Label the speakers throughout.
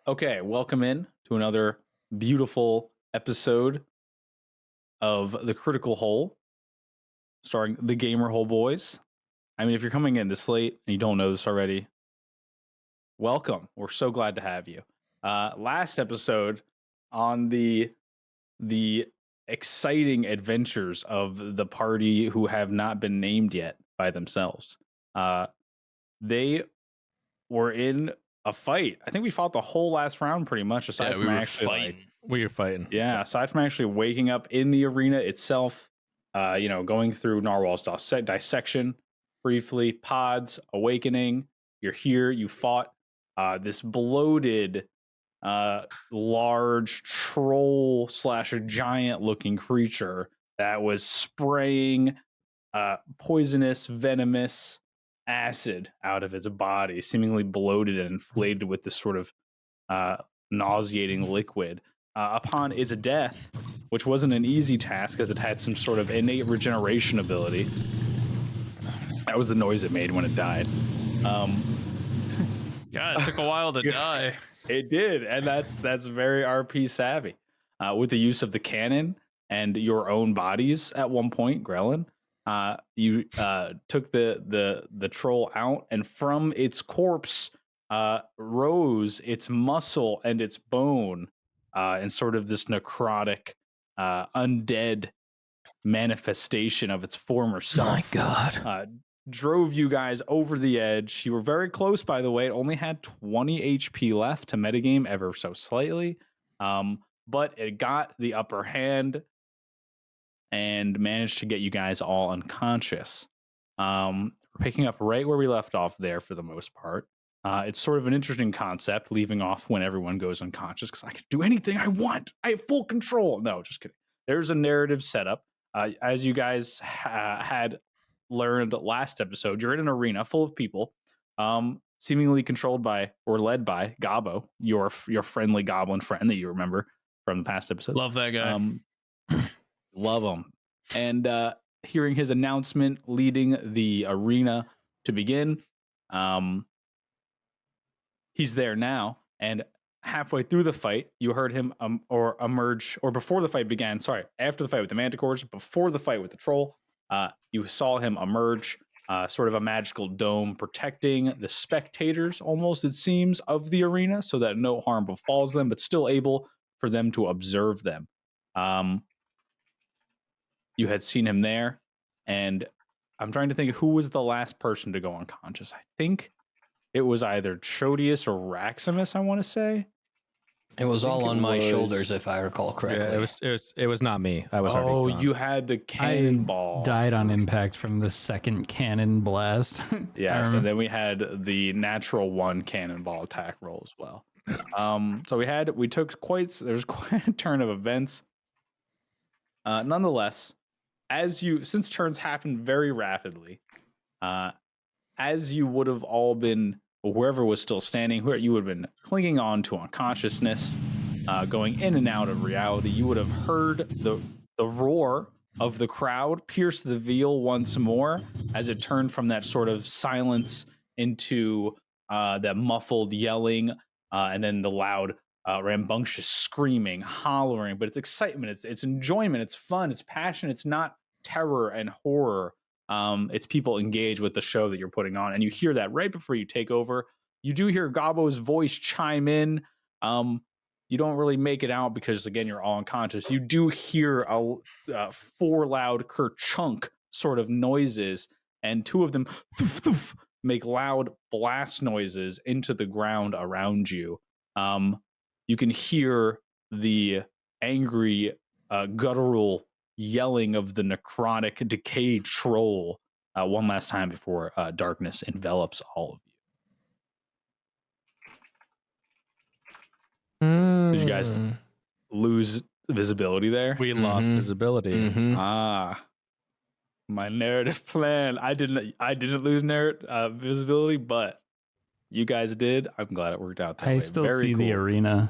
Speaker 1: Okay, welcome in to another beautiful episode of The Critical Hole, starring the Gamer Hole Boys. I mean, if you're coming in this late and you don't know this already, welcome. We're so glad to have you. Last episode on the exciting adventures of the party who have not been named yet by themselves. They were in a fight. I think we fought the whole last round pretty much, aside from actually
Speaker 2: we were fighting.
Speaker 1: Yeah, aside from actually waking up in the arena itself, going through Narwhal's dissection briefly, pods, awakening. You're here. You fought this bloated, large troll / giant looking creature that was spraying poisonous, venomous acid out of its body, seemingly bloated and inflated with this sort of nauseating liquid. Upon its death, which wasn't an easy task as it had some sort of innate regeneration ability. That was the noise it made when it died.
Speaker 2: God, it took a while to die.
Speaker 1: It did, and that's very RP savvy. With the use of the cannon and your own bodies at one point, Grellin, you took the troll out, and from its corpse rose its muscle and its bone in sort of this necrotic, undead manifestation of its former self.
Speaker 3: My God.
Speaker 1: Drove you guys over the edge. You were very close, by the way. It only had 20 HP left to metagame ever so slightly. But it got the upper hand and managed to get you guys all unconscious. We're picking up right where we left off there for the most part. It's sort of an interesting concept, leaving off when everyone goes unconscious, because I can do anything I want. I have full control. No, just kidding. There's a narrative setup. As you guys had learned last episode, you're in an arena full of people, seemingly controlled by or led by Gobo, your friendly goblin friend that you remember from the past episode.
Speaker 2: Love that guy.
Speaker 1: Love him. And hearing his announcement leading the arena to begin, he's there now, and halfway through the fight, you heard him emerge, or before the fight began, after the fight with the manticores, before the fight with the troll, you saw him emerge, sort of a magical dome protecting the spectators, almost it seems, of the arena, so that no harm befalls them, but still able for them to observe them. You had seen him there, and I'm trying to think who was the last person to go unconscious. I think it was either Chodius or Raximus, I want to say.
Speaker 3: It was all on my shoulders, if I recall correctly.
Speaker 2: Yeah, it was not me. I was already gone.
Speaker 1: You had the cannonball.
Speaker 4: I died on impact from the second cannon blast.
Speaker 1: Yes, and then we had the natural one cannonball attack roll as well. So there's quite a turn of events. Nonetheless, since turns happen very rapidly, as you would have all been, whoever was still standing, you would have been clinging on to unconsciousness, going in and out of reality. You would have heard the roar of the crowd pierce the veil once more as it turned from that sort of silence into that muffled yelling, and then the loud, rambunctious screaming, hollering. But it's excitement, it's enjoyment, it's fun, it's passion. It's not terror and horror. It's people engaged with the show that you're putting on, and you hear that right before you take over. You do hear Gobo's voice chime in. You don't really make it out because, again, you're all unconscious. You do hear four loud kerchunk sort of noises, and two of them thoof, thoof, make loud blast noises into the ground around you. You can hear the angry, guttural yelling of the necrotic, decayed troll one last time before darkness envelops all of you. Did you guys lose visibility there?
Speaker 2: We lost visibility.
Speaker 1: My narrative plan. I didn't lose visibility, but you guys did. I'm glad it worked out that way.
Speaker 4: I still
Speaker 1: Very
Speaker 4: see
Speaker 1: cool.
Speaker 4: the arena.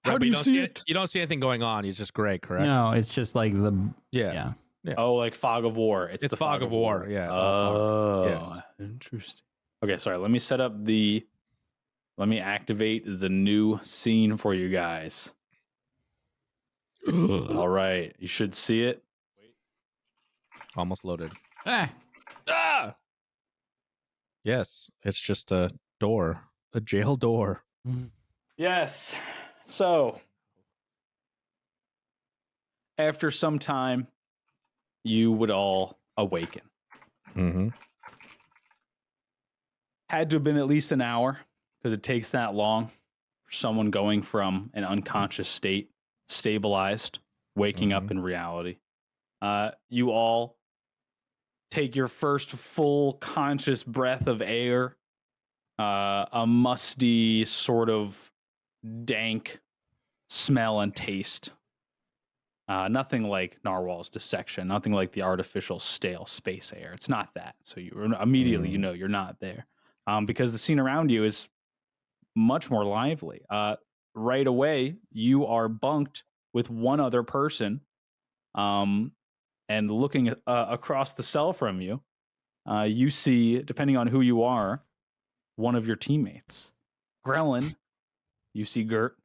Speaker 1: How do you see it?
Speaker 2: You don't see anything going on. He's just gray, correct?
Speaker 4: No, it's just like
Speaker 2: Yeah.
Speaker 1: Oh, like fog of war.
Speaker 2: It's the fog of war. Yeah.
Speaker 1: Oh, yes. Interesting. Okay, sorry. Let me set up the let me activate the new scene for you guys. All right, you should see it.
Speaker 5: Almost loaded.
Speaker 4: Ah,
Speaker 5: Ah! Yes, it's just a door, a jail door.
Speaker 1: Yes. So, after some time, you would all awaken.
Speaker 5: Mm-hmm.
Speaker 1: Had to have been at least an hour because it takes that long for someone going from an unconscious state, stabilized, waking up in reality. You all take your first full conscious breath of air, a musty, sort of dank smell and taste. Nothing like Narwhal's dissection, nothing like the artificial stale space air. It's not that. So you immediately you know you're not there. Because the scene around you is much more lively. Right away, you are bunked with one other person, and looking across the cell from you, you see, depending on who you are, one of your teammates. Grellin, you see Gert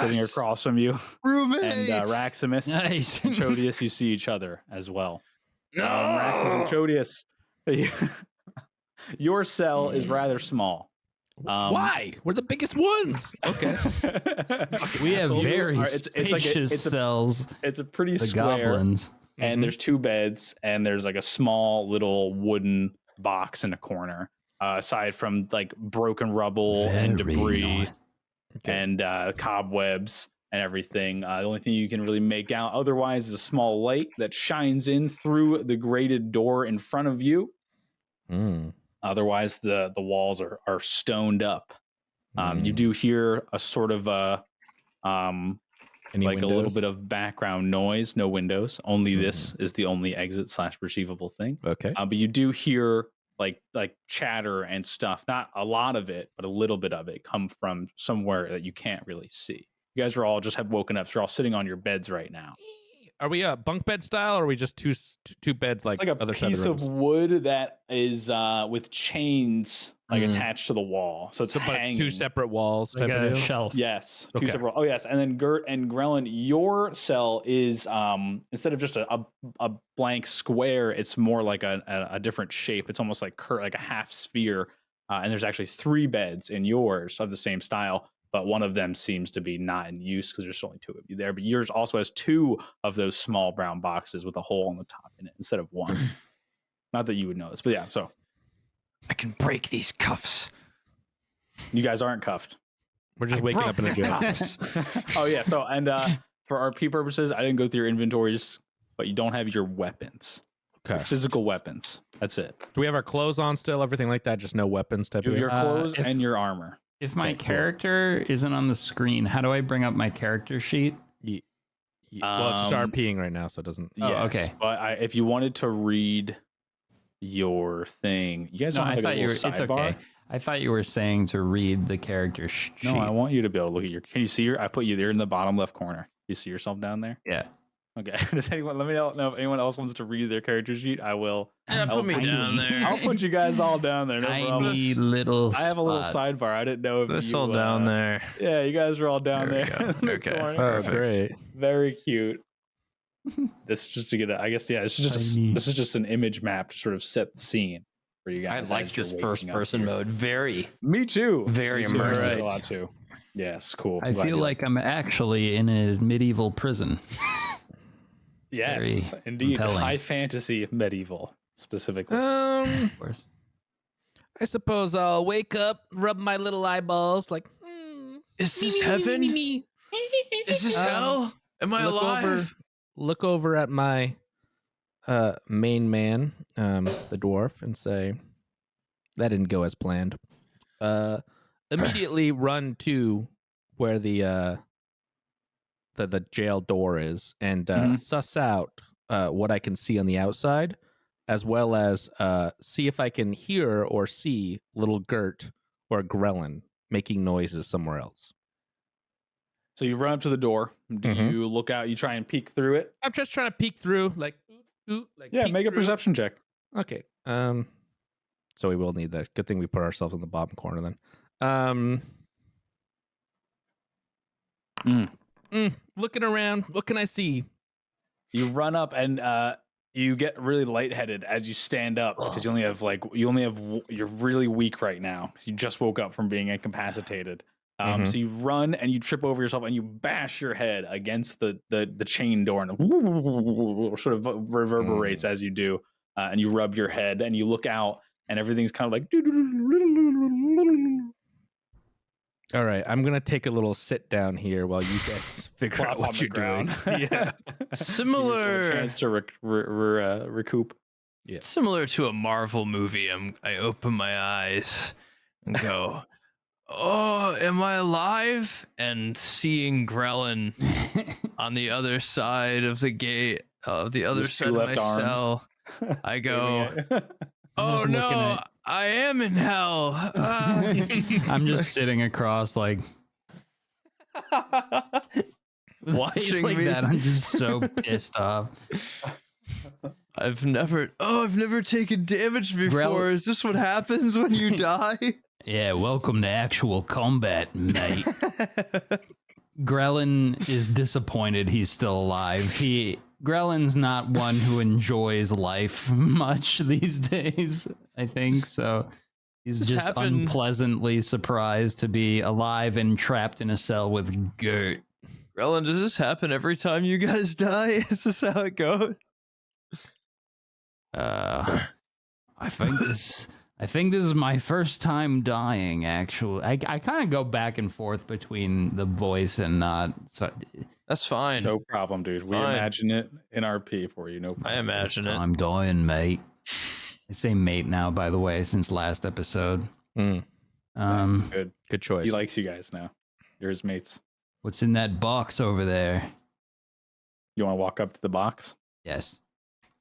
Speaker 1: sitting across from you, and Raximus
Speaker 4: nice.
Speaker 1: and Chodius, you see each other as well. Raximus and Chodius, your cell is rather small.
Speaker 5: Why? We're the biggest ones. Okay.
Speaker 4: We have very
Speaker 1: It's like
Speaker 4: spacious cells.
Speaker 1: It's a pretty
Speaker 4: The
Speaker 1: square,
Speaker 4: goblins.
Speaker 1: and there's two beds, and there's like a small little wooden box in a corner. Aside from like broken rubble and
Speaker 4: Very
Speaker 1: debris
Speaker 4: nice.
Speaker 1: and cobwebs and everything, the only thing you can really make out otherwise is a small light that shines in through the grated door in front of you. Otherwise, the walls are stoned up. You do hear a sort of
Speaker 5: Any
Speaker 1: like
Speaker 5: windows?
Speaker 1: a little bit of background noise. No windows. Only this is the only exit / perceivable thing.
Speaker 5: Okay.
Speaker 1: But you do hear like chatter and stuff. Not a lot of it, but a little bit of it come from somewhere that you can't really see. You guys are all just have woken up. So you're all sitting on your beds right now.
Speaker 5: Are we a bunk bed style, or are we just two beds like,
Speaker 1: It's like a
Speaker 5: other side
Speaker 1: piece
Speaker 5: of
Speaker 1: of
Speaker 5: the rooms?
Speaker 1: wood that is with chains like attached to the wall. So it's
Speaker 5: But
Speaker 1: hanging.
Speaker 5: two separate walls
Speaker 4: Like
Speaker 5: type of
Speaker 4: a
Speaker 5: deal?
Speaker 4: shelf.
Speaker 1: Yes, two
Speaker 5: Okay.
Speaker 1: separate. Oh yes, and then Gert and Grellin, your cell is instead of just a blank square, it's more like a different shape. It's almost like like a half sphere, and there's actually 3 beds in yours of the same style, but one of them seems to be not in use because there's only 2 of you there. But yours also has 2 of those small brown boxes with a hole on the top in it instead of 1. Not that you would know this, but yeah. So
Speaker 3: I can break these cuffs.
Speaker 1: you guys aren't cuffed.
Speaker 5: We're just waking up in a jail.
Speaker 1: Oh yeah. So and for RP purposes, I didn't go through your inventories, but you don't have your weapons,
Speaker 5: Okay.
Speaker 1: physical weapons. That's it.
Speaker 5: Do we have our clothes on still? Everything like that? Just no weapons type
Speaker 1: You
Speaker 5: of
Speaker 1: have
Speaker 5: deal?
Speaker 1: your clothes
Speaker 4: if-
Speaker 1: and your armor.
Speaker 4: If my
Speaker 1: Okay, cool.
Speaker 4: character isn't on the screen, how do I bring up my character sheet?
Speaker 5: Well, it's just
Speaker 1: Um,
Speaker 5: RPing right now, so it doesn't.
Speaker 4: Oh,
Speaker 1: Yes,
Speaker 4: okay.
Speaker 1: But if you wanted to read your thing, you guys
Speaker 4: No,
Speaker 1: don't have
Speaker 4: I
Speaker 1: like
Speaker 4: thought
Speaker 1: a
Speaker 4: you were.
Speaker 1: little
Speaker 4: It's
Speaker 1: sidebar.
Speaker 4: okay. I thought you were saying to read the character sheet.
Speaker 1: No, I want you to be able to look at your. Can you see your? I put you there in the bottom left corner. You see yourself down there?
Speaker 4: Yeah.
Speaker 1: Okay. Does anyone? Let me know if anyone else wants to read their character sheet. I will.
Speaker 2: Yeah, put me
Speaker 1: I'll
Speaker 2: down there.
Speaker 1: I'll put you guys all down there. No problem.
Speaker 4: Tiny little.
Speaker 1: I have a little
Speaker 4: spot.
Speaker 1: sidebar. I didn't know if
Speaker 2: This
Speaker 1: you,
Speaker 2: all down there.
Speaker 1: Yeah, you guys are all down
Speaker 2: There
Speaker 1: there.
Speaker 2: we go.
Speaker 1: in the
Speaker 2: Okay.
Speaker 1: corner.
Speaker 5: Oh,
Speaker 2: Perfect.
Speaker 5: great.
Speaker 1: Very cute. This is just to get. I guess yeah. This is just an image map to sort of set the scene for you
Speaker 3: I
Speaker 1: guys.
Speaker 3: like
Speaker 1: as you're
Speaker 3: this
Speaker 1: waking
Speaker 3: first
Speaker 1: up
Speaker 3: person
Speaker 1: here.
Speaker 3: mode. Very.
Speaker 1: Me too.
Speaker 3: Very
Speaker 1: Me too. I like it
Speaker 3: immersive.
Speaker 1: a lot too. Yes, cool.
Speaker 4: I
Speaker 1: Glad
Speaker 4: feel
Speaker 1: you
Speaker 4: like I'm actually in a medieval prison.
Speaker 1: yes,
Speaker 4: very
Speaker 1: indeed,
Speaker 4: compelling.
Speaker 1: high fantasy medieval specifically.
Speaker 4: Of course.
Speaker 5: I suppose I'll wake up, rub my little eyeballs, like.
Speaker 2: Is this heaven? Is this hell? Am I alive?
Speaker 5: Look over at my main man, the dwarf, and say, "That didn't go as planned." Immediately run to where the jail door is and suss out what I can see on the outside, as well as see if I can hear or see little Gert or Grellin making noises somewhere else.
Speaker 1: So you run up to the door. Do
Speaker 5: Mhm.
Speaker 1: you look out? You try and peek through it.
Speaker 5: I'm just trying to peek through, like, like
Speaker 1: Yeah,
Speaker 5: peek
Speaker 1: make a
Speaker 5: through.
Speaker 1: perception check.
Speaker 5: Okay. So we will need that. Good thing we put ourselves in the bottom corner then. Looking around, what can I see?
Speaker 1: You run up and you get really lightheaded as you stand up because you're really weak right now because you just woke up from being incapacitated. So you run and you trip over yourself and you bash your head against the chain door and sort of reverberates as you do. And you rub your head and you look out and everything's kind of like.
Speaker 5: All right, I'm gonna take a little sit down here while you guys figure out what you're doing. Yeah,
Speaker 2: Similar.
Speaker 1: A chance to recoup.
Speaker 5: Yeah.
Speaker 2: Similar to a Marvel movie, I open my eyes and go, "Oh, am I alive?" And seeing Grellin on the other side of the gate, the other
Speaker 1: Just two
Speaker 2: side of my
Speaker 1: left arms.
Speaker 2: cell, I go, "Oh
Speaker 4: just looking
Speaker 2: no, I am in hell."
Speaker 4: I'm just sitting across like
Speaker 2: Watching
Speaker 4: like
Speaker 2: me.
Speaker 4: that. I'm just so pissed off.
Speaker 2: I've never taken damage before.
Speaker 4: Grell-
Speaker 2: Is this what happens when you die?
Speaker 4: Yeah, welcome to actual combat, mate. Grellin is disappointed he's still alive. Grellin's not one who enjoys life much these days, I think. So he's
Speaker 2: This
Speaker 4: just
Speaker 2: happened-
Speaker 4: unpleasantly surprised to be alive and trapped in a cell with Gert.
Speaker 2: Grellin, does this happen every time you guys die? Is this how it goes?
Speaker 4: I think this is my first time dying, actually. I kind of go back and forth between the voice and not. So
Speaker 2: That's fine.
Speaker 1: No problem, dude. We
Speaker 2: Fine.
Speaker 1: imagine it in RP for you. No problem.
Speaker 2: I imagine it.
Speaker 4: I'm dying, mate. I say mate now, by the way, since last episode.
Speaker 1: Good.
Speaker 5: Good choice.
Speaker 1: He likes you guys now. You're his mates.
Speaker 4: What's in that box over there?
Speaker 1: You want to walk up to the box?
Speaker 4: Yes.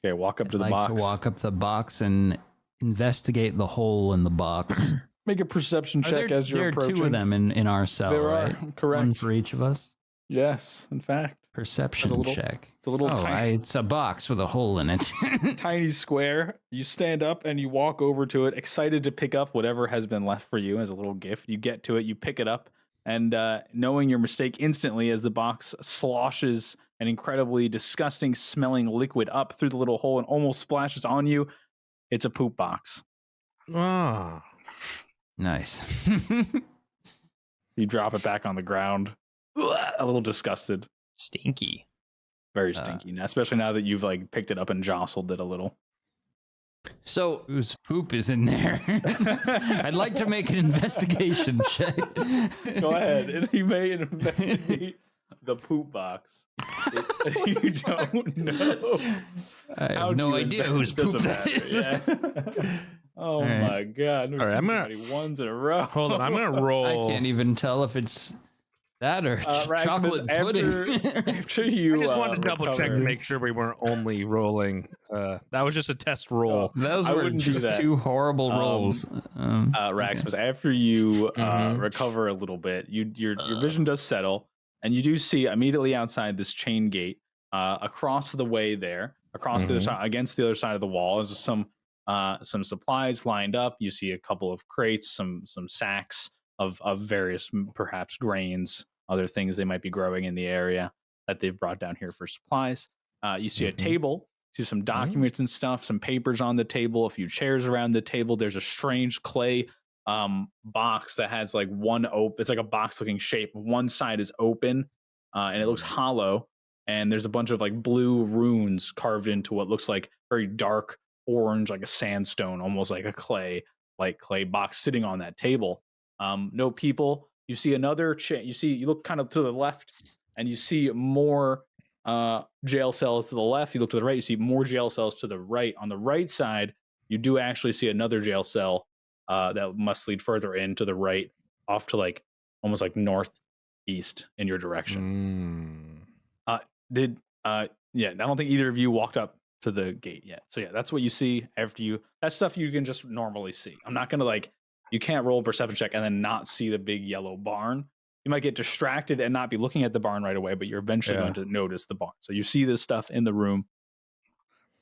Speaker 1: Okay, walk up
Speaker 4: I'd
Speaker 1: to the
Speaker 4: like
Speaker 1: box.
Speaker 4: to walk up the box and investigate the hole in the box.
Speaker 1: Make a perception check as you're
Speaker 4: there
Speaker 1: approaching.
Speaker 4: are two of them in our cell,
Speaker 1: There
Speaker 4: right?
Speaker 1: are, correct.
Speaker 4: One for each of us.
Speaker 1: Yes, in fact.
Speaker 4: Perception
Speaker 1: little-
Speaker 4: check.
Speaker 1: It's a little tiny,
Speaker 4: It's a box with a hole in it.
Speaker 1: tiny square. You stand up and you walk over to it, excited to pick up whatever has been left for you as a little gift. You get to it, you pick it up, and knowing your mistake instantly as the box sloshes an incredibly disgusting smelling liquid up through the little hole and almost splashes on you, it's a poop box.
Speaker 5: Ah.
Speaker 4: Nice.
Speaker 1: You drop it back on the ground, a little disgusted.
Speaker 2: Stinky.
Speaker 1: Very stinky, especially now that you've like picked it up and jostled it a little.
Speaker 4: So whose poop is in there? I'd like to make an investigation check.
Speaker 1: Go ahead, and you may investigate the poop box. You don't know.
Speaker 4: I
Speaker 1: How
Speaker 4: have
Speaker 1: do
Speaker 4: no
Speaker 1: you
Speaker 4: idea
Speaker 1: invest-
Speaker 4: whose
Speaker 1: doesn't
Speaker 4: poop that
Speaker 1: matter,
Speaker 4: is.
Speaker 1: yeah. Oh
Speaker 4: right.
Speaker 1: my god!
Speaker 5: All right, I'm gonna-
Speaker 1: ones in a row.
Speaker 5: Hold on, I'm gonna roll.
Speaker 4: I can't even tell if it's that or
Speaker 1: Raximus,
Speaker 4: chocolate pudding.
Speaker 1: after you,
Speaker 5: I just wanted to double check
Speaker 1: recover-
Speaker 5: to make sure we weren't only rolling. That was just a test roll.
Speaker 4: Those
Speaker 1: I
Speaker 4: were
Speaker 1: wouldn't do
Speaker 4: just
Speaker 1: that.
Speaker 4: two horrible rolls.
Speaker 1: Raximus, after you
Speaker 5: Mhm.
Speaker 1: recover a little bit, your vision does settle, and you do see immediately outside this chain gate, across the way there, across the other side, against the other side of the wall, is some supplies lined up. You see a couple of crates, some sacks of various perhaps grains, other things they might be growing in the area that they've brought down here for supplies. You see a table. See some documents and stuff, some papers on the table, a few chairs around the table. There's a strange clay box that has like one open. It's like a box looking shape. One side is open and it looks hollow. And there's a bunch of like blue runes carved into what looks like very dark orange, like a sandstone, almost like a clay box sitting on that table. No people. You see another you look kind of to the left and you see more jail cells to the left. You look to the right, you see more jail cells to the right. On the right side, you do actually see another jail cell that must lead further in to the right, off to like almost like northeast in your direction. I don't think either of you walked up to the gate yet. So yeah, that's what you see after you. That's stuff you can just normally see. I'm not gonna you can't roll a perception check and then not see the big yellow barn. You might get distracted and not be looking at the barn right away, but you're eventually going to notice the barn. So you see this stuff in the room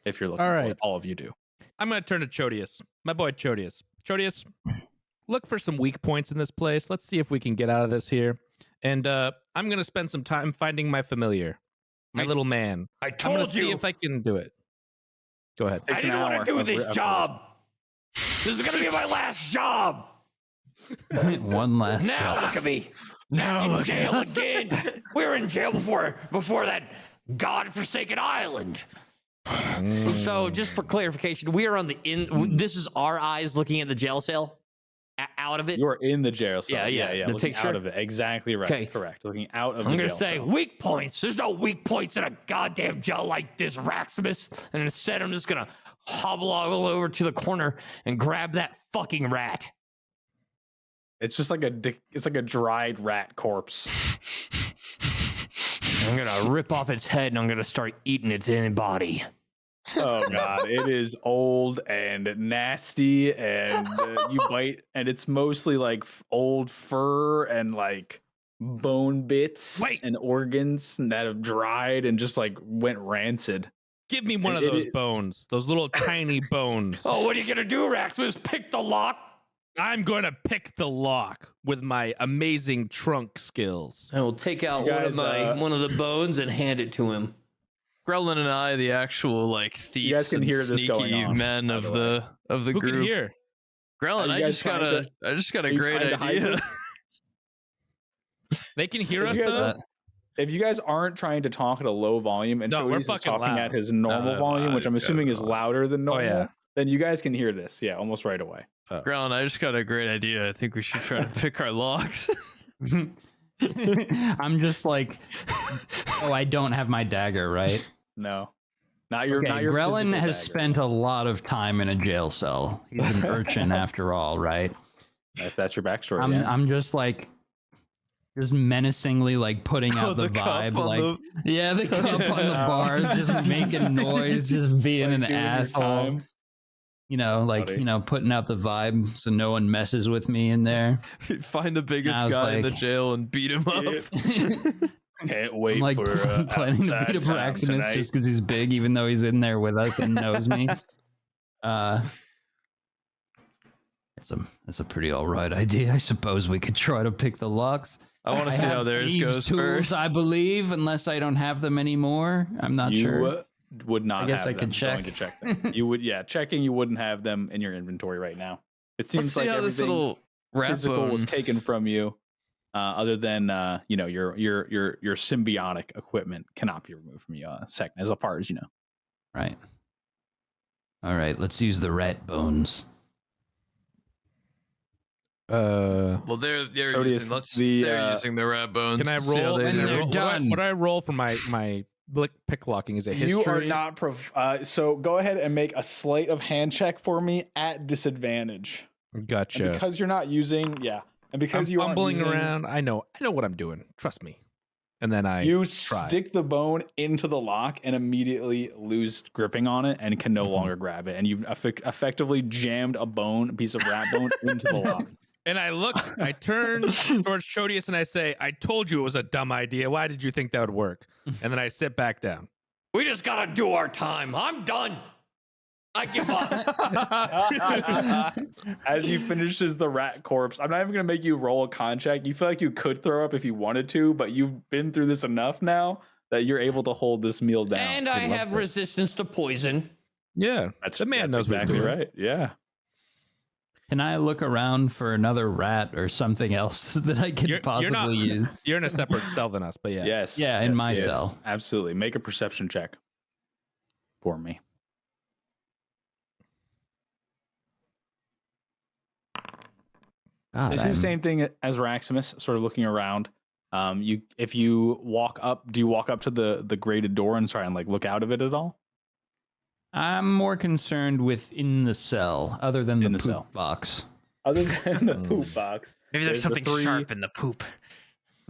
Speaker 1: if you're looking
Speaker 5: All
Speaker 1: for
Speaker 5: right.
Speaker 1: it. All of you do.
Speaker 5: I'm gonna turn to Chodius, my boy Chodius. Chodius, look for some weak points in this place. Let's see if we can get out of this here. And I'm gonna spend some time finding my familiar, my little man.
Speaker 6: I
Speaker 5: I'm gonna
Speaker 6: told
Speaker 5: see
Speaker 6: you.
Speaker 5: if I can do it. Go ahead.
Speaker 6: I
Speaker 1: Takes an
Speaker 6: didn't want
Speaker 1: hour
Speaker 6: to do
Speaker 1: of
Speaker 6: this
Speaker 1: effort.
Speaker 6: job. This is gonna be my last job.
Speaker 4: One last
Speaker 6: Now
Speaker 4: job.
Speaker 6: look at me. Now in jail again. We were in jail before that godforsaken island.
Speaker 7: So, just for clarification, we are on the This is our eyes looking at the jail cell, out of it.
Speaker 1: You're in the jail cell.
Speaker 7: Yeah, yeah,
Speaker 1: yeah.
Speaker 7: the
Speaker 1: Looking
Speaker 7: picture?
Speaker 1: out of it. Exactly right.
Speaker 7: Okay.
Speaker 1: Correct. Looking out of
Speaker 6: I'm
Speaker 1: the
Speaker 6: gonna
Speaker 1: jail
Speaker 6: say
Speaker 1: cell.
Speaker 6: weak points. There's no weak points in a goddamn jail like this, Raximus. And instead, I'm just gonna hobble all over to the corner and grab that fucking rat.
Speaker 1: It's just like it's like a dried rat corpse.
Speaker 6: I'm gonna rip off its head and I'm gonna start eating its inner body.
Speaker 1: Oh god, it is old and nasty, and you bite, and it's mostly like old fur and like bone bits
Speaker 5: Wait.
Speaker 1: and organs that have dried and just like went rancid.
Speaker 5: Give me one of
Speaker 1: It-
Speaker 5: those
Speaker 1: it-
Speaker 5: bones, those little tiny bones.
Speaker 6: Oh, what are you gonna do, Raximus? Pick the lock?
Speaker 5: I'm going to pick the lock with my amazing trunk skills.
Speaker 7: I will take out
Speaker 1: You
Speaker 7: one of
Speaker 1: guys,
Speaker 7: one of the bones and hand it to him.
Speaker 2: Grelin and I, the actual like thieves
Speaker 1: guys can
Speaker 2: and
Speaker 1: hear this
Speaker 2: sneaky
Speaker 1: going on,
Speaker 2: men
Speaker 1: by
Speaker 2: of
Speaker 1: the
Speaker 2: the
Speaker 5: Who
Speaker 2: group.
Speaker 5: can hear?
Speaker 2: Grelin,
Speaker 1: Are
Speaker 2: I
Speaker 1: you guys
Speaker 2: just
Speaker 1: trying
Speaker 2: got a
Speaker 1: are you
Speaker 2: great
Speaker 1: trying to hide
Speaker 2: idea.
Speaker 1: this?
Speaker 5: They can hear
Speaker 1: If
Speaker 5: us
Speaker 1: you guys
Speaker 5: though?
Speaker 1: are- If you guys aren't trying to talk at a low volume and
Speaker 5: No, we're
Speaker 1: Chody's is
Speaker 5: fucking
Speaker 1: talking
Speaker 5: loud.
Speaker 1: at his normal
Speaker 2: No,
Speaker 1: volume, which
Speaker 2: I
Speaker 1: I'm
Speaker 2: just
Speaker 1: assuming
Speaker 2: got
Speaker 1: is
Speaker 2: it
Speaker 1: louder than normal,
Speaker 5: yeah.
Speaker 1: then you guys can hear this. Yeah, almost right away.
Speaker 2: Grelin, I just got a great idea. I think we should try to pick our locks.
Speaker 4: I'm just like, oh, I don't have my dagger, right?
Speaker 1: No, not your.
Speaker 4: Okay,
Speaker 1: not your
Speaker 4: Grelin
Speaker 1: physical
Speaker 4: has
Speaker 1: dagger.
Speaker 4: spent a lot of time in a jail cell. He's an urchin after all, right?
Speaker 1: If that's your backstory,
Speaker 4: I'm
Speaker 1: yeah.
Speaker 4: I'm just like, just menacingly like putting out the vibe, like yeah, the cup on the bars, just making noise, just being
Speaker 1: Like
Speaker 4: an
Speaker 1: doing your
Speaker 4: asshole.
Speaker 1: time.
Speaker 4: You know, like
Speaker 1: Buddy.
Speaker 4: you know, putting out the vibe so no one messes with me in there.
Speaker 2: Find the biggest
Speaker 4: I was
Speaker 2: guy in the
Speaker 4: like-
Speaker 2: jail and beat him up.
Speaker 1: Can't
Speaker 4: I'm
Speaker 1: wait
Speaker 4: like
Speaker 1: for
Speaker 4: planning to
Speaker 1: outside
Speaker 4: beat up
Speaker 1: time
Speaker 4: Raximus
Speaker 1: tonight.
Speaker 4: just because he's big, even though he's in there with us and knows me. It's a pretty all right idea. I suppose we could try to pick the locks.
Speaker 2: I want to see
Speaker 4: have
Speaker 2: how theirs
Speaker 4: thieves'
Speaker 2: goes
Speaker 4: tools,
Speaker 2: first.
Speaker 4: I believe, unless I don't have them anymore. I'm not
Speaker 1: you
Speaker 4: sure.
Speaker 1: would not.
Speaker 4: I guess
Speaker 1: have
Speaker 4: I
Speaker 1: them.
Speaker 4: could
Speaker 1: Going to check them. You would, yeah. Checking, you wouldn't have them in your inventory right now. It
Speaker 2: Let's
Speaker 1: seems
Speaker 2: see
Speaker 1: like
Speaker 2: how this
Speaker 1: everything
Speaker 2: little rat
Speaker 1: physical
Speaker 2: bone.
Speaker 1: was taken from you, other than you know your symbiotic equipment cannot be removed from you. Second, as far as you know.
Speaker 4: Right. All right, let's use the rat bones.
Speaker 2: Well, they're
Speaker 1: Chody is
Speaker 2: they're using the rat bones.
Speaker 5: Can I
Speaker 2: to see how
Speaker 5: roll?
Speaker 2: they
Speaker 4: When
Speaker 2: do.
Speaker 4: they're
Speaker 5: What do I-
Speaker 4: done.
Speaker 5: What do I roll for my pick locking? Is it history?
Speaker 1: You are not. So go ahead and make a sleight of hand check for me at disadvantage. And
Speaker 5: Gotcha.
Speaker 1: because you're not using, yeah, and because
Speaker 5: I'm
Speaker 1: you aren't
Speaker 5: fumbling
Speaker 1: using,
Speaker 5: around. I know what I'm doing. Trust me. And then I
Speaker 1: you
Speaker 5: try.
Speaker 1: stick the bone into the lock and immediately lose gripping on it and can no longer grab it. And you've effectively jammed a piece of rat bone into the lock.
Speaker 5: And I turn towards Chodius and I say, I told you it was a dumb idea. Why did you think that would work? And then I sit back down.
Speaker 6: We just gotta do our time. I'm done. I give up.
Speaker 1: As he finishes the rat corpse, I'm not even going to make you roll a con check. You feel like you could throw up if you wanted to, but you've been through this enough now that you're able to hold this meal down.
Speaker 7: And I have resistance to poison.
Speaker 5: Yeah.
Speaker 1: The man knows
Speaker 5: exactly
Speaker 1: exactly right. Yeah.
Speaker 4: Can I look around for another rat or something else that I could
Speaker 5: You're
Speaker 4: possibly
Speaker 5: not-
Speaker 4: use?
Speaker 5: You're in a separate cell than us, but yeah.
Speaker 1: Yes.
Speaker 4: Yeah, in
Speaker 1: yes,
Speaker 4: my
Speaker 1: yes.
Speaker 4: cell.
Speaker 1: Absolutely. Make a perception check for me.
Speaker 4: God,
Speaker 1: This is the same thing as Raximus, sort of looking around. If you walk up, do you walk up to the grated door and try and like look out of it at all?
Speaker 4: I'm more concerned with in the cell, other than the
Speaker 1: In the
Speaker 4: poop
Speaker 1: cell.
Speaker 4: box.
Speaker 1: Other than the poop box,
Speaker 6: Maybe there's
Speaker 1: the
Speaker 6: something sharp in the poop.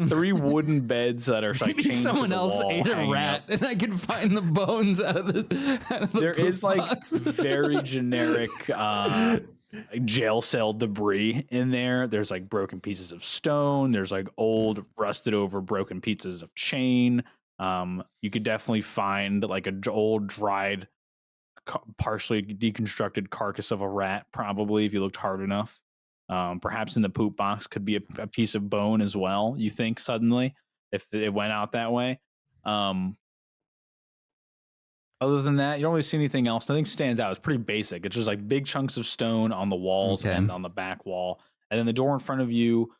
Speaker 1: 3 wooden beds that are like
Speaker 4: Maybe
Speaker 1: chained to
Speaker 4: someone
Speaker 1: the
Speaker 4: else
Speaker 1: wall,
Speaker 4: ate a
Speaker 1: hanging
Speaker 4: rat,
Speaker 1: up.
Speaker 4: and I can find the bones out of the.
Speaker 1: There
Speaker 4: poop
Speaker 1: is like
Speaker 4: box.
Speaker 1: very generic jail cell debris in there. There's like broken pieces of stone. There's like old, rusted over, broken pieces of chain. You could definitely find like an old, dried, partially deconstructed carcass of a rat, probably if you looked hard enough. Perhaps in the poop box could be a piece of bone as well. You think suddenly if it went out that way. Other than that, you don't really see anything else. Nothing stands out. It's pretty basic. It's just like big chunks of stone on the walls and on the back wall. And then the door in front of you,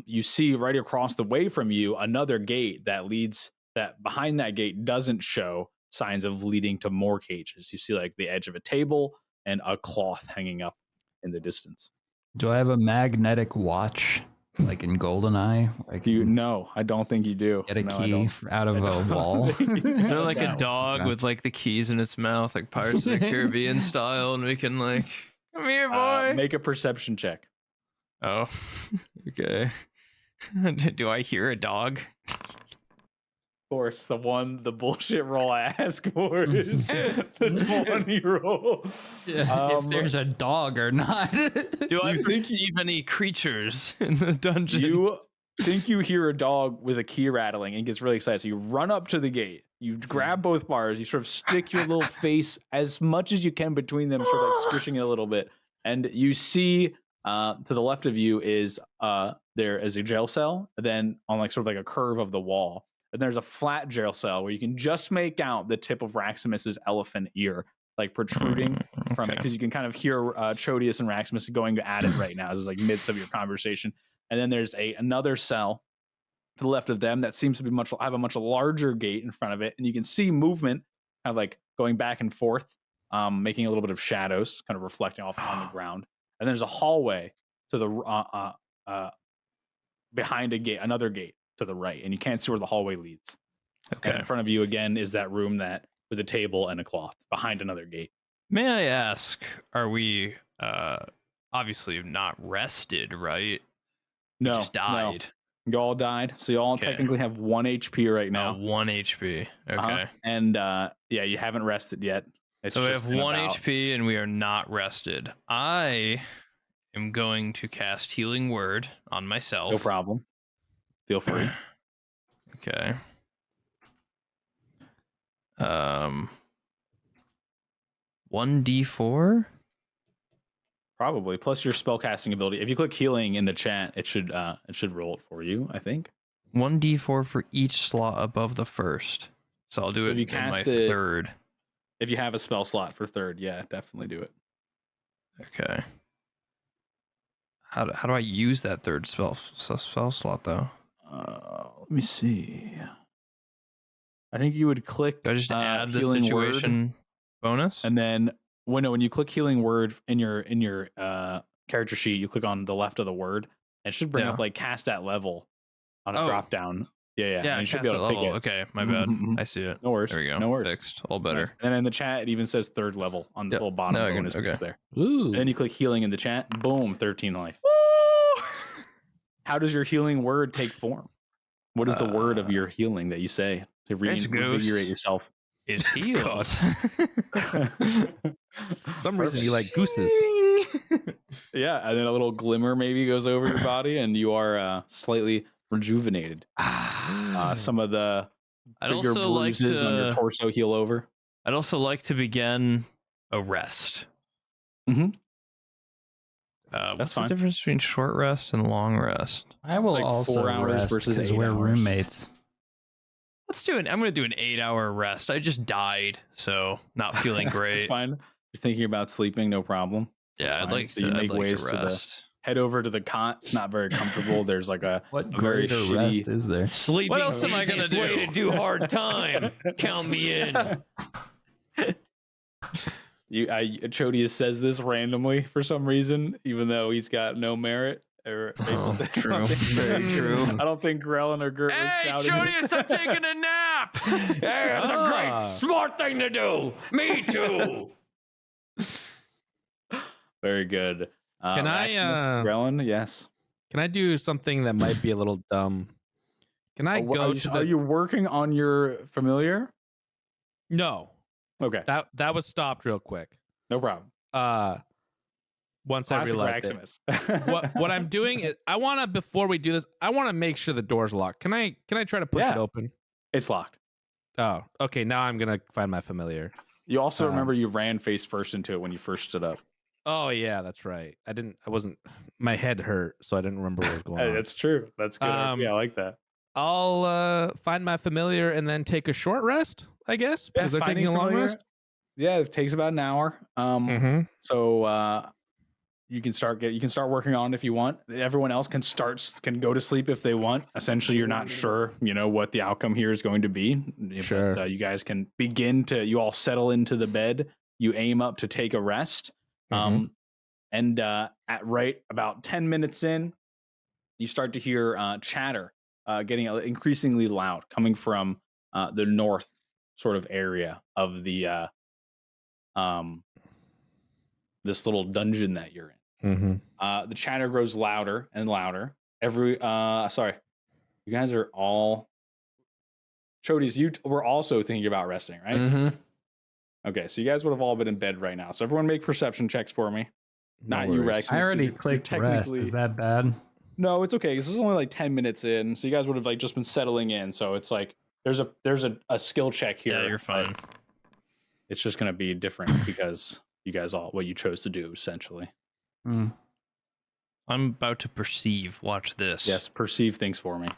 Speaker 1: you see right across the way from you another gate that behind that gate doesn't show signs of leading to more cages. You see like the edge of a table and a cloth hanging up in the distance.
Speaker 4: Do I have a magnetic watch like in GoldenEye?
Speaker 1: No, I don't think you do.
Speaker 4: Get a key out of a wall.
Speaker 2: Is there like a dog with like the keys in its mouth, like Pirates of the Caribbean style, and we can like, come here, boy.
Speaker 1: Make a perception check.
Speaker 2: Oh, okay. Do I hear a dog?
Speaker 1: Of course, the bullshit roll I ask for is the 20 roll.
Speaker 4: If there's a dog or not.
Speaker 2: Do I perceive any creatures in the dungeon?
Speaker 1: You think you hear a dog with a key rattling and gets really excited. So you run up to the gate. You grab both bars. You sort of stick your little face as much as you can between them, sort of like squishing it a little bit. And you see to the left of you is there is a jail cell. Then on like sort of like a curve of the wall. And there's a flat jail cell where you can just make out the tip of Raximus's elephant ear, like protruding from it, because you can kind of hear Chodius and Raximus going at it right now. This is like midst of your conversation. And then there's another cell to the left of them that seems to be have a much larger gate in front of it, and you can see movement, kind of like going back and forth, making a little bit of shadows, kind of reflecting off on the ground. And there's a hallway to the behind a gate, another gate to the right, and you can't see where the hallway leads.
Speaker 2: Okay.
Speaker 1: And in front of you again is that room that with a table and a cloth behind another gate.
Speaker 2: May I ask, are we obviously not rested, right? We
Speaker 1: No,
Speaker 2: just died.
Speaker 1: No. You all died, so you all technically have 1 HP right now.
Speaker 2: 1 HP. Okay.
Speaker 1: And you haven't rested yet. It's
Speaker 2: so we
Speaker 1: just
Speaker 2: have 1 HP and we are not rested. I am going to cast Healing Word on myself.
Speaker 1: No problem. Feel free.
Speaker 2: Okay. 1d4?
Speaker 1: Probably. Plus your spellcasting ability. If you click healing in the chat, it should roll it for you, I think.
Speaker 2: 1d4 for each slot above the first. So I'll do it in my third.
Speaker 1: If you have a spell slot for third, yeah, definitely do it.
Speaker 2: Okay. How do I use that third spell slot though?
Speaker 1: Let me see. I think you would click.
Speaker 2: Do I just add the situation bonus?
Speaker 1: And then when you click healing word in your character sheet, you click on the left of the word. And it should bring up like cast at level on a drop down. Yeah.
Speaker 2: And you should be able to pick it. Okay, my bad. I see it.
Speaker 1: No worries.
Speaker 2: There we go.
Speaker 1: No worries.
Speaker 2: Fixed. All better.
Speaker 1: Nice. And in the chat, it even says third level on the little bottom bonus piece there.
Speaker 5: Ooh.
Speaker 1: And then you click healing in the chat. Boom, 13 life. How does your healing word take form? What is the word of your healing that you say to reinvigorate yourself?
Speaker 2: Is healed.
Speaker 5: For some reason you like gooses.
Speaker 1: Yeah, and then a little glimmer maybe goes over your body, and you are slightly rejuvenated. Some of the bigger bruises on your torso heal over.
Speaker 2: I'd also like to begin a rest.
Speaker 1: Mm-hmm.
Speaker 2: What's the difference between short rest and long rest?
Speaker 4: I will
Speaker 1: like
Speaker 4: also
Speaker 1: 4 hours
Speaker 4: rest
Speaker 1: versus 8
Speaker 4: we're
Speaker 1: hours.
Speaker 4: roommates.
Speaker 2: Let's do it. I'm going to do an 8-hour rest. I just died, so not feeling great.
Speaker 1: It's fine. You're thinking about sleeping, no problem.
Speaker 2: Yeah, I'd like
Speaker 1: so you make ways to head over to the cot. It's not very comfortable. There's like a very
Speaker 4: greater
Speaker 1: shitty
Speaker 4: rest is there?
Speaker 7: Sleeping.
Speaker 2: What else am I gonna do?
Speaker 7: Way to do hard time. Count me in.
Speaker 1: Chodius says this randomly for some reason, even though he's got no merit.
Speaker 2: True. Very true.
Speaker 1: I don't think Grellin or Gert was shouting.
Speaker 2: Chodius, I'm taking a nap.
Speaker 7: Hey, that's a great, smart thing to do. Me too.
Speaker 1: Very good.
Speaker 5: Can
Speaker 1: Maximus, Grellin, yes.
Speaker 5: Can I do something that might be a little dumb? Can I go to the...
Speaker 1: Are you working on your familiar?
Speaker 5: No.
Speaker 1: Okay.
Speaker 5: That was stopped real quick.
Speaker 1: No problem.
Speaker 5: Once
Speaker 1: Classic
Speaker 5: I realized
Speaker 1: Maximus.
Speaker 5: what I'm doing is I want to, before we do this, I want to make sure the door's locked. Can I try to push it open?
Speaker 1: It's locked.
Speaker 5: Oh, okay. Now I'm gonna find my familiar.
Speaker 1: You also remember you ran face first into it when you first stood up.
Speaker 5: Oh yeah, that's right. I wasn't. My head hurt, so I didn't remember what was going
Speaker 1: Hey,
Speaker 5: on.
Speaker 1: that's true. That's good. Yeah, I like that.
Speaker 5: I'll find my familiar and then take a short rest, I guess, because they're taking a long rest.
Speaker 1: Yeah, it takes about an hour. So you can start working on it if you want. Everyone else can go to sleep if they want. Essentially, you're not sure, what the outcome here is going to be.
Speaker 5: Sure.
Speaker 1: But, you guys can you all settle into the bed. You aim up to take a rest. And at right about 10 minutes in, you start to hear chatter getting increasingly loud coming from the north sort of area of the this little dungeon that you're in. The chatter grows louder and louder. Sorry, you guys are all Chodies, you were also thinking about resting, right? Okay, so you guys would have all been in bed right now. So everyone make perception checks for me. Not you, Rex.
Speaker 4: I already clicked rest. Is that bad?
Speaker 1: No, it's okay. This is only like 10 minutes in, so you guys would have like just been settling in. So it's like there's a skill check here.
Speaker 2: Yeah, you're fine.
Speaker 1: It's just gonna be different because you guys all what you chose to do essentially.
Speaker 2: I'm about to perceive. Watch this.
Speaker 1: Yes, perceive things for me.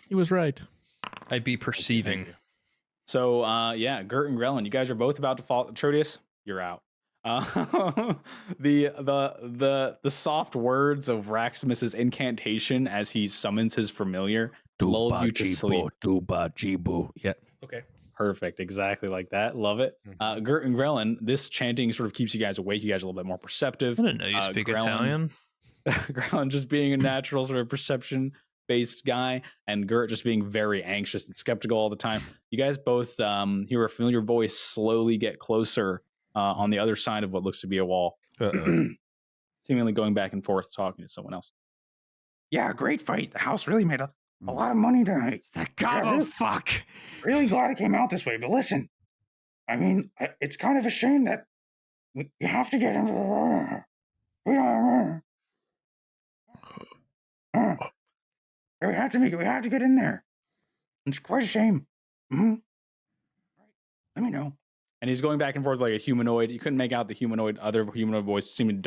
Speaker 5: He was right.
Speaker 2: I'd be perceiving.
Speaker 1: So yeah, Gert and Grellin, you guys are both about to fall. Trodius, you're out. The soft words of Raximus's incantation as he summons his familiar lulled you to sleep.
Speaker 5: Yeah.
Speaker 1: Okay. Perfect. Exactly like that. Love it. Gert and Grellin, this chanting sort of keeps you guys awake. You guys are a little bit more perceptive.
Speaker 2: I didn't know you speak Italian.
Speaker 1: Grellin just being a natural sort of perception-based guy, and Gert just being very anxious and skeptical all the time. You guys both hear a familiar voice slowly get closer on the other side of what looks to be a wall. Seemingly going back and forth talking to someone else. Yeah, great fight. The house really made a lot of money tonight.
Speaker 6: That Gobo fuck.
Speaker 8: Really glad it came out this way, but listen, I mean, it's kind of a shame that you have to get into the... We have to get in there. It's quite a shame. Let me know.
Speaker 1: And he's going back and forth like a humanoid. You couldn't make out the other humanoid voice. It seemed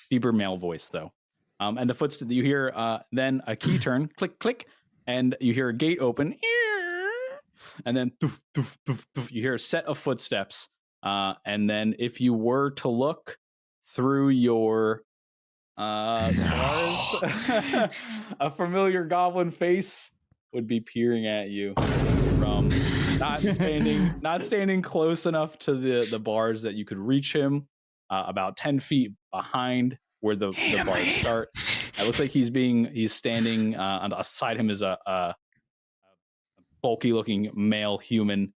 Speaker 1: deeper male voice though. And the footsteps you hear, then a key turn, click, click, and you hear a gate open, and then doof, doof, doof, doof, you hear a set of footsteps. And then if you were to look through your bars, a familiar goblin face would be peering at you from not standing close enough to the bars that you could reach him, about 10 feet behind where the bars start. It looks like he's standing on beside him is a bulky looking male human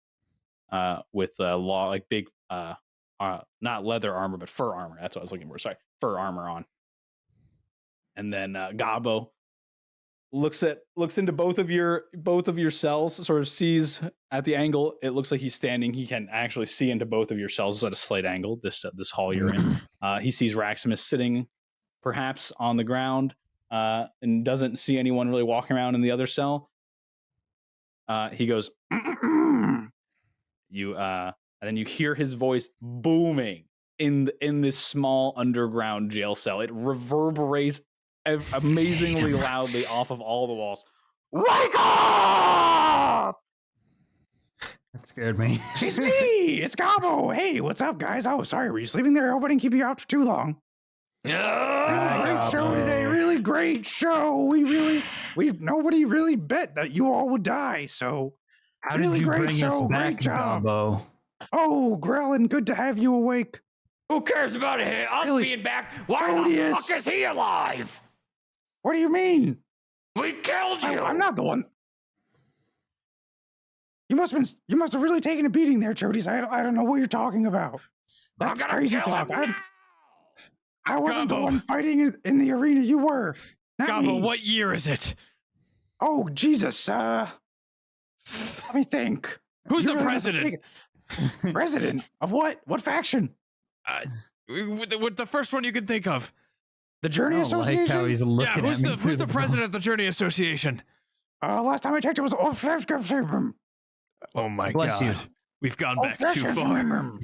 Speaker 1: with big not leather armor but fur armor. That's what I was looking for. Sorry, fur armor on. And then Gobo looks into both of your cells, sort of sees at the angle. It looks like he's standing. He can actually see into both of your cells at a slight angle. This hall you're in. He sees Raximus sitting, perhaps on the ground, and doesn't see anyone really walking around in the other cell. He goes, and then you hear his voice booming in this small underground jail cell. It reverberates amazingly loudly off of all the walls. Wake up!
Speaker 4: That scared me.
Speaker 8: It's me! It's Gobo! Hey, what's up, guys? Oh, sorry, were you sleeping there? I hope I didn't keep you out for too long. Great show today. Really great show. Nobody really bet that you all would die, so
Speaker 4: How
Speaker 8: really
Speaker 4: did you
Speaker 8: great
Speaker 4: bring
Speaker 8: show.
Speaker 4: us back,
Speaker 8: Great job.
Speaker 4: Gobo?
Speaker 8: Oh, Grellin, good to have you awake.
Speaker 6: Who cares about us
Speaker 8: Really?
Speaker 6: being back? Why the
Speaker 8: Jodius.
Speaker 6: fuck is he alive?
Speaker 8: What do you mean?
Speaker 6: We killed you.
Speaker 8: I'm not the one. You must have really taken a beating there, Jodius. I don't know what you're talking about. That's crazy talk. I wasn't the
Speaker 6: Gobo.
Speaker 8: one fighting in the arena. You were. Not
Speaker 6: Gobo,
Speaker 8: me.
Speaker 6: what year is it?
Speaker 8: Oh, Jesus. Let me think.
Speaker 6: Who's
Speaker 8: You
Speaker 6: the
Speaker 8: really have to
Speaker 6: president?
Speaker 8: think. President of what? What faction?
Speaker 6: With the first one you can think of.
Speaker 8: The
Speaker 4: I
Speaker 8: Journey
Speaker 4: don't
Speaker 8: Association?
Speaker 4: like how he's looking
Speaker 6: Yeah,
Speaker 4: at
Speaker 6: who's
Speaker 4: me.
Speaker 6: the president of the Journey Association?
Speaker 8: Last time I checked, it was
Speaker 6: Oh my
Speaker 4: Bless you.
Speaker 6: god. We've gone back too far.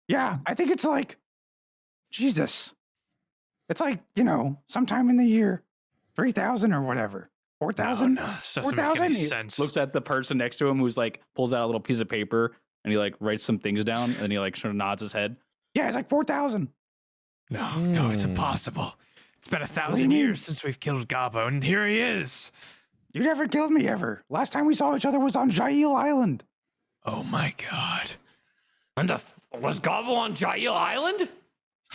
Speaker 8: Yeah, I think it's like Jesus. It's like, sometime in the year 3000 or whatever. 4000?
Speaker 2: No, this doesn't make
Speaker 8: 4,000?
Speaker 2: any
Speaker 8: He
Speaker 2: sense.
Speaker 1: Looks at the person next to him who's like pulls out a little piece of paper and he like writes some things down and he like sort of nods his head.
Speaker 8: Yeah, it's like 4,000.
Speaker 2: No, it's impossible. It's been
Speaker 8: do you
Speaker 2: 1,000
Speaker 8: mean?
Speaker 2: years since we've killed Gobo, and here he is.
Speaker 8: You never killed me ever. Last time we saw each other was on Jail Island.
Speaker 2: Oh my god.
Speaker 7: And was Gobo on Jail Island?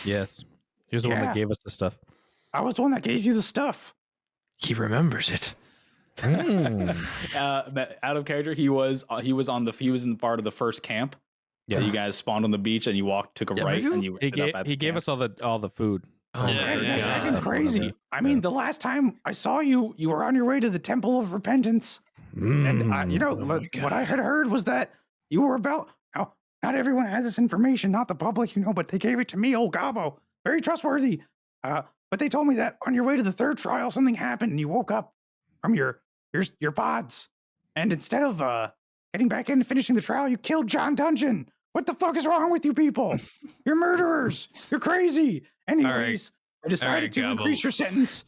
Speaker 5: Yes. He was the one
Speaker 8: Yeah.
Speaker 5: that gave us the stuff.
Speaker 8: I was the one that gave you the stuff.
Speaker 2: He remembers it.
Speaker 1: Out of character, he was in the part of the first camp.
Speaker 5: Yeah.
Speaker 1: Yeah, you guys spawned on the beach and you took a
Speaker 2: Yeah,
Speaker 1: right
Speaker 2: maybe
Speaker 1: and you
Speaker 5: He
Speaker 1: ended up
Speaker 5: gave
Speaker 1: at
Speaker 5: he
Speaker 1: the
Speaker 5: gave
Speaker 1: camp.
Speaker 5: us all the food.
Speaker 2: Oh
Speaker 7: my
Speaker 8: Hey,
Speaker 7: God.
Speaker 8: that's
Speaker 7: Yeah.
Speaker 8: fucking crazy. I mean, the last time I saw you, you were on your way to the Temple of Repentance. And, what I had heard was that you were about. Now, not everyone has this information, not the public, but they gave it to me, old Gobo. Very trustworthy. But they told me that on your way to the third trial, something happened and you woke up from your pods. And instead of getting back in and finishing the trial, you killed John Dungeon. What the fuck is wrong with you people? You're murderers. You're crazy. Anyways, I decided to
Speaker 2: Gobbo.
Speaker 8: increase your sentence.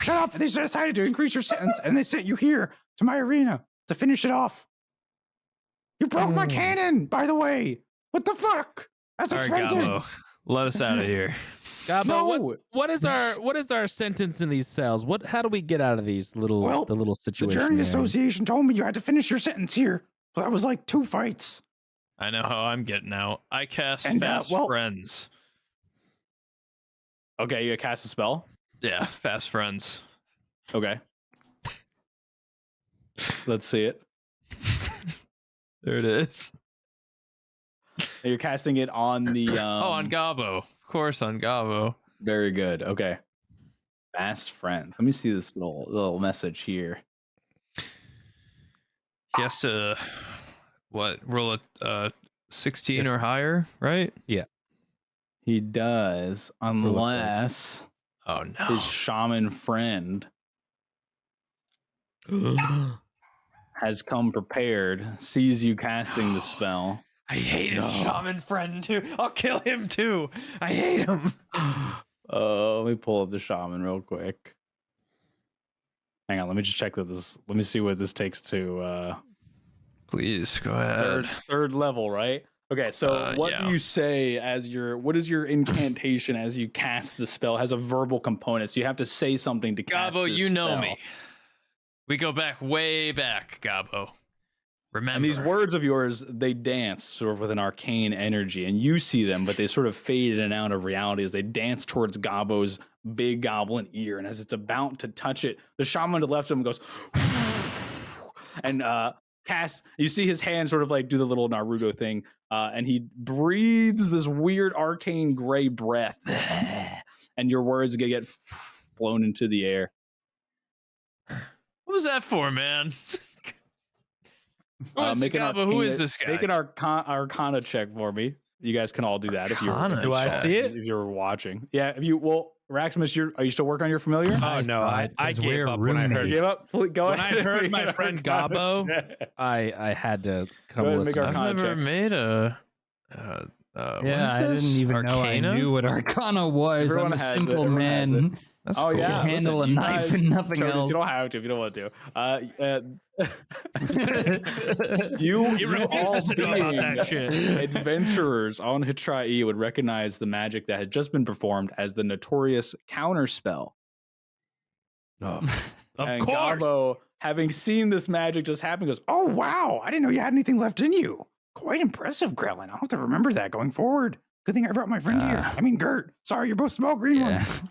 Speaker 8: Shut up. They decided to increase your sentence and they sent you here to my arena to finish it off. You broke my cannon, by the way. What the fuck? That's
Speaker 2: All right,
Speaker 8: expensive.
Speaker 2: Gobbo, let us out of here.
Speaker 5: Gabo,
Speaker 8: No.
Speaker 5: what is our sentence in these cells? How do we get out of these the little
Speaker 8: The
Speaker 5: situation?
Speaker 8: Journey
Speaker 5: there?
Speaker 8: Association told me you had to finish your sentence here. So that was like 2 fights.
Speaker 2: I know how I'm getting out. I cast
Speaker 8: And,
Speaker 2: Fast
Speaker 8: well-
Speaker 2: Friends.
Speaker 1: Okay, you cast a spell.
Speaker 2: Yeah, Fast Friends.
Speaker 1: Okay. Let's see it.
Speaker 2: There it is.
Speaker 1: You're casting it on the
Speaker 2: on Gobbo. Of course, on Gobbo.
Speaker 1: Very good. Okay. Fast friends. Let me see this little message here.
Speaker 2: He has to, roll a 16 or higher, right?
Speaker 1: He does, unless
Speaker 2: Oh, no.
Speaker 1: his shaman friend has come prepared, sees you casting the spell.
Speaker 2: I hate his shaman friend, too. I'll kill him, too. I hate him.
Speaker 1: Let me pull up the shaman real quick. Hang on, let me just check that let me see what this takes to
Speaker 2: Please, go ahead.
Speaker 1: third level, right? Okay, so what
Speaker 2: yeah.
Speaker 1: do you say what is your incantation as you cast the spell? It has a verbal component, so you have to say something to cast
Speaker 2: Gobbo,
Speaker 1: this
Speaker 2: you know
Speaker 1: spell.
Speaker 2: me. We go back, way back, Gobbo. Remember.
Speaker 1: And these words of yours, they dance sort of with an arcane energy, and you see them, but they sort of fade in and out of reality as they dance towards Gobbo's big goblin ear. And as it's about to touch it, the shaman to the left of him goes, and casts. You see his hand sort of like do the little Naruto thing, and he breathes this weird arcane gray breath, and your words get blown into the air.
Speaker 2: What was that for, man? Who is
Speaker 1: Make an
Speaker 2: Gobbo? Who is this guy?
Speaker 1: Make an arcana check for me. You guys can all do that if you
Speaker 2: Arcana
Speaker 5: Do I
Speaker 2: check.
Speaker 5: see it?
Speaker 1: if you're watching. Yeah, if you Raximus, are you still working on your familiar?
Speaker 5: Oh no, I gave up when I heard
Speaker 1: Give up. Go
Speaker 5: When
Speaker 1: ahead.
Speaker 5: I heard
Speaker 1: Make
Speaker 5: my
Speaker 1: an
Speaker 5: friend
Speaker 1: arcana
Speaker 5: Gobbo,
Speaker 1: check.
Speaker 5: I had to come
Speaker 1: Go ahead and make
Speaker 5: listen.
Speaker 1: Arcana
Speaker 2: I've never
Speaker 1: check.
Speaker 2: made a. what
Speaker 4: Yeah, I
Speaker 2: is
Speaker 4: didn't
Speaker 2: this?
Speaker 4: even know I
Speaker 2: Arcana?
Speaker 4: knew what Arcana was.
Speaker 1: Everyone
Speaker 4: I'm a
Speaker 1: has it,
Speaker 4: simple
Speaker 1: everyone has
Speaker 4: man.
Speaker 2: That's
Speaker 1: Oh
Speaker 2: cool.
Speaker 1: yeah,
Speaker 4: Handle a
Speaker 1: you
Speaker 4: knife
Speaker 1: guys-
Speaker 4: and nothing
Speaker 1: Chokers,
Speaker 4: else.
Speaker 1: You don't have to if you don't want to. You all
Speaker 5: refuses to know about that
Speaker 1: being
Speaker 5: shit.
Speaker 1: adventurers on Hitrai would recognize the magic that had just been performed as the notorious counterspell.
Speaker 5: Of
Speaker 1: And
Speaker 5: course.
Speaker 1: Gobbo, having seen this magic just happen, goes,
Speaker 8: Oh, wow. I didn't know you had anything left in you. Quite impressive, Grellin. I'll have to remember that going forward. Good thing I brought my friend here. I mean, Gert. Sorry, you're both small green
Speaker 4: Yeah.
Speaker 8: ones.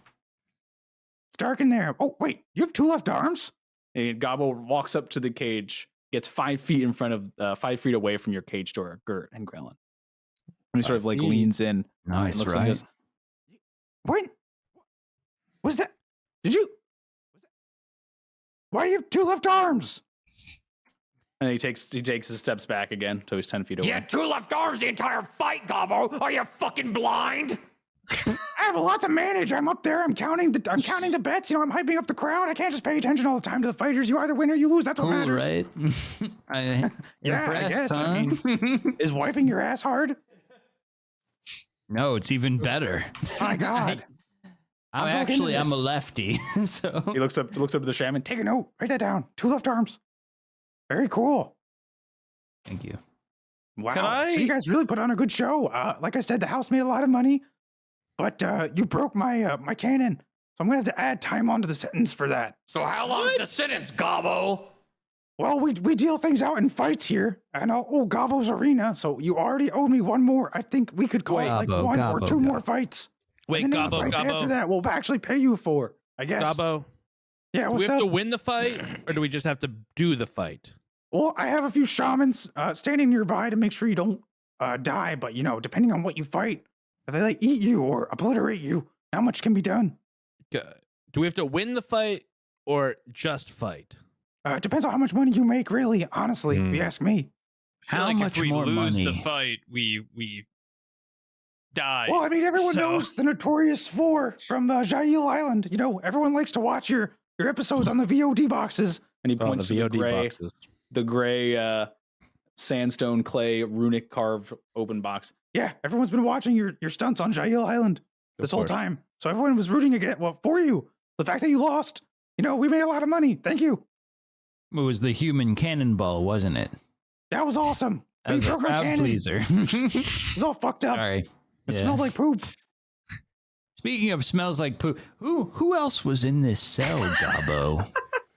Speaker 8: It's dark in there. Oh, wait. You have 2 left arms?
Speaker 1: and Gobbo walks up to the cage, gets 5 feet in front of 5 feet away from your cage door, Gert and Grellin. And he sort of like
Speaker 5: 5 feet.
Speaker 1: leans in.
Speaker 4: Nice,
Speaker 1: looks and
Speaker 4: right?
Speaker 1: goes,
Speaker 8: When? Was that? Did you? Why do you have 2 left arms?
Speaker 1: and he takes his steps back again till he's 10 feet away.
Speaker 7: You had 2 left arms the entire fight, Gobbo. Are you fucking blind?
Speaker 8: I have a lot to manage. I'm up there. I'm counting the bets. I'm hyping up the crowd. I can't just pay attention all the time to the fighters. You either win or you lose. That's what
Speaker 4: Cool,
Speaker 8: matters.
Speaker 4: right?
Speaker 8: Yeah, I
Speaker 4: Impressed,
Speaker 8: guess. I
Speaker 4: huh?
Speaker 8: Is wiping your ass hard?
Speaker 4: No, it's even better.
Speaker 8: My God.
Speaker 4: I'm
Speaker 8: I've looked into
Speaker 4: actually I'm a
Speaker 8: this.
Speaker 4: lefty, so
Speaker 1: He looks up at the shaman.
Speaker 8: Take a note. Write that down. 2 left arms. Very cool.
Speaker 4: thank you.
Speaker 8: Wow. So you guys really put on a good show. Like I said, the house made a lot of money, but you broke my my cannon. So I'm gonna have to add time onto the sentence for that.
Speaker 7: So how long is the sentence, Gobo?
Speaker 8: Well, we deal things out in fights here, and Gobo's arena. So you already owe me one more. I think we could call it like
Speaker 4: Gobbo,
Speaker 8: one or
Speaker 4: Gobbo,
Speaker 8: two more
Speaker 4: Gobbo.
Speaker 8: fights.
Speaker 5: Wait,
Speaker 8: And then the
Speaker 5: Gobo,
Speaker 8: fights after
Speaker 5: Gobo,
Speaker 8: that, we'll actually pay you for. I guess.
Speaker 5: Gobo.
Speaker 8: Yeah.
Speaker 5: Do we
Speaker 8: What's
Speaker 5: have
Speaker 8: up?
Speaker 5: to win the fight, or do we just have to do the fight?
Speaker 8: Well, I have a few shamans standing nearby to make sure you don't die. But depending on what you fight, if they like eat you or obliterate you, not much can be done.
Speaker 5: Do we have to win the fight or just fight?
Speaker 8: It depends on how much money you make, really. Honestly, if you ask me.
Speaker 2: I feel
Speaker 4: How
Speaker 2: like
Speaker 4: much
Speaker 2: if we
Speaker 4: more
Speaker 2: lose the
Speaker 4: money?
Speaker 2: fight, we die.
Speaker 8: Well, I mean, everyone
Speaker 2: So-
Speaker 8: knows the Notorious 4 from Jail Island. Everyone likes to watch your episodes on the VOD boxes.
Speaker 1: And he
Speaker 5: Oh, the
Speaker 1: points to the
Speaker 5: VOD
Speaker 1: gray,
Speaker 5: boxes.
Speaker 1: the gray sandstone clay runic carved open box.
Speaker 8: Yeah, everyone's been watching your stunts on Jail Island this whole
Speaker 5: course.
Speaker 8: time. So everyone was rooting for you. The fact that you lost, we made a lot of money. Thank you.
Speaker 4: It was the human cannonball, wasn't it?
Speaker 8: That was awesome.
Speaker 4: That
Speaker 8: You
Speaker 4: was a
Speaker 8: broke my
Speaker 4: crowd
Speaker 8: cannon.
Speaker 4: pleaser.
Speaker 8: It was all fucked up.
Speaker 4: Sorry.
Speaker 8: It
Speaker 4: Yeah.
Speaker 8: smelled like poop.
Speaker 4: Speaking of smells like poop, who else was in this cell, Gobbo?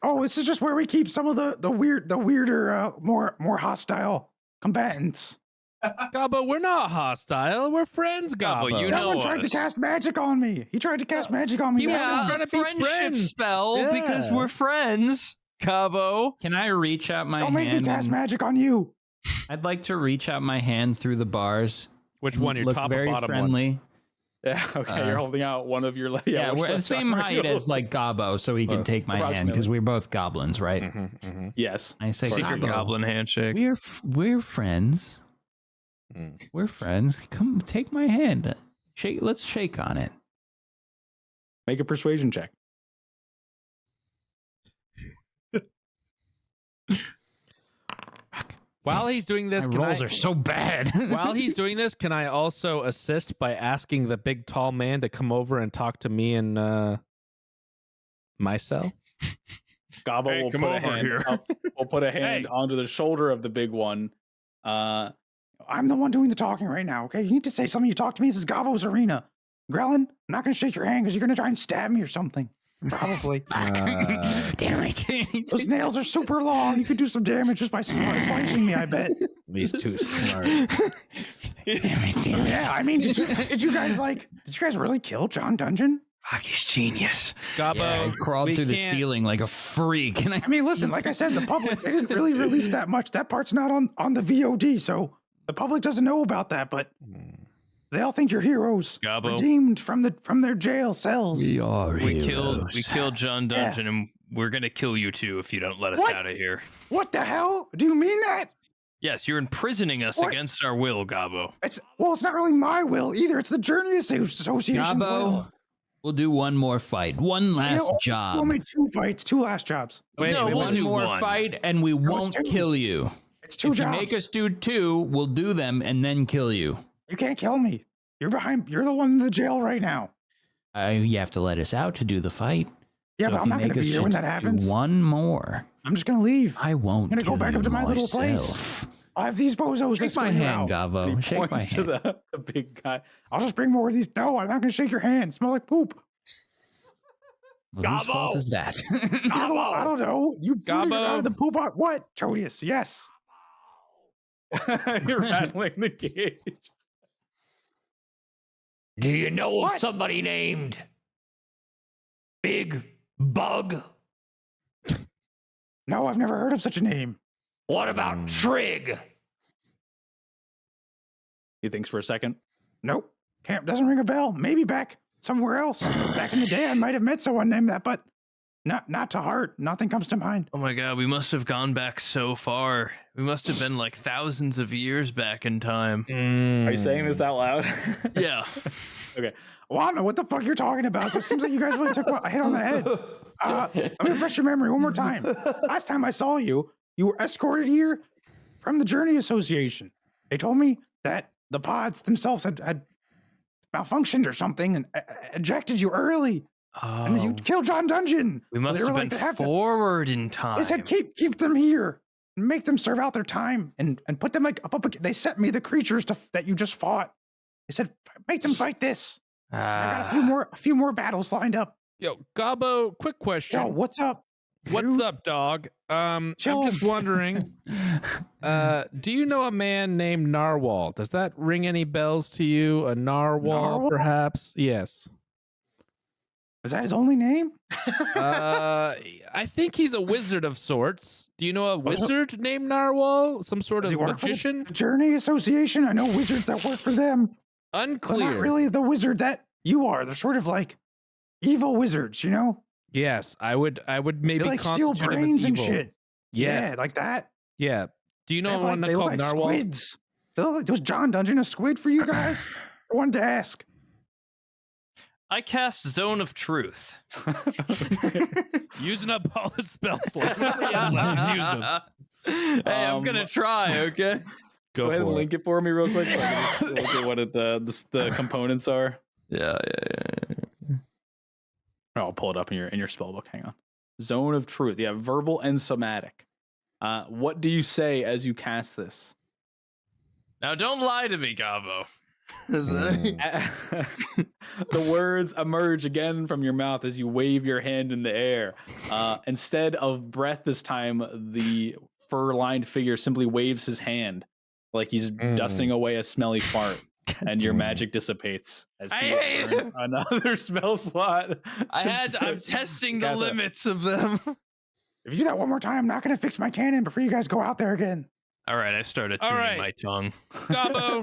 Speaker 8: Oh, this is just where we keep some of the weirder, more hostile combatants.
Speaker 5: Gobbo, we're not hostile. We're friends,
Speaker 2: Gobbo,
Speaker 5: Gobbo.
Speaker 2: you
Speaker 8: That
Speaker 2: know
Speaker 8: one tried to
Speaker 2: us.
Speaker 8: cast magic on me. He tried to cast magic on me.
Speaker 5: Yeah.
Speaker 8: That
Speaker 5: trying to be
Speaker 2: friendship
Speaker 5: friends.
Speaker 2: spell because
Speaker 5: Yeah.
Speaker 2: we're friends, Cabo.
Speaker 4: Can I reach out my
Speaker 8: Don't make me
Speaker 4: hand?
Speaker 8: cast
Speaker 4: and-
Speaker 8: magic on you.
Speaker 4: I'd like to reach out my hand through the bars.
Speaker 5: Which one? Your
Speaker 4: Look
Speaker 5: top
Speaker 4: very
Speaker 5: or bottom
Speaker 4: friendly.
Speaker 1: Yeah, okay, you're holding out one of your
Speaker 4: Yeah,
Speaker 1: which
Speaker 4: we're the
Speaker 1: left
Speaker 4: same
Speaker 1: arm are
Speaker 4: height
Speaker 1: you
Speaker 4: as like Gobbo, so he can take my hand because we're both goblins, right?
Speaker 5: one?
Speaker 1: Yes.
Speaker 4: I say,
Speaker 2: Secret
Speaker 4: Gobbo,
Speaker 2: goblin handshake.
Speaker 4: we're friends.
Speaker 5: Mm.
Speaker 4: We're friends. Come take my hand. Shake. Let's shake on it.
Speaker 1: Make a persuasion check.
Speaker 5: While he's doing this,
Speaker 4: My
Speaker 5: can
Speaker 4: rolls
Speaker 5: I,
Speaker 4: are so bad.
Speaker 5: while he's doing this, can I also assist by asking the big tall man to come over and talk to me in my cell?
Speaker 1: Gobbo
Speaker 2: Hey,
Speaker 1: will
Speaker 2: come
Speaker 1: put a
Speaker 2: over
Speaker 1: hand
Speaker 2: here.
Speaker 1: up. We'll put a hand
Speaker 5: Hey.
Speaker 1: onto the shoulder of the big one.
Speaker 8: I'm the one doing the talking right now, okay? You need to say something. You talk to me. This is Gobbo's arena. Grellin, I'm not going to shake your hand because you're going to try and stab me or something. Probably.
Speaker 4: Damn it.
Speaker 8: Those nails are super long. You could do some damage just by slicing me, I bet.
Speaker 5: He's too smart.
Speaker 8: Yeah, I mean, did you guys really kill John Dungeon?
Speaker 2: Fuck, he's genius.
Speaker 5: Gobbo,
Speaker 4: Yeah, I crawled
Speaker 5: we
Speaker 4: through the
Speaker 5: can't-
Speaker 4: ceiling like a freak. And
Speaker 8: I mean, listen, like I said, the public, they didn't really release that much. That part's not on the VOD, so the public doesn't know about that, but they all think you're heroes.
Speaker 2: Gobbo.
Speaker 8: Redeemed from their jail cells.
Speaker 4: we are
Speaker 2: We
Speaker 4: heroes.
Speaker 2: killed John Dungeon, and we're gonna kill you too if you don't let us
Speaker 8: What?
Speaker 2: out of here.
Speaker 8: What the hell? Do you mean that?
Speaker 2: Yes, you're imprisoning us
Speaker 8: What?
Speaker 2: against our will, Gobbo.
Speaker 8: It's not really my will either. It's the Journey Association's
Speaker 4: Gobbo,
Speaker 8: will.
Speaker 4: we'll do one more fight. One last
Speaker 8: You
Speaker 4: job.
Speaker 8: only 2 fights, 2 last jobs.
Speaker 5: Wait,
Speaker 2: No,
Speaker 5: wait,
Speaker 2: we'll
Speaker 4: one
Speaker 2: do
Speaker 4: more
Speaker 2: one.
Speaker 4: fight, and we
Speaker 8: it's
Speaker 4: won't
Speaker 8: two.
Speaker 4: kill you.
Speaker 8: It's 2
Speaker 4: If
Speaker 8: jobs.
Speaker 4: you make us do 2, we'll do them and then kill you.
Speaker 8: You can't kill me. You're the one in the jail right now.
Speaker 4: You have to let us out to do the fight.
Speaker 8: Yeah,
Speaker 4: So
Speaker 8: but
Speaker 4: if
Speaker 8: I'm
Speaker 4: you
Speaker 8: not going
Speaker 4: make
Speaker 8: to be
Speaker 4: us
Speaker 8: here when
Speaker 4: just
Speaker 8: that
Speaker 4: do
Speaker 8: happens.
Speaker 4: One more.
Speaker 8: I'm just going to leave.
Speaker 4: I won't.
Speaker 8: I'm gonna go
Speaker 4: kill
Speaker 8: back
Speaker 4: you
Speaker 8: up to my little place.
Speaker 4: myself.
Speaker 8: I have these bozos.
Speaker 4: Shake my
Speaker 8: escorting you
Speaker 4: hand,
Speaker 8: out.
Speaker 4: Gobbo.
Speaker 1: He
Speaker 4: Shake my
Speaker 1: points to
Speaker 4: hand.
Speaker 1: the big guy.
Speaker 8: I'll just bring more of these. No, I'm not going to shake your hand. Smell like poop.
Speaker 4: Well, whose fault is that?
Speaker 8: I don't know. You threw it out of
Speaker 5: Gobbo.
Speaker 8: the poop out. What? Chodius, yes.
Speaker 1: You're rattling the cage.
Speaker 7: Do you know
Speaker 8: What?
Speaker 7: of somebody named Big Bug?
Speaker 8: No, I've never heard of such a name.
Speaker 7: What about Trig?
Speaker 1: He thinks for a second.
Speaker 8: Nope. Doesn't ring a bell. Maybe back somewhere else. Back in the day, I might have met someone named that, but not to heart. Nothing comes to mind.
Speaker 2: Oh my god, we must have gone back so far. We must have been like thousands of years back in time.
Speaker 1: Are you saying this out loud?
Speaker 2: Yeah.
Speaker 1: Okay.
Speaker 8: Well, I don't know what the fuck you're talking about. So it seems like you guys really took a hit on the head. Let me refresh your memory one more time. Last time I saw you, you were escorted here from the Journey Association. They told me that the pods themselves had malfunctioned or something and ejected you early. And then you killed John Dungeon.
Speaker 2: We must
Speaker 8: They were
Speaker 2: have
Speaker 8: like,
Speaker 2: been
Speaker 8: they have to-
Speaker 2: forward in time.
Speaker 8: They said keep them here and make them serve out their time and put them like up. They sent me the creatures that you just fought. They said make them fight this. I got a few more battles lined up.
Speaker 5: Yo, Gobo, quick question.
Speaker 8: Yo, what's up?
Speaker 5: What's
Speaker 8: dude?
Speaker 5: up, dog? I'm
Speaker 8: Chillin'.
Speaker 5: just wondering, do you know a man named Narwhal? Does that ring any bells to you? A narwhal,
Speaker 8: Narwhal?
Speaker 5: perhaps? Yes.
Speaker 8: Is that his only name?
Speaker 5: I think he's a wizard of sorts. Do you know a wizard named Narwhal? Some sort
Speaker 8: Does
Speaker 5: of
Speaker 8: he work for
Speaker 5: magician?
Speaker 8: the Journey Association? I know wizards that work for them. They're
Speaker 5: Unclear.
Speaker 8: not really the wizard that you are. They're sort of like evil wizards, you know?
Speaker 5: Yes, I would maybe
Speaker 8: They like steal
Speaker 5: constitute him as
Speaker 8: brains and
Speaker 5: evil.
Speaker 8: shit.
Speaker 5: Yes.
Speaker 8: Yeah, like that.
Speaker 5: Yeah. Do you know
Speaker 8: They
Speaker 5: one
Speaker 8: look
Speaker 5: called
Speaker 8: like
Speaker 5: Narwhal?
Speaker 8: squids. They look like, was John Dungeon a squid for you guys? I wanted to ask.
Speaker 2: I cast Zone of Truth.
Speaker 5: Using up all his spell slots.
Speaker 2: Hey, I'm gonna try. Okay.
Speaker 5: Go
Speaker 1: Go ahead and
Speaker 5: for it.
Speaker 1: link it for me real quick. So I can just look at what the components are.
Speaker 2: Yeah.
Speaker 1: I'll pull it up in your spell book. Hang on. Zone of Truth. Yeah, verbal and somatic. What do you say as you cast this?
Speaker 2: Now, don't lie to me, Gabo.
Speaker 1: The words emerge again from your mouth as you wave your hand in the air. Instead of breath this time, the fur-lined figure simply waves his hand like he's dusting away a smelly fart. And your magic dissipates as
Speaker 2: I
Speaker 1: he
Speaker 2: hate
Speaker 1: earns another spell slot.
Speaker 2: I'm testing the
Speaker 1: Cast it.
Speaker 2: limits of them.
Speaker 8: If you do that one more time, I'm not going to fix my cannon before you guys go out there again.
Speaker 2: All right, I started
Speaker 5: All
Speaker 2: tuning
Speaker 5: right.
Speaker 2: my tongue.
Speaker 5: Gobbo,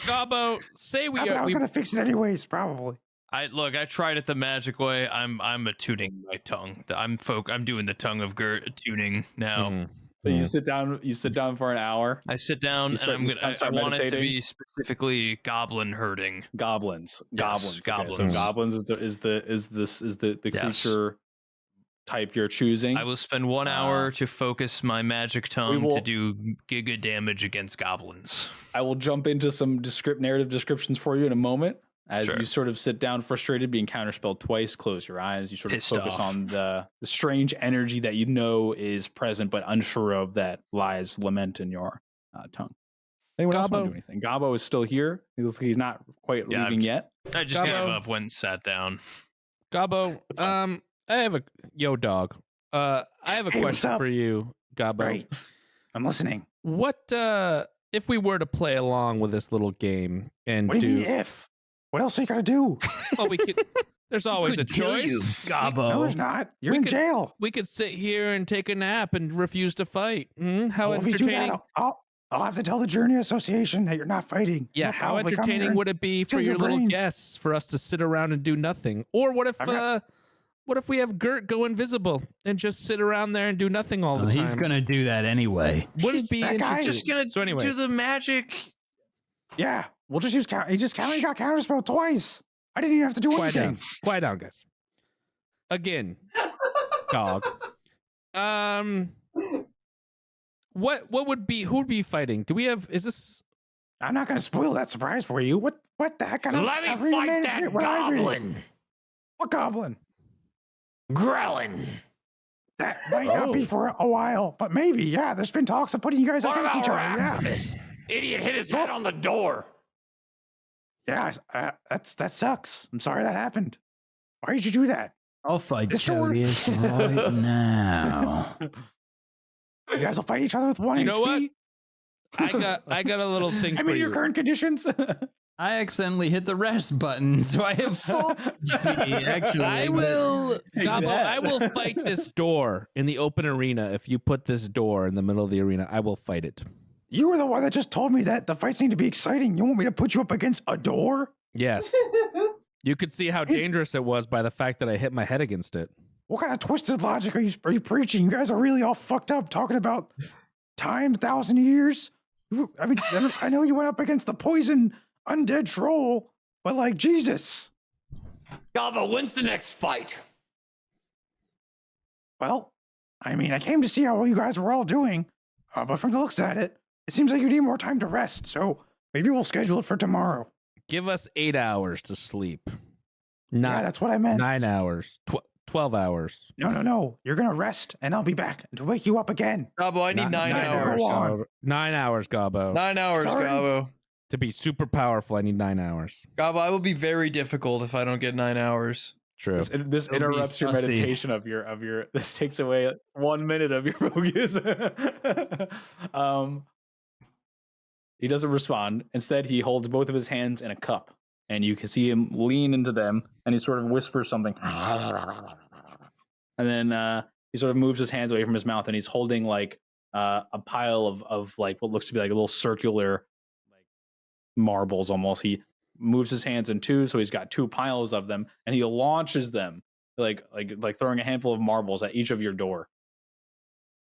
Speaker 5: Gobbo, say we
Speaker 8: I thought I
Speaker 5: are.
Speaker 8: was going to fix it anyways, probably.
Speaker 2: I tried it the magic way. I'm attuning my tongue. I'm doing the tongue of tuning now.
Speaker 1: So you sit down for an hour.
Speaker 2: I sit down
Speaker 1: You start-
Speaker 2: and
Speaker 1: you
Speaker 2: I
Speaker 1: start
Speaker 2: want it to
Speaker 1: meditating?
Speaker 2: be specifically goblin herding.
Speaker 1: Goblins.
Speaker 2: Yes,
Speaker 1: Okay,
Speaker 2: goblins.
Speaker 1: so goblins is the
Speaker 2: Yes.
Speaker 1: creature type you're choosing.
Speaker 2: I will spend 1 hour to focus my magic tongue
Speaker 1: will-
Speaker 2: to do giga damage against goblins.
Speaker 1: I will jump into some narrative descriptions for you in a moment. As
Speaker 2: Sure.
Speaker 1: you sort of sit down frustrated, being counterspelled twice, close your eyes. You sort of
Speaker 2: Pissed
Speaker 1: focus
Speaker 2: off.
Speaker 1: on the strange energy that you know is present but unsure of, that lies lament in your tongue. Anyone else want to
Speaker 5: Gobbo.
Speaker 1: do anything? Gobbo is still here. He looks like he's not quite
Speaker 2: Yeah,
Speaker 1: leaving yet.
Speaker 2: I just gave
Speaker 5: Gobbo.
Speaker 2: up, went and sat down.
Speaker 5: Gobbo, I have a dog. I have a
Speaker 8: Hey, what's
Speaker 5: question
Speaker 8: up?
Speaker 5: for you, Gobbo.
Speaker 8: Right. I'm listening.
Speaker 5: What if we were to play along with this little game and
Speaker 8: What do you mean
Speaker 5: do?
Speaker 8: if? What else are you going to do?
Speaker 5: Well, we could. There's always a choice.
Speaker 8: No, there's not. You're
Speaker 5: We
Speaker 8: in
Speaker 5: could-
Speaker 8: jail.
Speaker 5: We could sit here and take a nap and refuse to fight. How
Speaker 8: Well, if you do
Speaker 5: entertaining?
Speaker 8: that, I'll have to tell the Journey Association that you're not fighting.
Speaker 5: Yeah,
Speaker 8: They'll
Speaker 5: how
Speaker 8: probably come here
Speaker 5: entertaining
Speaker 8: and
Speaker 5: would it be for
Speaker 8: steal
Speaker 5: your
Speaker 8: your
Speaker 5: little
Speaker 8: brains.
Speaker 5: guests for us to sit around and do nothing? Or what if
Speaker 8: I'm not-
Speaker 5: what if we have Gert go invisible and just sit around there and do nothing all the time?
Speaker 4: He's gonna do that anyway.
Speaker 5: Wouldn't be
Speaker 8: That guy-
Speaker 5: interesting.
Speaker 2: Just gonna
Speaker 5: So anyways.
Speaker 2: do the magic.
Speaker 8: Yeah, we'll just use count. He got counterspelled twice. I didn't even have to do
Speaker 5: Quiet
Speaker 8: anything.
Speaker 5: down. Quiet down, guys. Again, dog. What would be who would be fighting? Do we have? Is this?
Speaker 8: I'm not going to spoil that surprise for you. What the heck kind of
Speaker 6: Let me
Speaker 8: arena
Speaker 6: fight
Speaker 8: management
Speaker 6: that
Speaker 8: would I be?
Speaker 6: goblin.
Speaker 8: What goblin?
Speaker 6: Grelin.
Speaker 8: That might not be for a while, but maybe. Yeah, there's been talks of putting you guys
Speaker 6: What
Speaker 8: against
Speaker 6: about
Speaker 8: each other. Yeah,
Speaker 6: Rasmus? Idiot hit his head on the door.
Speaker 8: yeah. That sucks. I'm sorry that happened. Why did you do that?
Speaker 4: I'll fight
Speaker 8: This door-
Speaker 4: Jodius right now.
Speaker 8: You guys will fight each other with one
Speaker 5: You
Speaker 8: HP.
Speaker 5: know what? I got a little thing
Speaker 8: I
Speaker 5: for
Speaker 8: mean,
Speaker 5: you.
Speaker 8: your current conditions.
Speaker 4: I accidentally hit the rest button, so I have full HP, actually.
Speaker 5: I
Speaker 4: but-
Speaker 5: will,
Speaker 1: Take
Speaker 5: Gobbo,
Speaker 1: that.
Speaker 5: I will fight this door in the open arena. If you put this door in the middle of the arena, I will fight it.
Speaker 8: You were the one that just told me that the fights need to be exciting. You want me to put you up against a door?
Speaker 5: Yes. You could see how dangerous it was by the fact that I hit my head against it.
Speaker 8: What kind of twisted logic are you preaching? You guys are really all fucked up talking about time, 1,000 years. I mean, I know you went up against the poison undead troll, but like Jesus.
Speaker 6: Gobbo, when's the next fight?
Speaker 8: Well, I mean, I came to see how you guys were all doing, but from the looks at it, it seems like you need more time to rest. So maybe we'll schedule it for tomorrow.
Speaker 5: Give us 8 hours to sleep.
Speaker 8: Yeah, that's what I meant.
Speaker 5: 9 hours. 12 hours.
Speaker 8: No. You're gonna rest, and I'll be back to wake you up again.
Speaker 2: Gobbo, I need 9 hours.
Speaker 8: hours.
Speaker 5: 9 hours, Gobbo.
Speaker 2: 9 hours,
Speaker 8: Sorry?
Speaker 2: Gobbo.
Speaker 5: To be super powerful, I need 9 hours.
Speaker 2: Gobbo, I will be very difficult if I don't get 9 hours.
Speaker 5: True.
Speaker 1: This
Speaker 4: It'll be
Speaker 1: interrupts your
Speaker 4: fussy.
Speaker 1: meditation of your. This takes away 1 minute of your focus. He doesn't respond. Instead, he holds both of his hands in a cup, and you can see him lean into them, and he sort of whispers something, and then he sort of moves his hands away from his mouth, and he's holding like a pile of like what looks to be like a little circular like marbles almost. He moves his hands in two, so he's got two piles of them, and he launches them like throwing a handful of marbles at each of your door.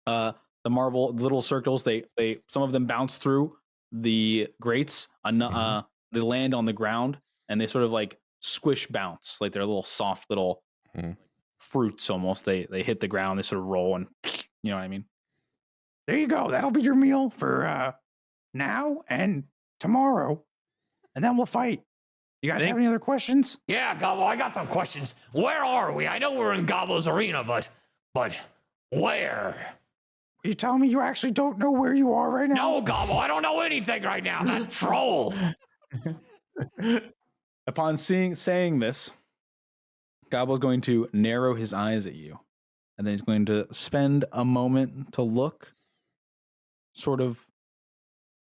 Speaker 1: The little circles, they some of them bounce through the grates, they land on the ground, and they sort of like squish bounce, like they're little soft little fruits almost. They hit the ground, they sort of roll, and you know what I mean.
Speaker 8: There you go. That'll be your meal for now and tomorrow, and then we'll fight. You guys have any other questions?
Speaker 6: Yeah, Gobbo, I got some questions. Where are we? I know we're in Gobbo's arena, but where?
Speaker 8: Are you telling me you actually don't know where you are right now?
Speaker 6: No, Gobbo, I don't know anything right now. That troll.
Speaker 1: Upon saying this, Gobble's going to narrow his eyes at you, and then he's going to spend a moment to look sort of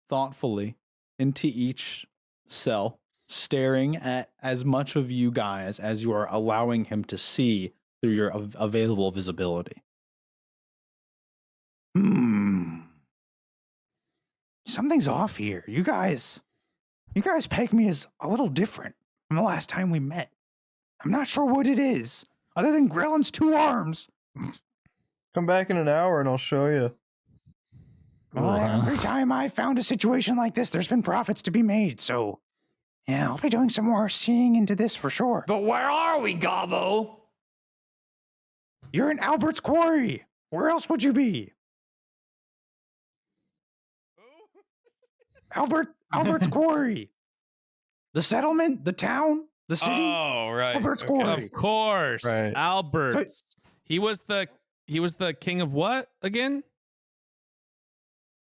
Speaker 1: thoughtfully into each cell, staring at as much of you guys as you are allowing him to see through your available visibility.
Speaker 8: Something's off here. You guys peg me as a little different from the last time we met. I'm not sure what it is, other than Grellin's two arms.
Speaker 2: Come back in an hour and I'll show you.
Speaker 8: Well, every time I found a situation like this, there's been profits to be made. So, yeah, I'll be doing some more seeing into this for sure.
Speaker 6: But where are we, Gobbo?
Speaker 8: You're in Albert's quarry. Where else would you be? Albert's quarry. The settlement, the town, the city.
Speaker 2: Oh, right.
Speaker 8: Albert's
Speaker 2: Okay.
Speaker 8: quarry.
Speaker 5: Of course.
Speaker 2: Right.
Speaker 5: Albert. He was the king of what again?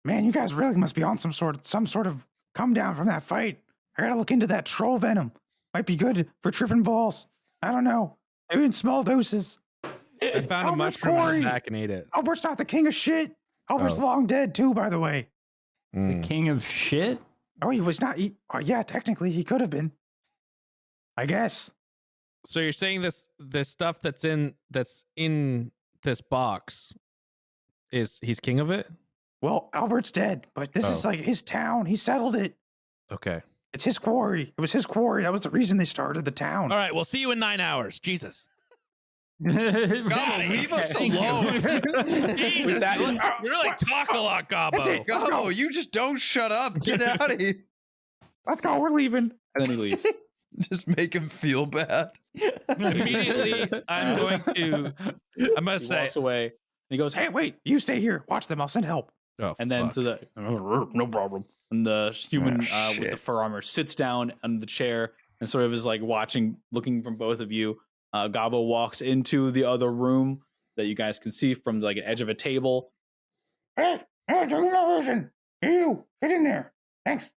Speaker 8: Man, you guys really must be on some sort of come down from that fight. I gotta look into that troll venom. Might be good for tripping balls. I don't know. Maybe in small doses.
Speaker 5: I found a
Speaker 8: Albert's
Speaker 5: mushroom in
Speaker 8: quarry.
Speaker 5: the back and ate it.
Speaker 8: Albert's not the king of shit. Albert's
Speaker 5: Oh.
Speaker 8: long dead too, by the way.
Speaker 4: The king of shit?
Speaker 8: Oh, he was not. Yeah, technically he could have been. I guess.
Speaker 5: So you're saying this stuff that's in this box he's king of it?
Speaker 8: Well, Albert's dead, but this is like his town. He settled it.
Speaker 5: Okay.
Speaker 8: It's his quarry. It was his quarry. That was the reason they started the town.
Speaker 5: All right, we'll see you in 9 hours. Jesus.
Speaker 2: Gobbo, leave us alone. Jesus,
Speaker 5: You really talk a lot, Gobbo.
Speaker 8: That's it. Let's go.
Speaker 2: Gobbo, you just don't shut up. Get out of here.
Speaker 8: Let's go. We're leaving.
Speaker 1: And then he leaves.
Speaker 2: Just make him feel bad.
Speaker 5: Immediately, I'm gonna
Speaker 1: He
Speaker 5: say,
Speaker 1: walks away. And he goes, "Hey!"
Speaker 8: Hey, wait. You stay here. Watch them. I'll send help.
Speaker 5: oh,
Speaker 1: And then
Speaker 5: fuck.
Speaker 1: to the no problem. And the human with the
Speaker 2: shit.
Speaker 1: fur armor sits down on the chair and sort of is like looking from both of you. Gobbo walks into the other room that you guys can see from like an edge of a table.
Speaker 8: Hey, you get in there. Thanks.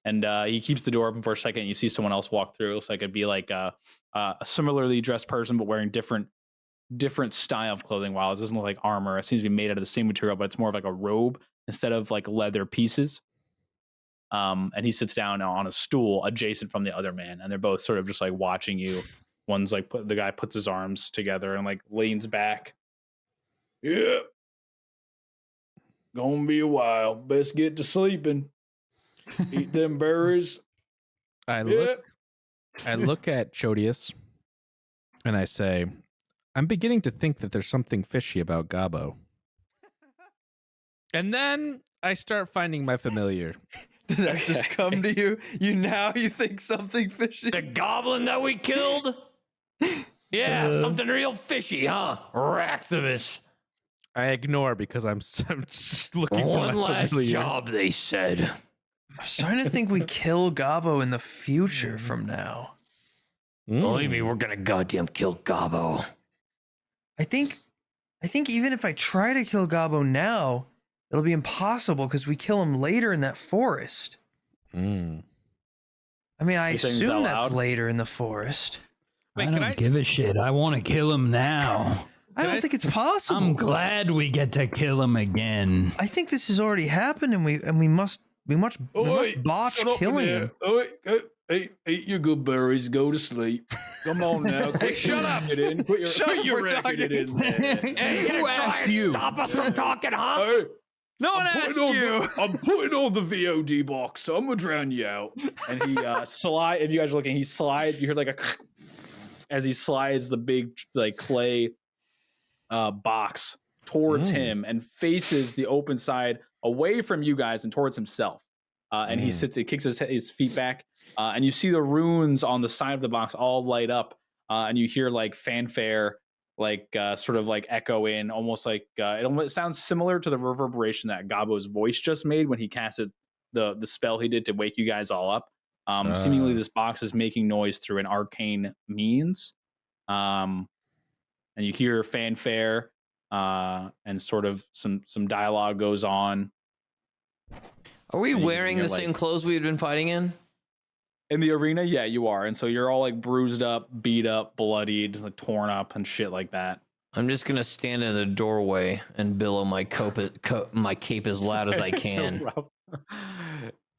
Speaker 1: And he keeps the door open for a second. And you see someone else walk through. It looks like it'd be like a similarly dressed person, but wearing different style of clothing. While it doesn't look like armor, it seems to be made out of the same material, but it's more of like a robe instead of like leather pieces. And he sits down on a stool adjacent from the other man, and they're both sort of just like watching you. One's like the guy puts his arms together and like leans back. Yep. Gonna be a while. Best get to sleeping. Eat them berries.
Speaker 5: I
Speaker 1: Yep.
Speaker 5: look at Chodius and I say, I'm beginning to think that there's something fishy about Gobbo. And then I start finding my familiar.
Speaker 2: Did that just come to you? You think something fishy?
Speaker 6: The goblin that we killed? Yeah, something real fishy, huh? Raximus.
Speaker 5: I ignore because I'm just looking for
Speaker 6: One
Speaker 5: my
Speaker 6: last
Speaker 5: familiar.
Speaker 6: job, they said.
Speaker 2: I'm starting to think we kill Gabo in the future from now.
Speaker 6: Believe me, we're gonna goddamn kill Gobo.
Speaker 2: I think even if I try to kill Gabo now, it'll be impossible because we kill him later in that forest.
Speaker 5: Mm.
Speaker 2: I mean, I
Speaker 1: You're saying this
Speaker 2: assume
Speaker 1: out
Speaker 2: that's
Speaker 1: loud?
Speaker 2: later in the forest.
Speaker 5: Wait,
Speaker 4: I
Speaker 5: can
Speaker 4: don't
Speaker 5: I-
Speaker 4: give a shit. I want to kill him now.
Speaker 2: I don't think it's possible.
Speaker 4: I'm glad we get to kill him again.
Speaker 2: I think this has already happened, and we must botch killing him.
Speaker 1: Hey, eat your good berries. Go to sleep. Come on now.
Speaker 2: Hey, shut up.
Speaker 1: It in. Put your racket in there.
Speaker 6: Hey, you gonna try and stop us from talking, huh?
Speaker 1: Hey,
Speaker 2: No one
Speaker 1: I'm
Speaker 2: asked
Speaker 1: putting on
Speaker 2: you.
Speaker 1: I'm putting on the VOD box, so I'm gonna drown you out. And he slide. If you guys are looking, he slides. You hear like a as he slides the big like clay box towards him and faces the open side away from you guys and towards himself. And he sits. He kicks his feet back, and you see the runes on the side of the box all light up. And you hear like fanfare, like sort of like echo in, almost like it sounds similar to the reverberation that Gabo's voice just made when he casted the spell he did to wake you guys all up. Seemingly, this box is making noise through an arcane means, and you hear fanfare, and sort of some dialogue goes on.
Speaker 7: Are we
Speaker 1: And
Speaker 7: wearing
Speaker 1: you're
Speaker 7: the
Speaker 1: like-
Speaker 7: same clothes we had been fighting in?
Speaker 1: In the arena, yeah, you are, and so you're all like bruised up, beat up, bloodied, like torn up, and shit like that.
Speaker 7: I'm just gonna stand in the doorway and billow my cape as loud as I can.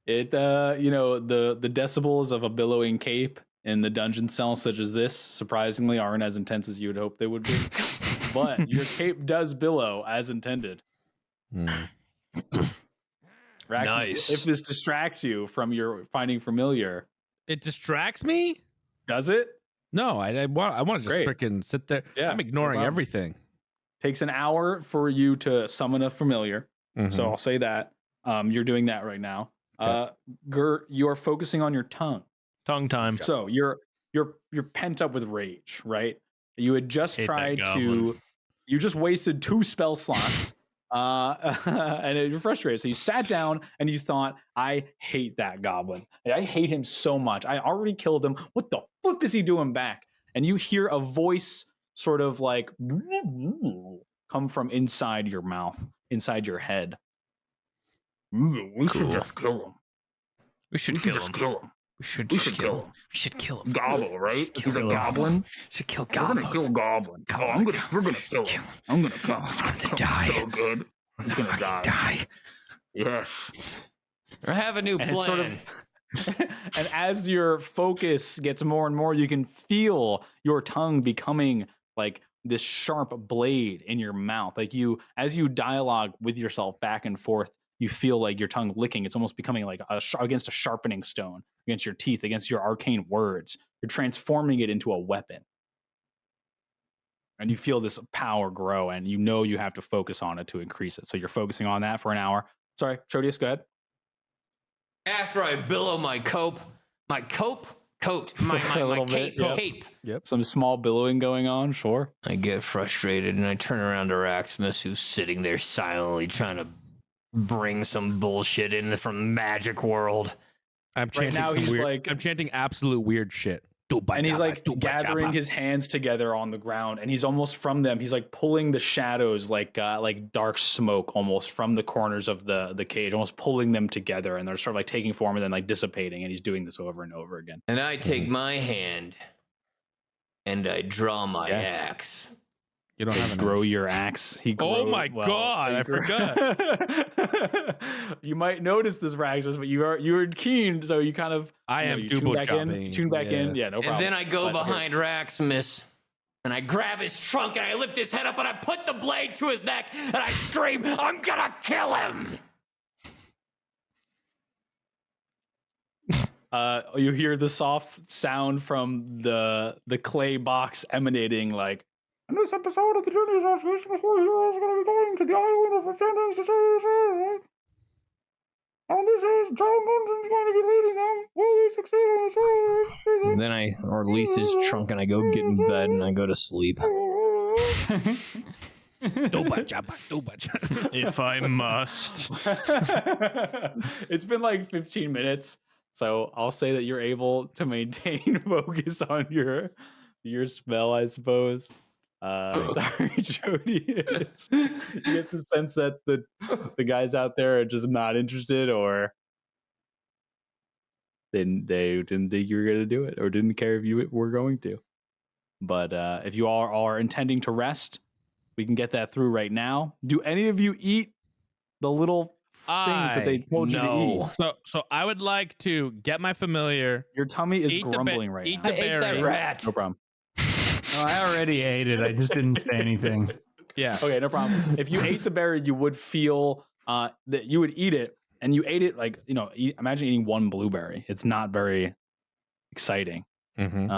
Speaker 1: It you know, the decibels of a billowing cape in the dungeon cell such as this surprisingly aren't as intense as you would hope they would be. But your cape does billow as intended. Raximus,
Speaker 6: Nice.
Speaker 1: if this distracts you from your finding familiar,
Speaker 5: It distracts me?
Speaker 1: does it?
Speaker 5: No, I want to just
Speaker 1: Great.
Speaker 5: freaking sit there.
Speaker 1: Yeah,
Speaker 5: I'm ignoring
Speaker 1: no problem.
Speaker 5: everything.
Speaker 1: Takes an hour for you to summon a familiar. So I'll say that. You're doing that right now. Gert, you are focusing on your tongue.
Speaker 6: Tongue time.
Speaker 1: So you're pent up with rage, right? You had just
Speaker 6: Hate that
Speaker 1: tried
Speaker 6: goblin.
Speaker 1: to, you just wasted 2 spell slots, and you're frustrated. So you sat down and you thought, I hate that goblin. I hate him so much. I already killed him. What the fuck is he doing back? And you hear a voice sort of like come from inside your mouth, inside your head. We should just kill him.
Speaker 6: We should kill him.
Speaker 1: Kill him.
Speaker 6: We should
Speaker 1: We
Speaker 6: just
Speaker 1: should
Speaker 6: kill
Speaker 1: kill
Speaker 6: him. We should kill him.
Speaker 1: Gobble, right? He's a
Speaker 6: Kill him.
Speaker 1: goblin.
Speaker 6: Should kill
Speaker 1: We're gonna
Speaker 6: Gabo.
Speaker 1: kill Goblin. Oh, we're gonna kill him. I'm gonna kill him.
Speaker 6: He's gonna
Speaker 1: Kill him
Speaker 6: die.
Speaker 1: So good. He's gonna die. Yes.
Speaker 7: I have a new
Speaker 1: And
Speaker 7: plan.
Speaker 1: it's sort of, and as your focus gets more and more, you can feel your tongue becoming like this sharp blade in your mouth. Like as you dialogue with yourself back and forth, you feel like your tongue licking. It's almost becoming like against a sharpening stone, against your teeth, against your arcane words. You're transforming it into a weapon. And you feel this power grow, and you know you have to focus on it to increase it. So you're focusing on that for an hour. Sorry, Chodius, go ahead.
Speaker 7: After I billow my coat, my
Speaker 1: A little bit,
Speaker 7: cape.
Speaker 1: yeah. Some small billowing going on, sure.
Speaker 7: I get frustrated and I turn around to Raximus, who's sitting there silently trying to bring some bullshit in from Magic World.
Speaker 5: I'm chanting
Speaker 1: now
Speaker 5: some
Speaker 1: he's
Speaker 5: weird,
Speaker 1: like-
Speaker 5: I'm chanting absolute weird shit.
Speaker 1: And he's like gathering his hands together on the ground, and he's almost from them. He's like pulling the shadows, like dark smoke, almost from the corners of the cage, almost pulling them together, and they're sort of like taking form and then like dissipating. And he's doing this over and over again.
Speaker 7: And I take my hand and I draw my
Speaker 1: Yes.
Speaker 7: axe.
Speaker 5: You don't have an
Speaker 1: Grow your axe.
Speaker 5: Oh my God, I
Speaker 1: forgot. You might notice this, Raximus, but you're keen, so you kind of
Speaker 5: I am
Speaker 1: you
Speaker 5: dubo
Speaker 1: tune back
Speaker 5: jumping.
Speaker 1: in, tune back in. Yeah, no problem.
Speaker 7: And then I go
Speaker 1: But here-
Speaker 7: behind Raximus and I grab his trunk and I lift his head up and I put the blade to his neck and I scream, I'm gonna kill him.
Speaker 1: You hear the soft sound from the clay box emanating like, in this episode of the Journey Association, the four heroes are going to be going to the island of Ascendance to say, and this is John Munden's going to be leading them. Will they succeed in this?
Speaker 7: And then I release his trunk and I go get in bed and I go to sleep.
Speaker 2: If I must.
Speaker 1: It's been like 15 minutes, so I'll say that you're able to maintain focus on your spell, I suppose. Sorry, Jody. You get the sense that the guys out there are just not interested, or they didn't think you were going to do it, or didn't care if you were going to. But if you all are intending to rest, we can get that through right now. Do any of you eat the little things that they told you to eat?
Speaker 5: So I would like to get my familiar.
Speaker 1: Your tummy is
Speaker 5: Eat the
Speaker 1: grumbling right
Speaker 5: eat
Speaker 1: now.
Speaker 5: the
Speaker 6: I ate that
Speaker 5: berry.
Speaker 6: rat.
Speaker 1: No problem.
Speaker 4: Oh, I already ate it. I just didn't say anything.
Speaker 5: Yeah.
Speaker 1: Okay, no problem. If you ate the berry, you would feel that you would eat it, and you ate it like, imagine eating one blueberry. It's not very exciting.
Speaker 5: Mm-hmm.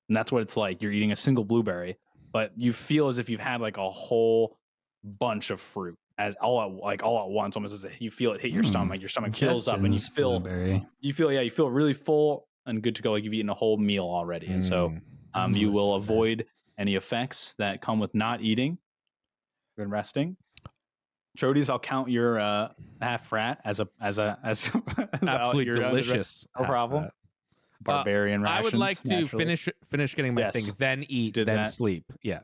Speaker 1: And that's what it's like. You're eating a single blueberry, but you feel as if you've had like a whole bunch of fruit as all at once, almost as if you feel it hit your stomach. Your stomach fills up, and you
Speaker 4: Jetson's
Speaker 1: feel
Speaker 4: blueberry.
Speaker 1: you feel really full and good to go. Like you've eaten a whole meal already, and so you will avoid any effects that come with not eating and resting. Jodies, I'll count your half rat as
Speaker 5: absolutely
Speaker 1: your
Speaker 5: delicious.
Speaker 1: no problem. Barbarian rations.
Speaker 5: I would like to
Speaker 1: naturally.
Speaker 5: finish getting my
Speaker 1: Yes.
Speaker 5: thing, then eat,
Speaker 1: Did
Speaker 5: then
Speaker 1: that.
Speaker 5: sleep. Yeah.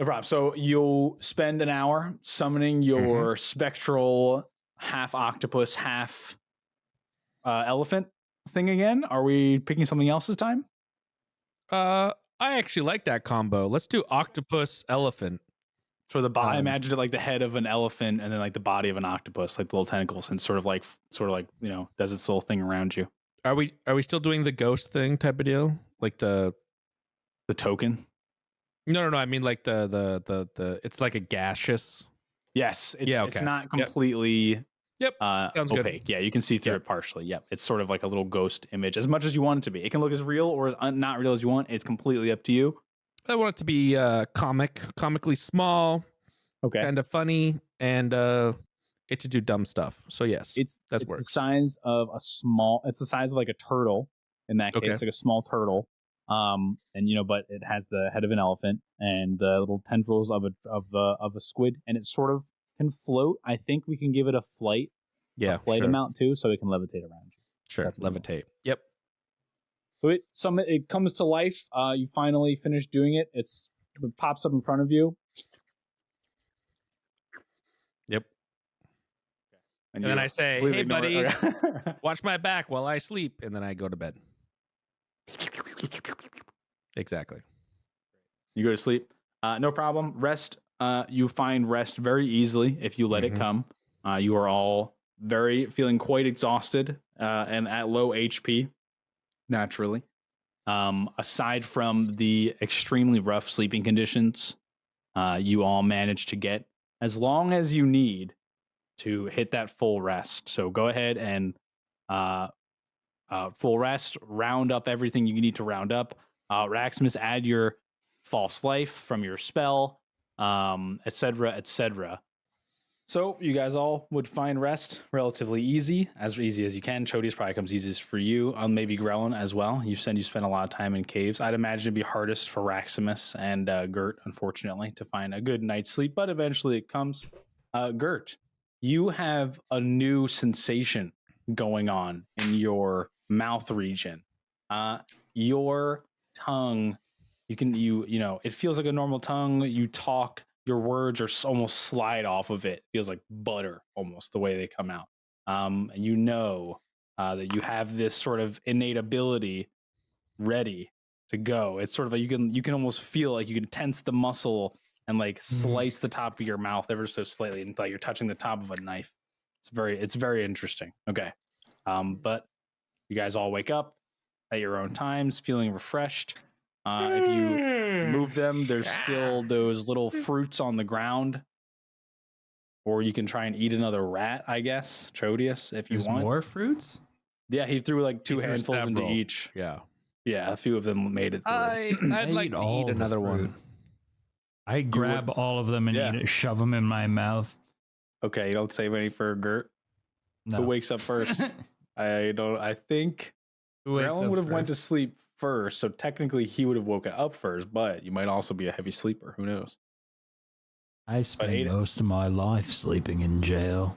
Speaker 1: No problem. So you'll spend an hour summoning your spectral half octopus, half elephant thing again. Are we picking something else this time?
Speaker 5: I actually like that combo. Let's do octopus elephant.
Speaker 1: So I imagined it like the head of an elephant and then like the body of an octopus, like the little tentacles, and sort of like does its little thing around you.
Speaker 5: Are we still doing the ghost thing type of deal? Like the
Speaker 1: token?
Speaker 5: No. I mean like the it's like a gaseous.
Speaker 1: Yes. It's,
Speaker 5: Yeah,
Speaker 1: it's
Speaker 5: okay.
Speaker 1: not completely
Speaker 5: Sounds good.
Speaker 1: opaque. Yeah, you can see through
Speaker 5: Yep.
Speaker 1: it partially. Yep. It's sort of like a little ghost image, as much as you want it to be. It can look as real or as not real as you want. It's completely up to you.
Speaker 5: I want it to be comically small, kind of funny, and it to do dumb stuff. So yes,
Speaker 1: It's
Speaker 5: that
Speaker 1: the
Speaker 5: works.
Speaker 1: size of it's the size of like a turtle in that case,
Speaker 5: Okay.
Speaker 1: like a small turtle. And but it has the head of an elephant and the little tendrils of a squid, and it sort of can float. I think we can give it a flight
Speaker 5: sure.
Speaker 1: amount too, so it can levitate around you.
Speaker 5: Sure,
Speaker 1: That's what we
Speaker 5: levitate. Yep.
Speaker 1: So it comes to life. You finally finish doing it. It pops up in front of you.
Speaker 5: Yep. And
Speaker 1: you
Speaker 5: then I say,
Speaker 1: completely
Speaker 5: "Hey,
Speaker 1: ignore it.
Speaker 5: buddy,
Speaker 1: Okay.
Speaker 5: watch my back while I sleep," and then I go to bed. Exactly.
Speaker 1: You go to sleep. No problem. Rest. You find rest very easily if you let it come. You are all feeling quite exhausted and at low HP, naturally. Aside from the extremely rough sleeping conditions, you all manage to get as long as you need to hit that full rest. So go ahead and full rest, round up everything you need to round up. Raximus, add your false life from your spell, etc., etc. So you guys all would find rest relatively easy as you can. Chodius probably comes easiest for you. Maybe Grellin as well. You said you spent a lot of time in caves. I'd imagine it'd be hardest for Raximus and Gert, unfortunately, to find a good night's sleep, but eventually it comes. Gert, you have a new sensation going on in your mouth region. Your tongue, it feels like a normal tongue. You talk, your words are almost slide off of it. Feels like butter almost the way they come out. And that you have this sort of innate ability ready to go. It's sort of like you can almost feel like you can tense the muscle and like slice the top of your mouth ever so slightly and like you're touching the top of a knife. It's very interesting. Okay. But you guys all wake up at your own times, feeling refreshed. If you move them, there's still those little fruits on the ground. Or you can try and eat another rat, I guess. Chodius, if you
Speaker 4: There's
Speaker 1: want.
Speaker 4: more fruits?
Speaker 1: Yeah, he threw like two
Speaker 5: He threw
Speaker 1: handfuls into
Speaker 5: several.
Speaker 1: each.
Speaker 5: Yeah.
Speaker 1: Yeah, a few of them made it through.
Speaker 5: I'd like to
Speaker 4: all
Speaker 5: eat
Speaker 4: the
Speaker 5: another one.
Speaker 4: fruit. I grab all of them and
Speaker 1: Yeah.
Speaker 4: eat it, shove them in my mouth.
Speaker 1: Okay, you don't save any for Gert.
Speaker 4: No.
Speaker 1: Who wakes up first? I think
Speaker 4: Who wakes
Speaker 1: Grellin
Speaker 4: up
Speaker 1: would have went to
Speaker 4: first?
Speaker 1: sleep first, so technically he would have woken up first, but you might also be a heavy sleeper. Who knows?
Speaker 4: I spent
Speaker 1: eight-
Speaker 4: most of my life sleeping in jail.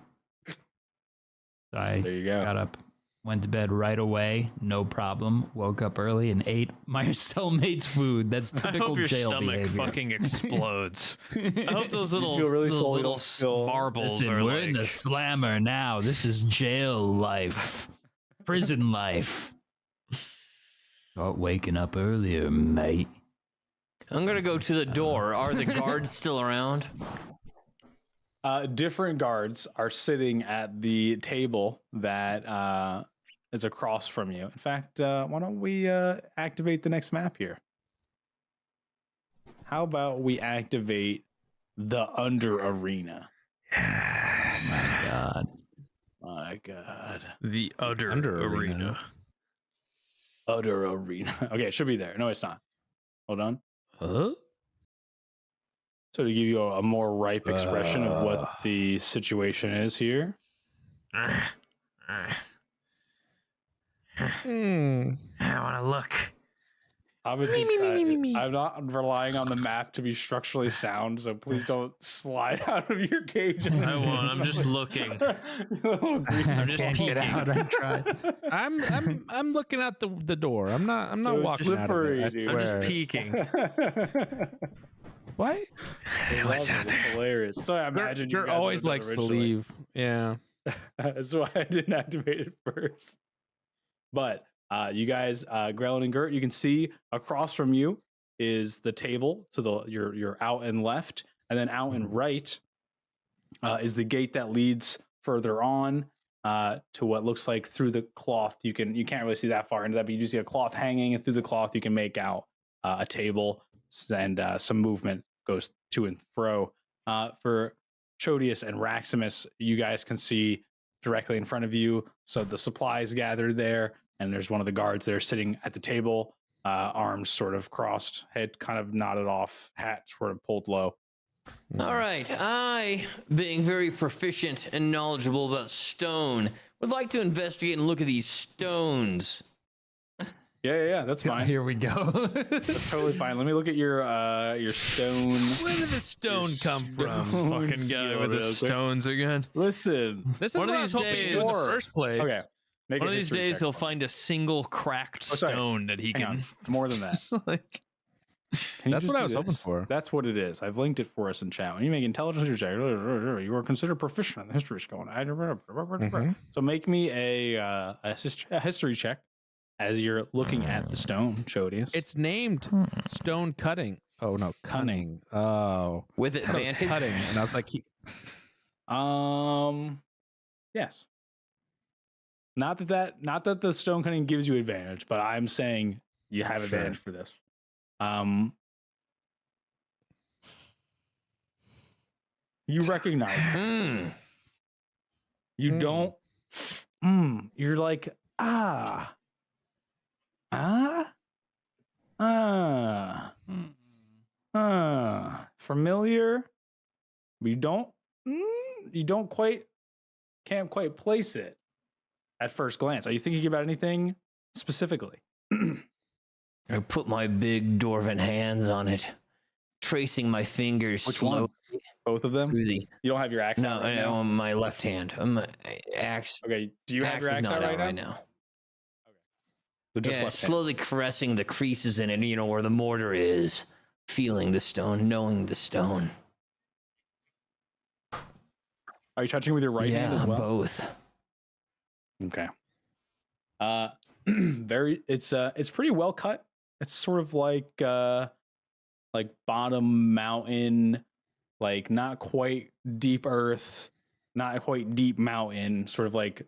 Speaker 4: I
Speaker 1: There you go.
Speaker 4: got up, went to bed right away, no problem. Woke up early and ate my cellmate's food. That's
Speaker 2: I
Speaker 4: typical
Speaker 2: hope your
Speaker 4: jail
Speaker 2: stomach
Speaker 4: behavior.
Speaker 2: fucking explodes. I hope those little,
Speaker 1: feel really
Speaker 2: those
Speaker 1: full, you
Speaker 2: little
Speaker 1: don't feel-
Speaker 2: marbles
Speaker 4: Listen,
Speaker 2: are
Speaker 4: we're
Speaker 2: like.
Speaker 4: in the slammer now. This is jail life, prison life. Start waking up earlier, mate.
Speaker 6: I'm gonna go to the door. Are the guards still around?
Speaker 1: Different guards are sitting at the table that is across from you. In fact, why don't we activate the next map here? How about we activate the Under Arena?
Speaker 4: My God.
Speaker 1: My God.
Speaker 2: The utter
Speaker 5: Under
Speaker 2: arena.
Speaker 5: arena.
Speaker 1: Utter Arena. Okay, it should be there. No, it's not. Hold on.
Speaker 5: Huh?
Speaker 1: So to give you a more ripe expression of what the situation is here.
Speaker 5: Hmm.
Speaker 2: I want to look.
Speaker 1: Obviously, I'm not relying on the map to be structurally sound, so please don't slide out of your cage.
Speaker 2: I won't. I'm just looking.
Speaker 1: I'm
Speaker 2: I'm just
Speaker 4: Can't get
Speaker 2: peeking.
Speaker 4: out. I tried.
Speaker 5: I'm looking at the door. I'm not
Speaker 1: So it's
Speaker 5: walking out of
Speaker 1: slippery,
Speaker 5: it. I
Speaker 1: dude.
Speaker 2: I'm just
Speaker 5: swear.
Speaker 2: peeking.
Speaker 5: What?
Speaker 2: What's out there?
Speaker 1: Hilarious. So I imagine you
Speaker 5: You're
Speaker 1: guys
Speaker 5: always
Speaker 1: would've
Speaker 5: likes
Speaker 1: done
Speaker 5: to
Speaker 1: originally.
Speaker 5: leave. Yeah.
Speaker 1: That's why I didn't activate it first. But you guys, Grellin and Gert, you can see across from you is the table to your out and left, and then out and right is the gate that leads further on to what looks like through the cloth. You can't really see that far into that, but you do see a cloth hanging, and through the cloth you can make out a table and some movement goes to and fro. For Chodius and Raximus, you guys can see directly in front of you. So the supplies gathered there, and there's one of the guards there sitting at the table, arms sort of crossed, head kind of nodded off, hat sort of pulled low.
Speaker 6: All right, I, being very proficient and knowledgeable about stone, would like to investigate and look at these stones.
Speaker 1: Yeah, that's fine.
Speaker 4: Here we go.
Speaker 1: That's totally fine. Let me look at your stone.
Speaker 2: Where did the stone come from?
Speaker 1: stones,
Speaker 2: Fucking guy
Speaker 1: you
Speaker 2: with
Speaker 1: know,
Speaker 2: the
Speaker 1: real quick.
Speaker 2: stones again.
Speaker 1: Listen.
Speaker 5: This is
Speaker 2: One
Speaker 5: what
Speaker 2: of
Speaker 5: I was
Speaker 2: these
Speaker 5: hoping to do in
Speaker 2: days-
Speaker 5: the first place.
Speaker 1: Okay. Make
Speaker 2: One
Speaker 1: a
Speaker 2: of these
Speaker 1: history
Speaker 2: days
Speaker 1: check
Speaker 2: he'll
Speaker 1: for me.
Speaker 2: find a single cracked
Speaker 1: Oh, sorry.
Speaker 2: stone that he
Speaker 1: Hang
Speaker 2: can.
Speaker 1: on. More than that.
Speaker 2: like,
Speaker 1: Can you
Speaker 5: That's
Speaker 1: just
Speaker 5: what I
Speaker 1: do
Speaker 5: was hoping
Speaker 1: this?
Speaker 5: for.
Speaker 1: That's what it is. I've linked it for us in chat. When you make intelligence check, you are considered proficient in the history skill.
Speaker 5: Mhm.
Speaker 1: So make me a history check as you're looking at the stone, Chodius.
Speaker 5: It's named stone cutting. Oh no, cunning. Oh,
Speaker 6: With
Speaker 5: I thought it was
Speaker 6: advantage?
Speaker 5: cutting, and I was like,
Speaker 1: Yes. Not that the stone cutting gives you advantage, but I'm saying you have advantage for this. You recognize it.
Speaker 6: Hmm.
Speaker 1: You don't. You're like familiar. But you don't can't quite place it at first glance. Are you thinking about anything specifically?
Speaker 6: I put my big dwarven hands on it, tracing my fingers
Speaker 1: Which
Speaker 6: slowly
Speaker 1: one? Both of them?
Speaker 6: through the.
Speaker 1: You don't have your axe
Speaker 6: No,
Speaker 1: out right
Speaker 6: no,
Speaker 1: now?
Speaker 6: on my left hand. My axe.
Speaker 1: Okay. Do you have
Speaker 6: Axe
Speaker 1: your
Speaker 6: is
Speaker 1: axe
Speaker 6: not
Speaker 1: out right now?
Speaker 6: now.
Speaker 1: So just
Speaker 6: Yeah,
Speaker 1: left hand.
Speaker 6: slowly caressing the creases in it, where the mortar is, feeling the stone, knowing the stone.
Speaker 1: Are you touching with your right hand as well?
Speaker 6: Both.
Speaker 1: Okay. It's pretty well cut. It's sort of like bottom mountain, like not quite deep earth, not quite deep mountain, sort of like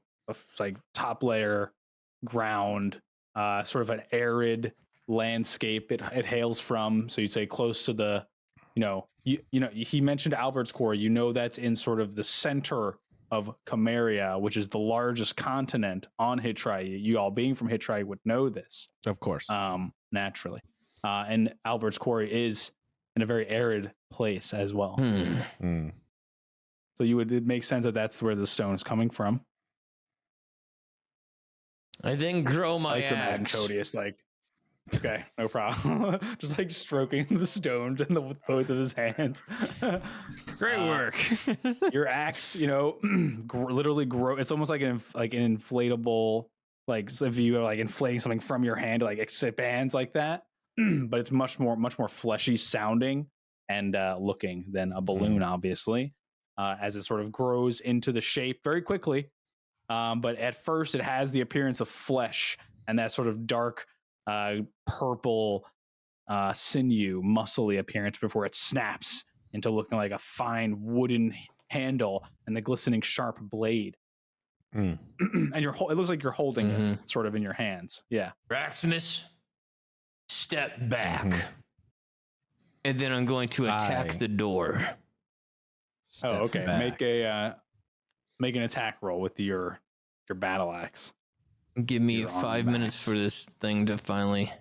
Speaker 1: top layer ground, sort of an arid landscape it hails from. So you'd say close to the, he mentioned Albert's Core. That's in sort of the center of Cameria, which is the largest continent on Hitrai. You all being from Hitrai would know this,
Speaker 5: of course.
Speaker 1: naturally. And Albert's Quarry is in a very arid place as well.
Speaker 5: Mm.
Speaker 1: So it makes sense that that's where the stone is coming from.
Speaker 6: I then grow
Speaker 1: I
Speaker 6: my
Speaker 1: like to imagine
Speaker 6: axe.
Speaker 1: Chodius like Okay, no problem. Just like stroking the stone with both of his hands.
Speaker 2: Great work.
Speaker 1: Your axe, literally grow. It's almost like an inflatable, like so if you are like inflating something from your hand, like expands like that. But it's much more fleshy sounding and looking than a balloon, obviously, as it sort of grows into the shape very quickly. But at first, it has the appearance of flesh and that sort of dark purple sinew, muscly appearance before it snaps into looking like a fine wooden handle and the glistening sharp blade. And it looks like you're holding it sort of in your hands. Yeah.
Speaker 7: Raximus, step back. And then I'm going to attack the door.
Speaker 1: Okay. Back. Make an attack roll with your battle axe.
Speaker 7: Give me 5 minutes for this thing to finally.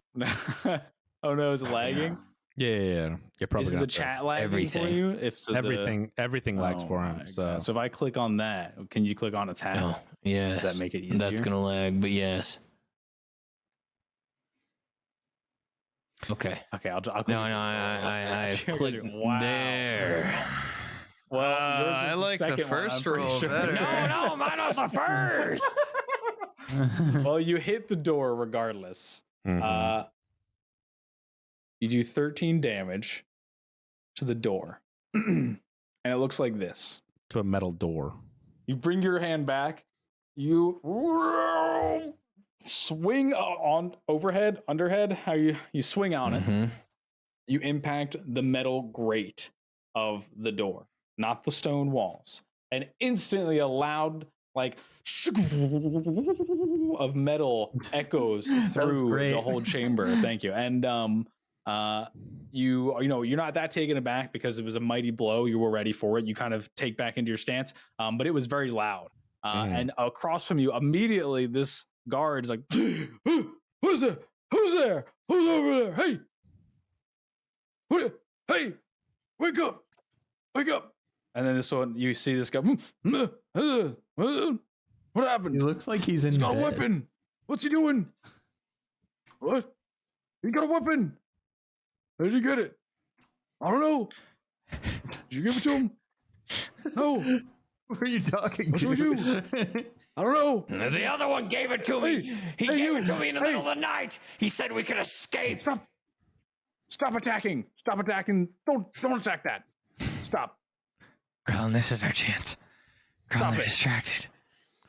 Speaker 1: Oh no, is it lagging?
Speaker 5: Yeah. You're probably
Speaker 1: is the chat lagging for you? If so,
Speaker 5: everything lags for him. So
Speaker 1: if I click on that, can you click on attack?
Speaker 7: Oh, yes.
Speaker 1: Does that make it easier?
Speaker 7: That's gonna lag, but yes. Okay.
Speaker 1: I'll click.
Speaker 7: No, I clicked there.
Speaker 1: Well,
Speaker 2: I like the first roll better.
Speaker 7: No, mine was the first.
Speaker 1: Well, you hit the door regardless. You do 13 damage to the door. And it looks like this.
Speaker 5: To a metal door.
Speaker 1: You bring your hand back. You swing on overhead, underhead, how you swing on it. You impact the metal grate of the door, not the stone walls. And instantly a loud, like, of metal echoes through the whole chamber. Thank you. And you're not that taken aback because it was a mighty blow. You were ready for it. You kind of take back into your stance. But it was very loud. And across from you, immediately this guard is like, who's there? Who's there? Who's over there? Hey! Hey! Wake up! Wake up! And then this one, you see this guy. What happened?
Speaker 4: He looks like he's
Speaker 1: got a weapon. What's he doing? What? He got a weapon. How did you get it? I don't know. Did you give it to him? No.
Speaker 4: Who are you talking
Speaker 1: to? What should we do? I don't know.
Speaker 7: The other one gave it to me. He gave it to me in the middle of the night. He said we could escape.
Speaker 1: Stop attacking. Stop attacking. Don't attack that. Stop.
Speaker 2: Grellin, this is our chance. Grellin, they're distracted.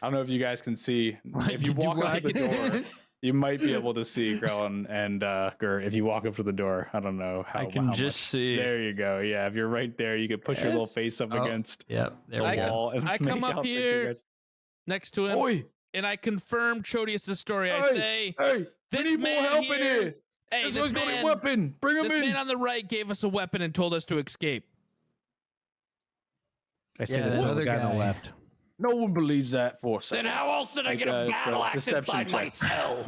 Speaker 1: I don't know if you guys can see. If you walk up to the door, you might be able to see Grellin and Gert. If you walk up to the door, I don't know how.
Speaker 2: I can just see.
Speaker 1: There you go. Yeah, if you're right there, you could push your little face up against
Speaker 4: the
Speaker 1: wall.
Speaker 5: I come up here next to him, and I confirm Chodius' story. I say,
Speaker 1: "Hey,
Speaker 5: this
Speaker 1: we need more help in here.
Speaker 5: Hey,
Speaker 1: this one's got a weapon. Bring him in."
Speaker 5: This man on the right gave us a weapon and told us to escape. I say this to the guy on the left.
Speaker 1: No one believes that for a second.
Speaker 7: Then how else did I get a battle axe inside my cell?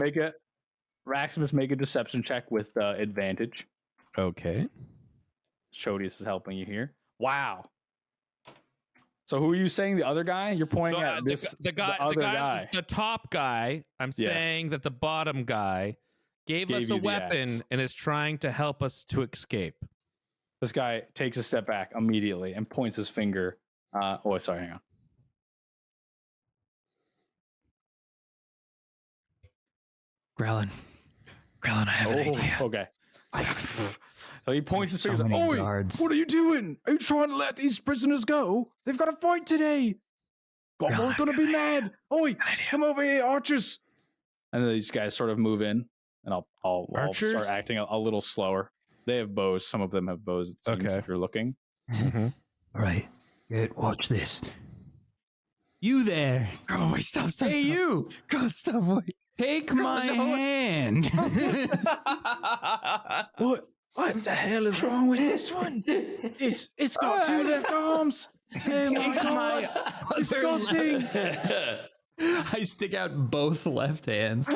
Speaker 1: Raximus, make a deception check with advantage.
Speaker 5: Okay.
Speaker 1: Chodius is helping you here. Wow. So who are you saying? The other guy? You're pointing at this.
Speaker 5: The guy. The top guy. I'm saying that the bottom guy gave us a weapon and is trying to help us to escape.
Speaker 1: This guy takes a step back immediately and points his finger. Hang on.
Speaker 2: Grellin, I have an idea.
Speaker 1: Okay. So he points his finger.
Speaker 4: Oi!
Speaker 1: What are you doing? Are you trying to let these prisoners go? They've got a fight today. Gobo's gonna be mad. Oi! Come over here, archers. And then these guys sort of move in, and I'll start acting a little slower. They have bows. Some of them have bows. It seems, if you're looking.
Speaker 4: All right. Good. Watch this. You there?
Speaker 2: Oh, wait, stop.
Speaker 4: Hey, you.
Speaker 2: God, stop. Wait.
Speaker 4: Take my hand.
Speaker 1: What the hell is wrong with this one? It's got two left arms. Oh my god! Disgusting.
Speaker 4: I stick out both left hands.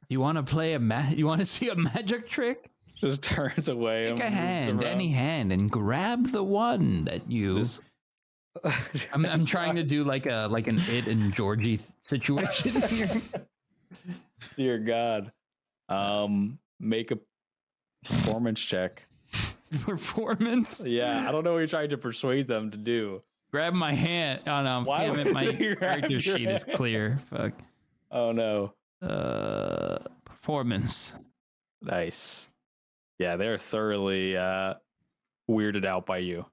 Speaker 4: You want to play you want to see a magic trick?
Speaker 1: Just turns away.
Speaker 4: Take a hand, any hand, and grab the one that you. I'm trying to do like an It and Georgie situation here.
Speaker 1: Dear God. make a performance check.
Speaker 4: Performance.
Speaker 1: Yeah, I don't know what you're trying to persuade them to do.
Speaker 4: Grab my hand. Oh no!
Speaker 1: Why
Speaker 4: Damn
Speaker 1: would
Speaker 4: it! My
Speaker 1: you grab
Speaker 4: character
Speaker 1: your
Speaker 4: sheet is
Speaker 1: hand?
Speaker 4: clear. Fuck.
Speaker 1: Oh no.
Speaker 4: Performance.
Speaker 1: Nice. Yeah, they're thoroughly weirded out by you.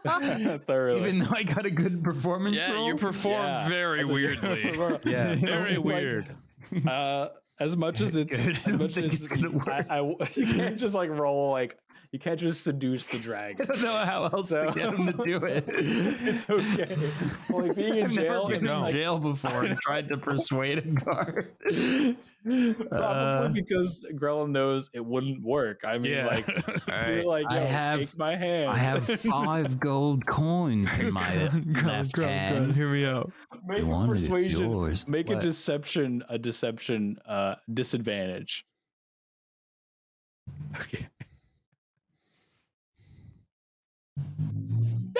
Speaker 1: Thoroughly.
Speaker 4: Even though I got a good performance
Speaker 2: Yeah,
Speaker 4: roll?
Speaker 2: you performed
Speaker 1: Yeah,
Speaker 2: very
Speaker 1: that's a good
Speaker 2: weirdly.
Speaker 1: performance.
Speaker 5: Yeah, very
Speaker 1: It's like,
Speaker 5: weird.
Speaker 1: As much as it's,
Speaker 4: Good. I
Speaker 1: as
Speaker 4: don't
Speaker 1: much
Speaker 4: think
Speaker 1: as
Speaker 4: it's gonna work.
Speaker 1: you can't just like roll like you can't just seduce the
Speaker 4: I
Speaker 1: dragon.
Speaker 4: don't know how else
Speaker 1: So-
Speaker 4: to get him to do it.
Speaker 1: It's okay. Well, like being in
Speaker 4: I've
Speaker 1: jail,
Speaker 4: never been
Speaker 1: and,
Speaker 4: in
Speaker 1: like,
Speaker 4: jail before and tried to persuade a guard.
Speaker 1: probably because Grellin knows it wouldn't work. I mean,
Speaker 5: Yeah.
Speaker 1: like,
Speaker 2: All
Speaker 1: if you're
Speaker 2: right.
Speaker 1: like,
Speaker 4: I
Speaker 1: yo,
Speaker 4: have-
Speaker 1: take my hand.
Speaker 4: I have 5 gold coins in my left hand.
Speaker 2: Hear me out.
Speaker 1: Make
Speaker 4: You
Speaker 1: a
Speaker 4: wanted it's
Speaker 1: persuasion.
Speaker 4: yours.
Speaker 1: Make
Speaker 4: What?
Speaker 1: a deception disadvantage.
Speaker 5: Okay.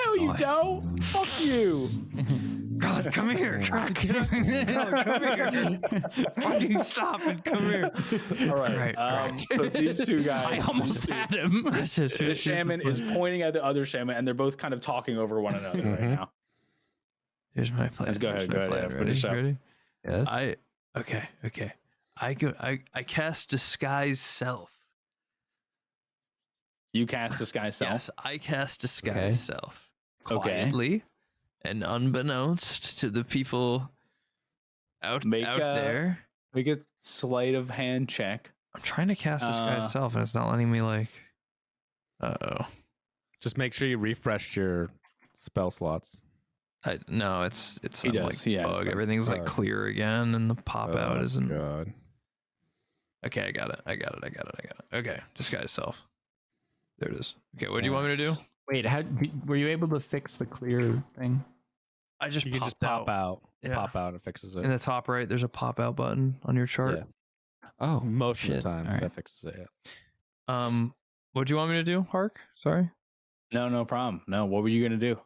Speaker 1: No, you
Speaker 4: Oh, I-
Speaker 1: don't. Fuck you.
Speaker 2: God, come here. God, get up. God, come here. Fucking stop and come here.
Speaker 1: All right. So these two guys.
Speaker 4: I almost had him.
Speaker 1: The shaman is pointing at the other shaman, and they're both kind of talking over one another right
Speaker 5: Mhm.
Speaker 1: now.
Speaker 2: Here's my plan.
Speaker 1: Let's go
Speaker 2: Here's
Speaker 1: ahead,
Speaker 2: my
Speaker 1: go ahead,
Speaker 2: plan.
Speaker 1: yeah,
Speaker 2: Ready?
Speaker 1: finish up.
Speaker 2: Ready?
Speaker 4: Yes.
Speaker 2: Okay. I cast disguise self.
Speaker 1: You cast disguise self.
Speaker 2: Yes, I cast disguise
Speaker 4: Okay.
Speaker 2: self
Speaker 1: Okay.
Speaker 2: quietly and unbeknownst to the people out
Speaker 1: Make
Speaker 2: there.
Speaker 1: Make a sleight of hand check.
Speaker 2: I'm trying to cast disguise self, and it's not letting me like. Uh-oh.
Speaker 5: Just make sure you refresh your spell slots.
Speaker 2: No, it's
Speaker 1: He
Speaker 2: some,
Speaker 1: does,
Speaker 2: like
Speaker 1: he has
Speaker 2: bug.
Speaker 1: them.
Speaker 2: Everything's like
Speaker 5: Bug.
Speaker 2: clear again, and the pop out isn't.
Speaker 5: God.
Speaker 2: Okay, I got it. Okay, disguise self. There it is. Okay, what do you want me to do?
Speaker 4: Wait, were you able to fix the clear thing?
Speaker 2: I just
Speaker 5: You can just
Speaker 2: popped
Speaker 5: pop out.
Speaker 2: Yeah.
Speaker 5: Pop out and it fixes it.
Speaker 2: In the top right, there's a pop out button on your chart.
Speaker 5: Yeah.
Speaker 4: Oh,
Speaker 5: Most of
Speaker 4: shit.
Speaker 5: the time,
Speaker 4: All right.
Speaker 5: that fixes it. Yeah.
Speaker 2: What do you want me to do, Hark? Sorry.
Speaker 1: No problem. No, what were you gonna do?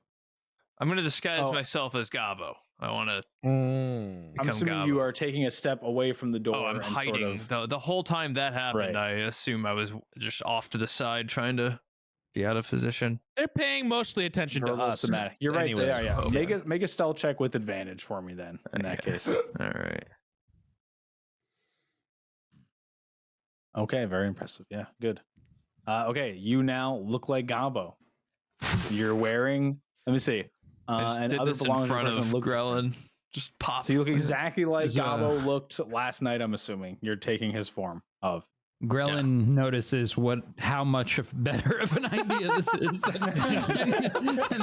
Speaker 2: I'm gonna disguise
Speaker 1: Oh.
Speaker 2: myself as Gobo. I want to.
Speaker 1: I'm
Speaker 2: Become
Speaker 1: assuming you
Speaker 2: Gabo.
Speaker 1: are taking a step away from the door.
Speaker 2: Oh, I'm
Speaker 1: and
Speaker 2: hiding.
Speaker 1: Sort of,
Speaker 2: The whole time that happened,
Speaker 1: Right.
Speaker 2: I assume I was just off to the side trying to be out of position.
Speaker 5: They're paying mostly attention to
Speaker 1: verbal
Speaker 5: us.
Speaker 1: somatic. You're right.
Speaker 5: Anyways.
Speaker 1: They are, yeah.
Speaker 2: Okay.
Speaker 1: Make a stealth check with advantage for me then. In that
Speaker 2: Okay.
Speaker 1: case.
Speaker 2: All right.
Speaker 1: Okay, very impressive. Yeah, good. Okay, you now look like Gobo. You're wearing. Let me see.
Speaker 2: I just
Speaker 1: and
Speaker 2: did
Speaker 1: other
Speaker 2: this in
Speaker 1: belongings
Speaker 2: front of
Speaker 1: person look.
Speaker 2: Grellin. Just pop.
Speaker 1: So you look exactly like
Speaker 4: Is,
Speaker 1: Gabo looked last night. I'm assuming you're taking his form of.
Speaker 4: Grellin notices how much better of an idea this is than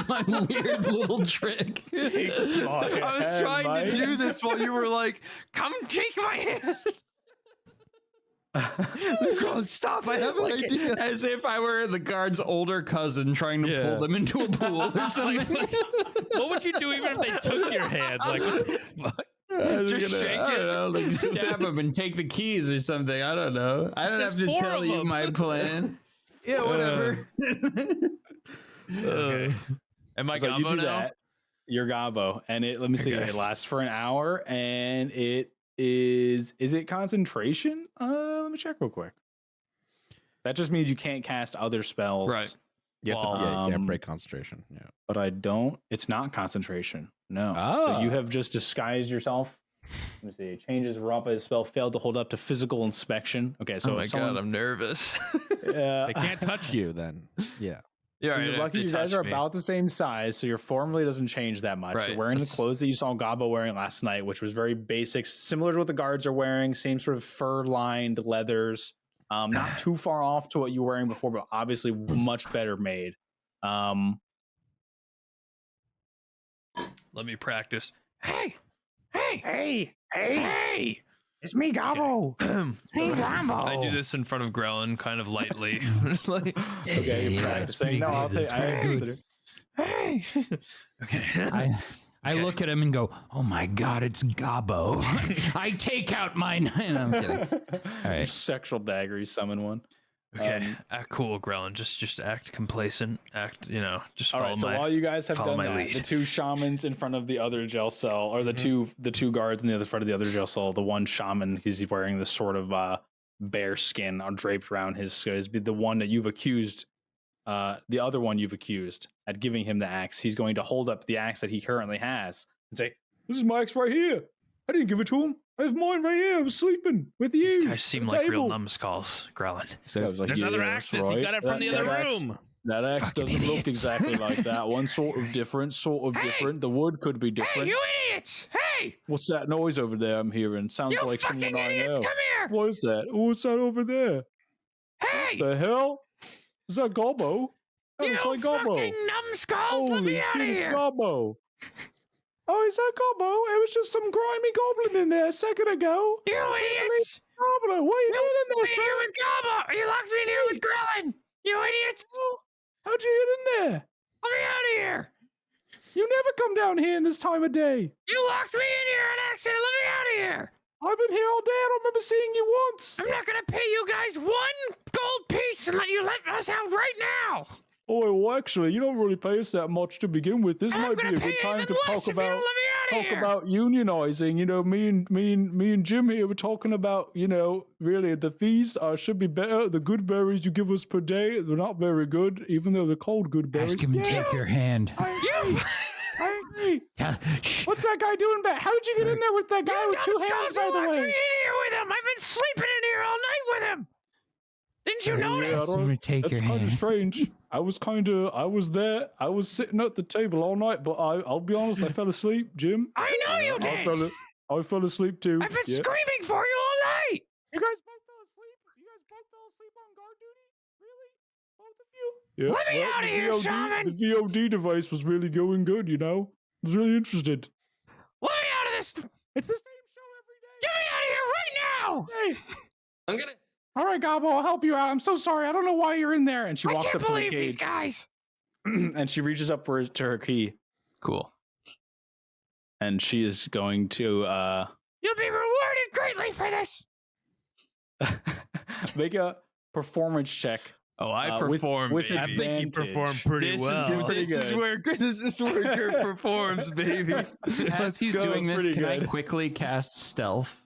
Speaker 4: my weird little trick.
Speaker 2: I was trying to do this while you were like, "Come take my hand."
Speaker 4: Grellin, stop! I have an idea. As if I were the guard's older cousin trying to pull them into a pool or something.
Speaker 2: What would you do even if they took your hand? Like, what the fuck? Just shake
Speaker 4: I
Speaker 2: it.
Speaker 4: don't know, like stab him and take the keys or something. I don't know. I don't
Speaker 2: There's
Speaker 4: have to
Speaker 2: 4
Speaker 4: tell
Speaker 2: of
Speaker 4: you
Speaker 2: them.
Speaker 4: my plan. Yeah, whatever.
Speaker 2: Okay. Am I
Speaker 1: So you
Speaker 2: Gabo
Speaker 1: do
Speaker 2: now?
Speaker 1: that. You're Gabo, and it. Let me see.
Speaker 2: Okay.
Speaker 1: It lasts for an hour, and it is. Is it concentration? Let me check real quick. That just means you can't cast other spells,
Speaker 2: Right.
Speaker 5: You have to,
Speaker 1: Well,
Speaker 5: you can't break concentration. Yeah.
Speaker 1: But I don't. It's not concentration. No. So
Speaker 5: Ah.
Speaker 1: you have just disguised yourself. Let me see. Changes wrought by the spell failed to hold up to physical inspection. Okay, so
Speaker 2: Oh my
Speaker 1: if someone,
Speaker 2: god, I'm nervous.
Speaker 5: They can't touch you then. Yeah.
Speaker 2: Yeah,
Speaker 1: So
Speaker 2: right,
Speaker 1: you're
Speaker 2: if
Speaker 1: lucky
Speaker 2: they
Speaker 1: you guys
Speaker 2: touch
Speaker 1: are
Speaker 2: me.
Speaker 1: about the same size, so your form really doesn't change that much.
Speaker 2: Right,
Speaker 1: You're wearing the
Speaker 2: that's-
Speaker 1: clothes that you saw Gabo wearing last night, which was very basic, similar to what the guards are wearing, same sort of fur-lined leathers. Not too far off to what you were wearing before, but obviously much better made.
Speaker 2: Let me practice.
Speaker 8: Hey, it's me, Gobo. Hey, Gabo.
Speaker 2: I do this in front of Grellin, kind of lightly. Like,
Speaker 1: Okay, you're
Speaker 4: Yeah,
Speaker 1: practicing. No,
Speaker 4: pretty
Speaker 1: I'll
Speaker 4: good.
Speaker 1: take.
Speaker 4: It's
Speaker 1: I
Speaker 4: very
Speaker 1: consider.
Speaker 2: hey. Okay.
Speaker 4: I look at him and go, "Oh my god, it's Gabo!" I take out my knife. I'm kidding.
Speaker 1: Your
Speaker 4: right.
Speaker 1: sexual dagger. You summon one.
Speaker 2: Okay. Act cool, Grellin. Just act complacent. Act, just
Speaker 1: All
Speaker 2: follow
Speaker 1: right. So
Speaker 2: my.
Speaker 1: while you guys have
Speaker 2: follow
Speaker 1: done
Speaker 2: my
Speaker 1: that,
Speaker 2: lead.
Speaker 1: the two shamans in front of the other jail cell, or the two guards in the other front of the other jail cell. The one shaman, he's wearing this sort of bear skin are draped around his the one that you've accused, the other one you've accused at giving him the axe. He's going to hold up the axe that he currently has and say, "This is my axe right here. I didn't give it to him. I have mine right here. I was sleeping with you."
Speaker 2: These guys seem like real numbskulls, Grellin.
Speaker 5: There's other axes. He got it from the other room.
Speaker 1: That axe
Speaker 2: Fucking
Speaker 1: doesn't look
Speaker 2: idiots.
Speaker 1: exactly like that one. Sort of different. The wood could be different.
Speaker 7: Hey, you idiots! Hey,
Speaker 1: What's that noise over there I'm hearing? Sounds
Speaker 7: you
Speaker 1: like
Speaker 7: fucking
Speaker 1: someone I
Speaker 7: idiots!
Speaker 1: know.
Speaker 7: Come here!
Speaker 1: What is that? What's that over there?
Speaker 7: Hey,
Speaker 1: The hell? Is that Gobo? That
Speaker 7: you
Speaker 1: looks like Gobo.
Speaker 7: fucking numbskulls! Let
Speaker 1: Holy
Speaker 7: me out of
Speaker 1: shit, it's
Speaker 7: here!
Speaker 1: Gobo. Oh, is that Gobo? It was just some grimy goblin in there a second ago.
Speaker 7: You idiots!
Speaker 1: Goblin, what are you doing in there,
Speaker 7: Locked me in
Speaker 1: sir?
Speaker 7: here with Gobo! You locked me in here with Grellin! You idiots!
Speaker 1: How'd you get in there?
Speaker 7: Let me out of here!
Speaker 1: You never come down here in this time of day.
Speaker 7: You locked me in here on accident! Let me out of here!
Speaker 1: I've been here all day. I don't remember seeing you once.
Speaker 7: I'm not gonna pay you guys 1 gold piece and let you let us out right now!
Speaker 1: Oh, well, actually, you don't really pay us that much to begin with. This
Speaker 7: And I'm
Speaker 1: might
Speaker 7: gonna
Speaker 1: be a
Speaker 7: pay
Speaker 1: good
Speaker 7: you
Speaker 1: time
Speaker 7: even
Speaker 1: to
Speaker 7: less
Speaker 1: talk
Speaker 7: if you don't
Speaker 1: about
Speaker 7: let me out of here!
Speaker 1: talk about unionizing. You know, me and Jim here were talking about, you know, really the fees should be better. The good berries you give us per day, they're not very good, even though they're called good berries.
Speaker 4: Ask him to take your hand.
Speaker 1: I agree.
Speaker 4: Shh.
Speaker 1: What's that guy doing back? How did you get in there with that guy with 2 hands, by the
Speaker 7: locked me
Speaker 1: way?
Speaker 7: in here with him! I've been sleeping in here all night with him! Didn't you
Speaker 1: Yeah,
Speaker 7: notice?
Speaker 1: I don't-
Speaker 4: Let me take
Speaker 1: That's
Speaker 4: your
Speaker 1: kind of
Speaker 4: hand.
Speaker 1: strange. I was there. I was sitting at the table all night, but I'll be honest, I fell asleep, Jim.
Speaker 7: I know you did!
Speaker 1: I fell asleep too.
Speaker 7: I've been
Speaker 1: Yeah.
Speaker 7: screaming for you all night!
Speaker 1: You guys both fell asleep? You guys both fell asleep on guard duty? Really? Both of you? Yeah.
Speaker 7: Let me out of here, shaman!
Speaker 1: The VOD device was really going good, you know? I was really interested.
Speaker 7: Let me out of this!
Speaker 1: It's the same show every day.
Speaker 7: Get me out of here right now!
Speaker 1: Hey.
Speaker 6: I'm gonna.
Speaker 1: All right, Gabo, I'll help you out. I'm so sorry. I don't know why you're in there. And she
Speaker 7: I
Speaker 1: walks
Speaker 7: can't
Speaker 1: up to the
Speaker 7: believe these
Speaker 1: cage
Speaker 7: guys!
Speaker 1: and she reaches up to her key.
Speaker 2: Cool.
Speaker 1: And she is going to
Speaker 7: You'll be rewarded greatly for this!
Speaker 1: make a performance check.
Speaker 2: Oh, I
Speaker 1: with
Speaker 2: performed.
Speaker 1: with
Speaker 2: baby.
Speaker 1: I think you performed
Speaker 2: pretty
Speaker 1: well.
Speaker 2: This is where Kurt performs, baby.
Speaker 4: As he's
Speaker 1: go.
Speaker 4: doing
Speaker 1: That's
Speaker 4: this,
Speaker 1: pretty
Speaker 4: can I
Speaker 1: good.
Speaker 4: quickly cast stealth?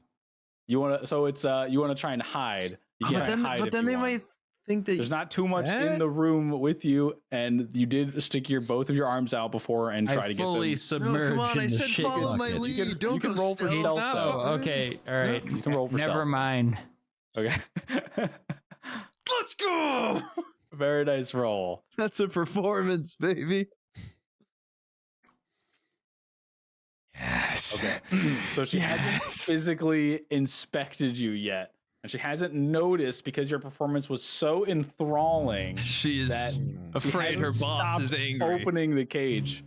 Speaker 1: You want to? So it's you want to try and hide. You can try and hide if you want.
Speaker 2: think that
Speaker 1: There's not too much in the room with you, and you did stick both of your arms out before and try
Speaker 4: I
Speaker 1: to get
Speaker 4: fully
Speaker 1: them.
Speaker 4: submerged in the shit bucket.
Speaker 1: You can roll for stealth.
Speaker 4: Oh,
Speaker 1: though.
Speaker 4: okay. All right.
Speaker 1: You can roll for
Speaker 4: Never
Speaker 1: stealth.
Speaker 4: mind.
Speaker 1: Okay.
Speaker 2: Let's go.
Speaker 1: Very nice roll.
Speaker 2: That's a performance, baby. Yes.
Speaker 1: Okay. So she hasn't
Speaker 2: Yes.
Speaker 1: physically inspected you yet, and she hasn't noticed because your performance was so enthralling
Speaker 2: She is
Speaker 1: that
Speaker 2: afraid her
Speaker 1: hasn't
Speaker 2: boss is
Speaker 1: stopped
Speaker 2: angry.
Speaker 1: opening the cage.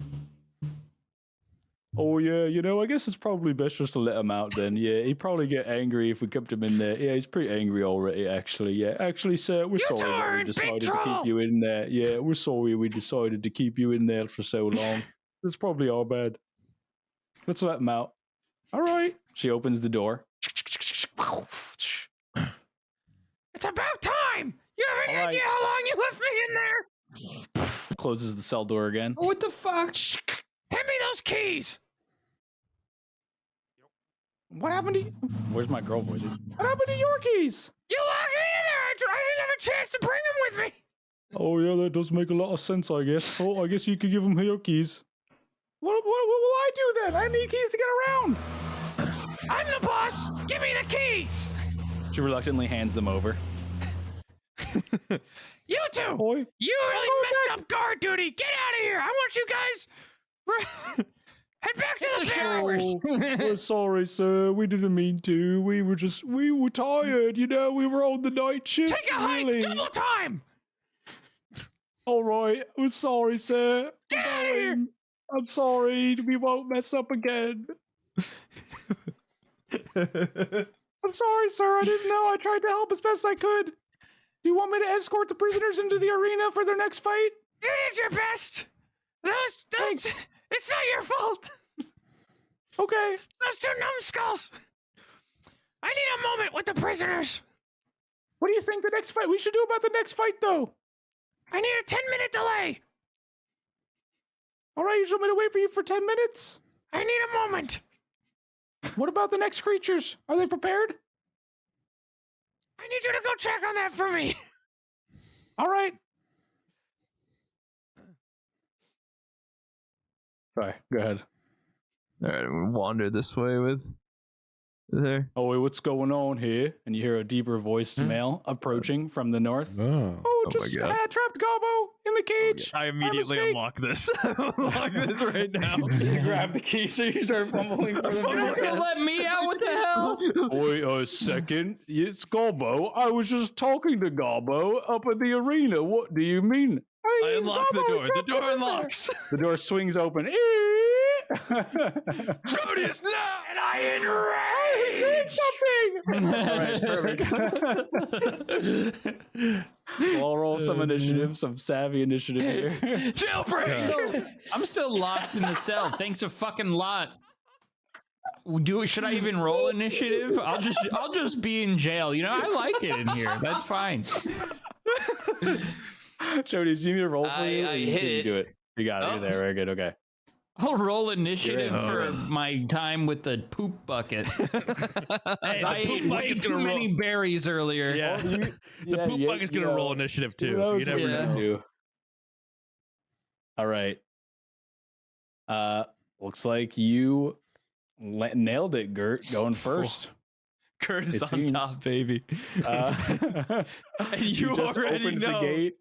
Speaker 1: Oh yeah, you know, I guess it's probably best just to let him out then. Yeah, he'd probably get angry if we kept him in there. Yeah, he's pretty angry already, actually. Yeah, actually, sir, we're
Speaker 7: You
Speaker 1: sorry
Speaker 7: two
Speaker 1: that
Speaker 7: are
Speaker 1: we
Speaker 7: in big
Speaker 1: decided to
Speaker 7: trouble.
Speaker 1: keep you in there. Yeah, we're sorry we decided to keep you in there for so long. It's probably our bad. Let's let him out. All right. She opens the door.
Speaker 7: It's about time! You have any
Speaker 1: All right.
Speaker 7: idea how long you left me in there?
Speaker 1: Closes the cell door again.
Speaker 4: What the fuck?
Speaker 7: Hand me those keys!
Speaker 1: What happened to you? Where's my girl voice? What happened to your keys?
Speaker 7: You locked me in there! I didn't have a chance to bring them with me!
Speaker 1: Oh yeah, that does make a lot of sense, I guess. Oh, I guess you could give him your keys. What will I do then? I need keys to get around.
Speaker 7: I'm the boss! Give me the keys!
Speaker 1: She reluctantly hands them over.
Speaker 7: You two!
Speaker 1: Boy,
Speaker 7: You really messed up guard duty! Get out of here! I want you guys... Head back to the barracks!
Speaker 1: we're sorry, sir. We didn't mean to. We were tired. You know, we were on the night shift.
Speaker 7: Take a hike!
Speaker 1: really.
Speaker 7: Double time!
Speaker 1: All right. I'm sorry, sir.
Speaker 7: Get out of here!
Speaker 1: I'm sorry. We won't mess up again. I'm sorry, sir. I didn't know. I tried to help as best I could. Do you want me to escort the prisoners into the arena for their next fight?
Speaker 7: You did your best! Those... It's not your fault!
Speaker 1: Okay.
Speaker 7: Those two numbskulls! I need a moment with the prisoners!
Speaker 1: What do you think the next fight? We should do about the next fight, though.
Speaker 7: I need a 10-minute delay!
Speaker 1: All right, you want me to wait for you for 10 minutes?
Speaker 7: I need a moment!
Speaker 1: What about the next creatures? Are they prepared?
Speaker 6: I need you to go check on that for me.
Speaker 8: All right.
Speaker 1: Sorry, go ahead.
Speaker 2: All right, I'm gonna wander this way with her.
Speaker 1: Oh, wait, what's going on here? And you hear a deeper voiced male approaching from the north.
Speaker 5: Oh.
Speaker 1: Oh,
Speaker 2: my
Speaker 1: just
Speaker 2: God.
Speaker 1: trapped Gobbo in the cage.
Speaker 2: I immediately
Speaker 1: mistake.
Speaker 2: unlock this. Unlock this right now.
Speaker 1: You grab the key, so you start fumbling for them.
Speaker 4: You're not gonna let me out? What the hell?
Speaker 1: Wait a second. It's Gobbo. I was just talking to Gobbo up at the arena. What do you mean?
Speaker 2: I
Speaker 1: Hey,
Speaker 2: unlock the
Speaker 1: Gobbo,
Speaker 2: door. The
Speaker 1: trapped
Speaker 2: door
Speaker 1: in there.
Speaker 2: unlocks.
Speaker 1: The door swings open.
Speaker 6: Jodius, no! And I
Speaker 1: He's doing something! All right, perfect. We'll roll some initiative, some savvy initiative here.
Speaker 6: Jailbreak!
Speaker 4: I'm still locked in the cell. Thanks a fucking lot. Should I even roll initiative? I'll just be in jail. You know, I like it in here. That's fine.
Speaker 1: Jody, do you need me to roll for you?
Speaker 3: I
Speaker 1: or
Speaker 3: hit
Speaker 1: can you
Speaker 3: it.
Speaker 1: do it. You got it.
Speaker 3: Oh.
Speaker 1: You're there. Very good. Okay.
Speaker 4: I'll roll initiative
Speaker 1: You're in.
Speaker 4: for my time with the poop bucket. I ate way too many berries earlier.
Speaker 6: Yeah. The poop bucket's gonna roll initiative
Speaker 1: Who
Speaker 6: too.
Speaker 1: knows
Speaker 6: You never
Speaker 1: what
Speaker 4: Yeah.
Speaker 1: to
Speaker 6: know.
Speaker 1: do. All right. Looks like you nailed it, Gert, going first.
Speaker 2: Kurt is
Speaker 1: It
Speaker 2: on
Speaker 1: seems.
Speaker 2: top, baby.
Speaker 1: And
Speaker 2: you
Speaker 1: just
Speaker 2: already
Speaker 1: opened
Speaker 2: know.
Speaker 1: the gate,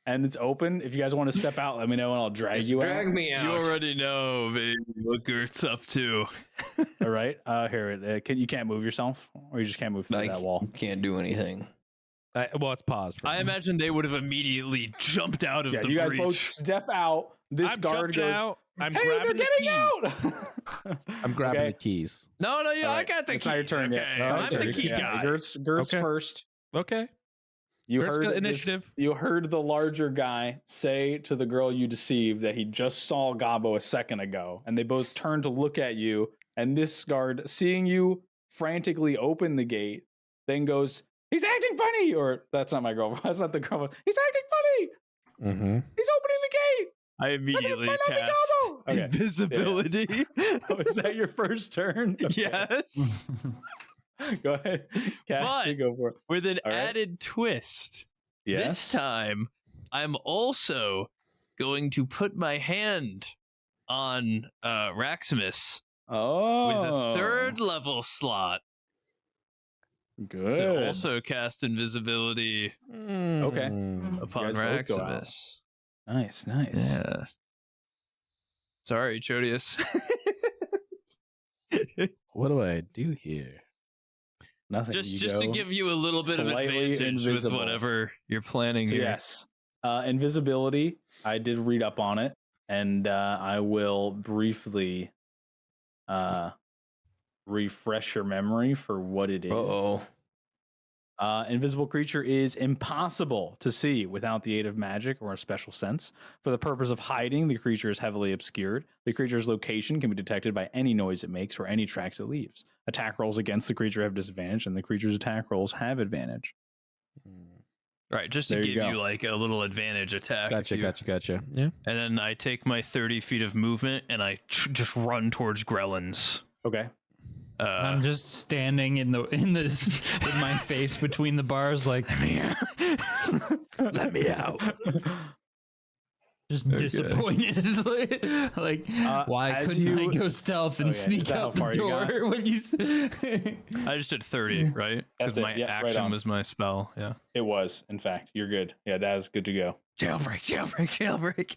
Speaker 1: and it's open. If you guys want to step out, let me know, and I'll drag you
Speaker 3: Drag
Speaker 1: out.
Speaker 3: me
Speaker 2: You
Speaker 3: out.
Speaker 2: already know, baby, what Gert's up to.
Speaker 1: All right. Here, you can't move yourself, or you just can't move through
Speaker 3: I
Speaker 1: that wall.
Speaker 3: can't do anything.
Speaker 5: Well, it's paused. For
Speaker 2: I
Speaker 5: now.
Speaker 2: imagine they would have immediately jumped out of
Speaker 1: Yeah,
Speaker 2: the
Speaker 1: you guys
Speaker 2: breach.
Speaker 1: both step out. This
Speaker 6: I'm
Speaker 1: guard
Speaker 6: jumping
Speaker 1: goes.
Speaker 6: out. I'm
Speaker 1: Hey, they're
Speaker 6: grabbing the
Speaker 1: getting
Speaker 6: key.
Speaker 1: out.
Speaker 5: I'm grabbing
Speaker 1: Okay.
Speaker 5: the keys.
Speaker 2: No, yeah,
Speaker 1: All
Speaker 2: I
Speaker 1: right,
Speaker 2: got the
Speaker 1: it's
Speaker 2: key.
Speaker 1: not your turn yet.
Speaker 2: Okay,
Speaker 1: No,
Speaker 2: I'm
Speaker 1: your
Speaker 2: the
Speaker 1: turn.
Speaker 2: key
Speaker 1: Yeah,
Speaker 2: guy.
Speaker 1: Gert's
Speaker 5: Okay.
Speaker 1: first.
Speaker 5: Okay.
Speaker 1: You
Speaker 5: Gert's
Speaker 1: heard
Speaker 5: got
Speaker 1: this-
Speaker 5: initiative.
Speaker 1: You heard the larger guy say to the girl you deceived that he just saw Gobbo a second ago, and they both turned to look at you. And this guard, seeing you frantically open the gate, then goes, "He's acting funny," or that's not my girl. That's not the girl. He's acting funny.
Speaker 5: Mm-hmm.
Speaker 1: He's opening the gate.
Speaker 2: I immediately
Speaker 1: might not be
Speaker 2: cast
Speaker 1: Gobbo. Okay.
Speaker 2: invisibility.
Speaker 1: Oh, is that your first turn? Okay.
Speaker 2: Yes,
Speaker 1: Go ahead. Cast
Speaker 2: But-
Speaker 1: it, go for it.
Speaker 2: with an
Speaker 1: All right.
Speaker 2: added twist.
Speaker 1: Yes.
Speaker 2: This time, I'm also going to put my hand on Raximus
Speaker 1: Oh.
Speaker 2: with a third level slot
Speaker 1: Good.
Speaker 2: to also cast invisibility
Speaker 1: Okay.
Speaker 2: upon
Speaker 1: guys both go out.
Speaker 2: Raximus.
Speaker 1: Nice, nice.
Speaker 2: Yeah. Sorry, Chodius.
Speaker 5: What do I do here?
Speaker 1: Nothing.
Speaker 2: just
Speaker 1: You
Speaker 2: to
Speaker 1: go-
Speaker 2: give you a little bit of
Speaker 1: slightly
Speaker 2: advantage
Speaker 1: invisible.
Speaker 2: with whatever you're planning
Speaker 1: So
Speaker 2: here.
Speaker 1: yes, invisibility. I did read up on it, and I will briefly refresh your memory for what it is.
Speaker 3: Uh-oh.
Speaker 1: Invisible creature is impossible to see without the aid of magic or a special sense. For the purpose of hiding, the creature is heavily obscured. The creature's location can be detected by any noise it makes or any tracks it leaves. Attack rolls against the creature have disadvantage, and the creature's attack rolls have advantage.
Speaker 2: Right, just to
Speaker 1: There you
Speaker 2: give
Speaker 1: go.
Speaker 2: you like a little advantage attack. if you-
Speaker 5: Gotcha. Yeah.
Speaker 2: And then I take my 30 feet of movement and I just run towards Grellins.
Speaker 1: Okay.
Speaker 4: I'm just standing in this with my face between the bars, like
Speaker 6: Let me out.
Speaker 4: just disappointed. like why
Speaker 1: as
Speaker 4: couldn't I
Speaker 1: you-
Speaker 4: go stealth and
Speaker 1: Okay, is
Speaker 4: sneak
Speaker 1: that how
Speaker 4: out the
Speaker 1: far you got?
Speaker 4: door when you?
Speaker 2: I just did 30, right?
Speaker 1: That's
Speaker 2: Because
Speaker 1: it,
Speaker 2: my
Speaker 1: yeah, right
Speaker 2: action
Speaker 1: on.
Speaker 2: was my spell. Yeah.
Speaker 1: It was, in fact. You're good. Yeah, that is good to go.
Speaker 2: Jailbreak.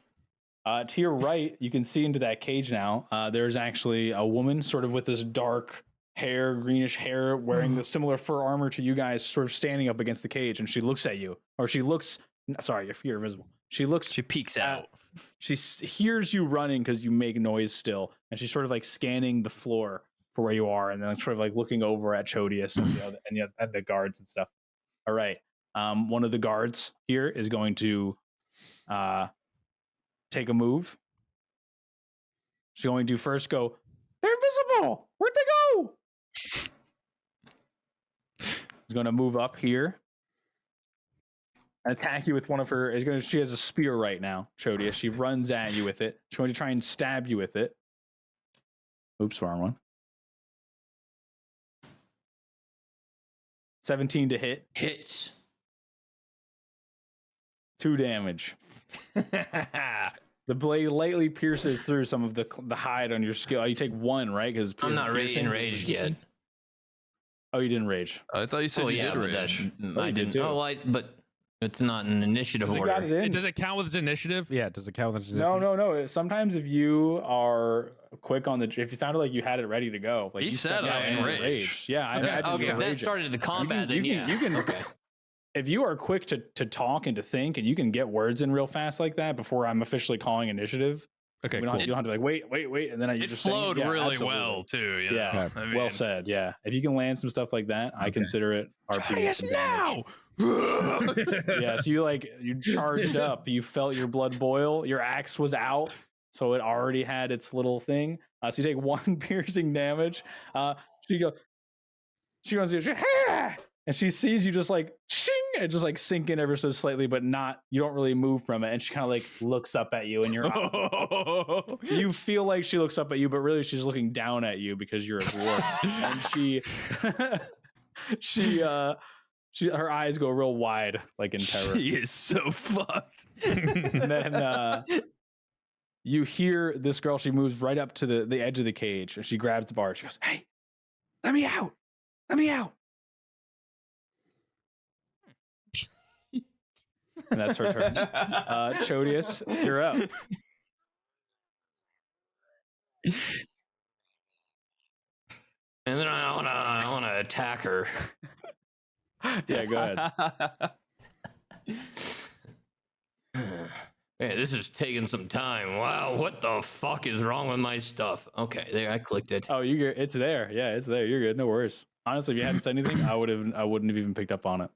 Speaker 1: To your right, you can see into that cage now. There's actually a woman sort of with this dark hair, greenish hair, wearing the similar fur armor to you guys, sort of standing up against the cage, and she looks at you. Or she looks, sorry, if you're invisible. She looks,
Speaker 2: She peeks out.
Speaker 1: she hears you running because you make noise still, and she's sort of like scanning the floor for where you are, and then sort of like looking over at Chodius and the guards and stuff. All right. One of the guards here is going to take a move. She's going to first go, "They're invisible! Where'd they go?" She's going to move up here and attack you with one of her. She has a spear right now, Chodius. She runs at you with it. She's going to try and stab you with it. Oops, wrong one. 17 to hit.
Speaker 7: Hits.
Speaker 1: 2 damage. The blade lightly pierces through some of the hide on your skill. You take 1, right? Because
Speaker 7: I'm not enraged yet.
Speaker 1: Oh, you didn't rage.
Speaker 2: I thought you said you did rage.
Speaker 1: Oh,
Speaker 7: I
Speaker 1: you did
Speaker 7: didn't.
Speaker 1: too.
Speaker 7: Oh, but it's not an initiative
Speaker 1: They
Speaker 7: order.
Speaker 1: got it in.
Speaker 5: Does it count with its initiative? Yeah, does it count with its
Speaker 1: No,
Speaker 5: initiative?
Speaker 1: no. Sometimes if you are quick on if you sounded like you had it ready to go, like
Speaker 2: He
Speaker 1: you
Speaker 2: said
Speaker 1: stepped out
Speaker 2: I
Speaker 1: in
Speaker 2: enraged.
Speaker 1: Yeah, I imagine
Speaker 7: Okay,
Speaker 1: you
Speaker 7: if that started the combat, then yeah.
Speaker 1: You can.
Speaker 7: Okay.
Speaker 1: If you are quick to talk and to think, and you can get words in real fast like that before I'm officially calling initiative.
Speaker 5: Okay,
Speaker 1: you don't have to like wait, and then you
Speaker 2: It
Speaker 1: just
Speaker 2: flowed
Speaker 1: saying,
Speaker 2: really
Speaker 1: absolutely.
Speaker 2: well too. You know?
Speaker 1: Yeah,
Speaker 2: I mean,
Speaker 1: well said. Yeah, if you can land some stuff like that, I consider it RP
Speaker 2: now.
Speaker 1: Yeah, so you charged up, you felt your blood boil, your axe was out, so it already had its little thing. So you take 1 piercing damage. She goes, "Ah!" And she sees you just like shing, and just like sink in ever so slightly, but you don't really move from it. And she kind of like looks up at you, and you feel like she looks up at you, but really she's looking down at you because you're a dwarf. And her eyes go real wide, like in terror.
Speaker 2: She is so fucked.
Speaker 1: And then you hear this girl. She moves right up to the edge of the cage, and she grabs the bar. She goes, "Hey, let me out! Let me out!" And that's her turn. Chodius, you're up.
Speaker 7: And then I wanna attack her.
Speaker 1: Yeah, go ahead.
Speaker 7: Man, this is taking some time. Wow, what the fuck is wrong with my stuff? Okay, there, I clicked it.
Speaker 1: Oh, it's there. Yeah, it's there. You're good. No worries. Honestly, if you hadn't said anything, I wouldn't have even picked up on it.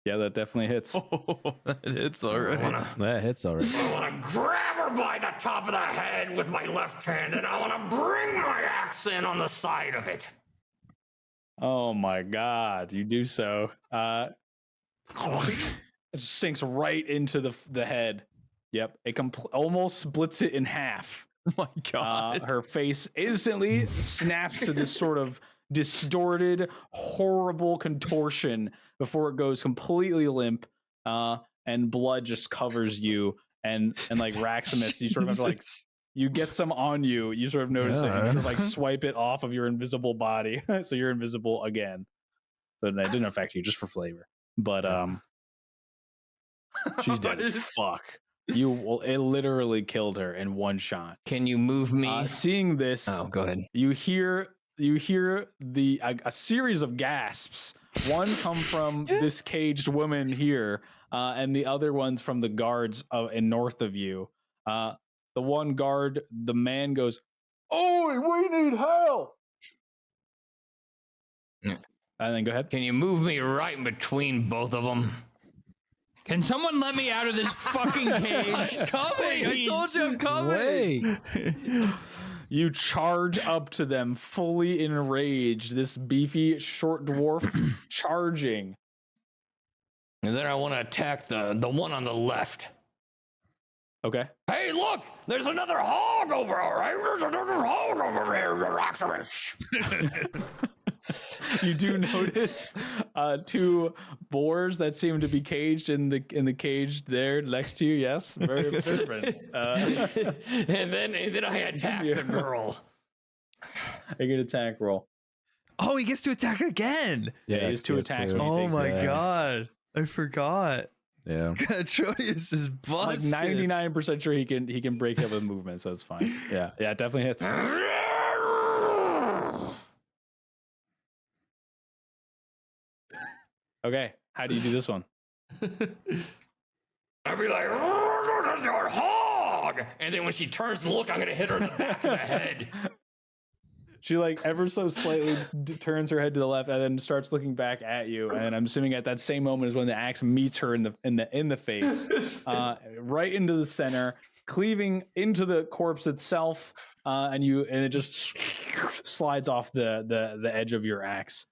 Speaker 1: Yeah, that definitely hits.
Speaker 2: Oh, that hits already.
Speaker 5: That hits already.
Speaker 6: I want to grab her by the top of the head with my left hand, and I want to bring my axe in on the side of it.
Speaker 1: Oh my god, you do so. It just sinks right into the head. Yep, it almost splits it in half.
Speaker 2: Oh my god.
Speaker 1: Her face instantly snaps to this sort of distorted, horrible contortion before it goes completely limp, and blood just covers you. And like Raximus, you sort of have to like, you get some on you. You sort of notice it. You sort of like swipe it off of your invisible body, so you're invisible again. So it didn't affect you, just for flavor. But she's dead as fuck. It literally killed her in 1 shot.
Speaker 7: Can you move me?
Speaker 1: Seeing this,
Speaker 7: Go ahead.
Speaker 1: you hear a series of gasps. One come from this caged woman here, and the other one's from the guards in north of you. The one guard, the man goes, "Oh, we need help!"
Speaker 7: Yeah.
Speaker 1: And then go ahead.
Speaker 7: Can you move me right in between both of them?
Speaker 4: Can someone let me out of this fucking cage?
Speaker 2: Coming! I told you I'm coming!
Speaker 5: Wait.
Speaker 1: You charge up to them, fully enraged. This beefy short dwarf charging.
Speaker 7: And then I want to attack the one on the left.
Speaker 1: Okay.
Speaker 6: Hey, look! There's another hog over, all right? There's another hog over there, Raximus.
Speaker 1: You do notice 2 boars that seem to be caged in the cage there next to you. Yes, very different.
Speaker 6: and then I attack the girl.
Speaker 1: I get attack roll.
Speaker 2: Oh, he gets to attack again.
Speaker 1: Yeah, he has 2 attacks. When he
Speaker 2: Oh
Speaker 1: takes
Speaker 2: my
Speaker 1: it.
Speaker 2: god. I forgot.
Speaker 5: Yeah.
Speaker 2: God, Chodius is
Speaker 1: Like
Speaker 2: busted.
Speaker 1: 99% sure he can break it with movement, so it's fine. Yeah, it definitely hits. Okay, how do you do this one?
Speaker 6: I'd be like, hog! And then when she turns to look, I'm going to hit her in the back of the head.
Speaker 1: She like ever so slightly turns her head to the left and then starts looking back at you. And I'm assuming at that same moment is when the axe meets her in the face, right into the center, cleaving into the corpse itself, and it just slides off the edge of your axe.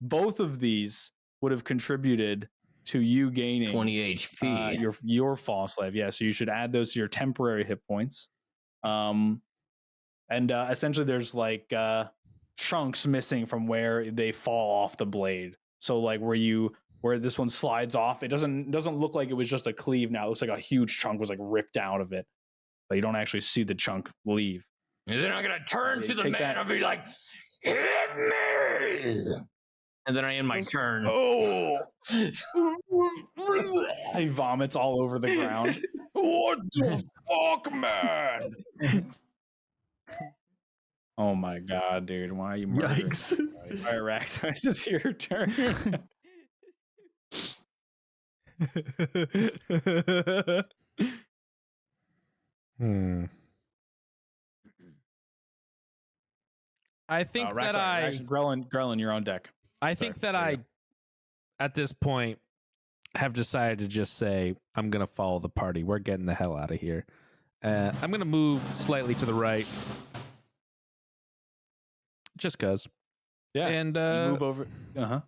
Speaker 1: Both of these would have contributed to you gaining
Speaker 7: 20 HP.
Speaker 1: Your false life. Yeah, so you should add those to your temporary hit points. And essentially there's like chunks missing from where they fall off the blade. So like where this one slides off, it doesn't look like it was just a cleave now. It looks like a huge chunk was like ripped out of it. But you don't actually see the chunk leave.
Speaker 6: And then I'm gonna turn
Speaker 1: Yeah,
Speaker 6: to the
Speaker 1: take
Speaker 6: man.
Speaker 1: that.
Speaker 6: I'll be like, "Hit me!" And then I end my turn.
Speaker 1: Oh! He vomits all over the ground. What the fuck, man? Oh my god, dude! Why are you murdering?
Speaker 4: Yikes.
Speaker 1: All right, Raximus, it's your turn.
Speaker 5: I think that
Speaker 1: Grellin, you're on deck.
Speaker 5: I think that I, at this point, have decided to just say, I'm going to follow the party. We're getting the hell out of here. I'm going to move slightly to the right. Just because.
Speaker 1: Yeah.
Speaker 5: And
Speaker 1: You move over. Uh-huh.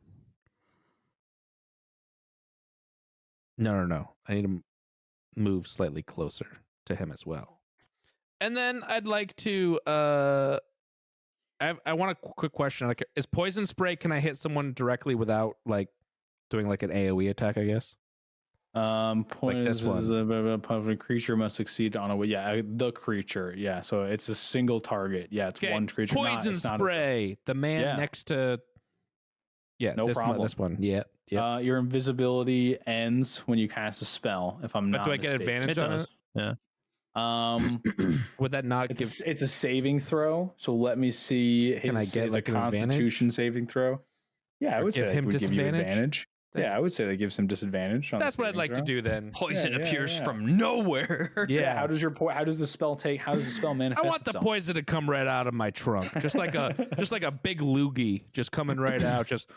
Speaker 5: No. I need to move slightly closer to him as well. And then I'd like to I want a quick question. Like, is poison spray, can I hit someone directly without like doing like an AoE attack, I guess?
Speaker 1: Point
Speaker 5: this
Speaker 1: is
Speaker 5: one.
Speaker 1: a creature must succeed on the creature. Yeah, so it's a single target. Yeah, it's
Speaker 5: Okay,
Speaker 1: one creature.
Speaker 5: Poison spray. The man next to
Speaker 1: No problem.
Speaker 5: This one. Yeah.
Speaker 1: Your invisibility ends when you cast a spell. If I'm
Speaker 5: But
Speaker 1: not
Speaker 5: do I get
Speaker 1: mistaken.
Speaker 5: advantage on it?
Speaker 2: Yeah.
Speaker 5: Would that not give?
Speaker 1: It's a saving throw. So let me see.
Speaker 5: Can I get,
Speaker 1: it's
Speaker 5: like,
Speaker 1: a
Speaker 5: an advantage?
Speaker 1: Constitution saving throw? Yeah, I
Speaker 5: Or
Speaker 1: would say
Speaker 5: give
Speaker 1: that
Speaker 5: him
Speaker 1: would give you
Speaker 5: disadvantage?
Speaker 1: advantage. Yeah, I would say that gives him disadvantage. On
Speaker 5: That's
Speaker 1: the
Speaker 5: what I'd
Speaker 1: saving
Speaker 5: like to
Speaker 1: throw.
Speaker 5: do then.
Speaker 2: Poison
Speaker 1: Yeah,
Speaker 2: appears
Speaker 1: yeah.
Speaker 2: from nowhere.
Speaker 5: Yeah.
Speaker 1: How does the spell manifest?
Speaker 5: I want the
Speaker 1: itself?
Speaker 5: poison to come right out of my trunk, just like a big loogie, just coming right out, just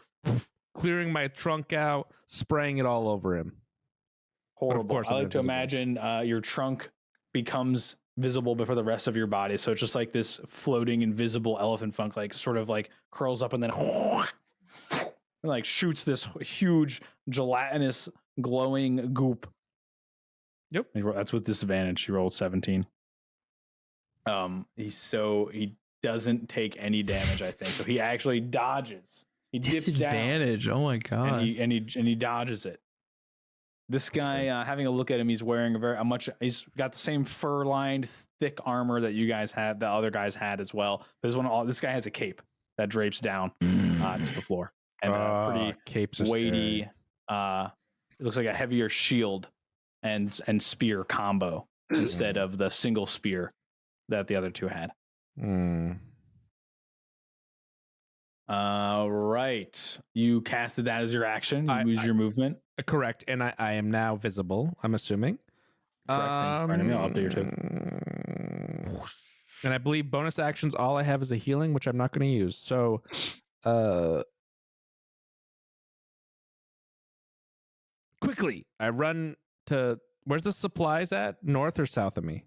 Speaker 5: clearing my trunk out, spraying it all over him.
Speaker 1: Horrible.
Speaker 5: course
Speaker 1: I
Speaker 5: I'm
Speaker 1: like to
Speaker 5: invisible.
Speaker 1: imagine your trunk becomes visible before the rest of your body. So it's just like this floating invisible elephant funk, like sort of like curls up and then and like shoots this huge gelatinous glowing goop.
Speaker 5: Yep.
Speaker 1: That's with disadvantage. He rolled 17. He doesn't take any damage, I think. So he actually dodges. He dips down.
Speaker 2: Disadvantage. Oh my god.
Speaker 1: And he dodges it. This guy, having a look at him, he's wearing he's got the same fur-lined, thick armor that you guys had, the other guys had as well. This guy has a cape that drapes down to the floor, and pretty
Speaker 5: capes are
Speaker 1: weighty. It looks like a heavier shield and spear combo instead of the single spear that the other two had. Right. You casted that as your action. You use your movement.
Speaker 5: Correct, and I am now visible, I'm assuming.
Speaker 1: Correct. In front of me. I'll update your two.
Speaker 5: And I believe bonus actions, all I have is a healing, which I'm not going to use. So, quickly, I run to, where's the supplies at? North or south of me?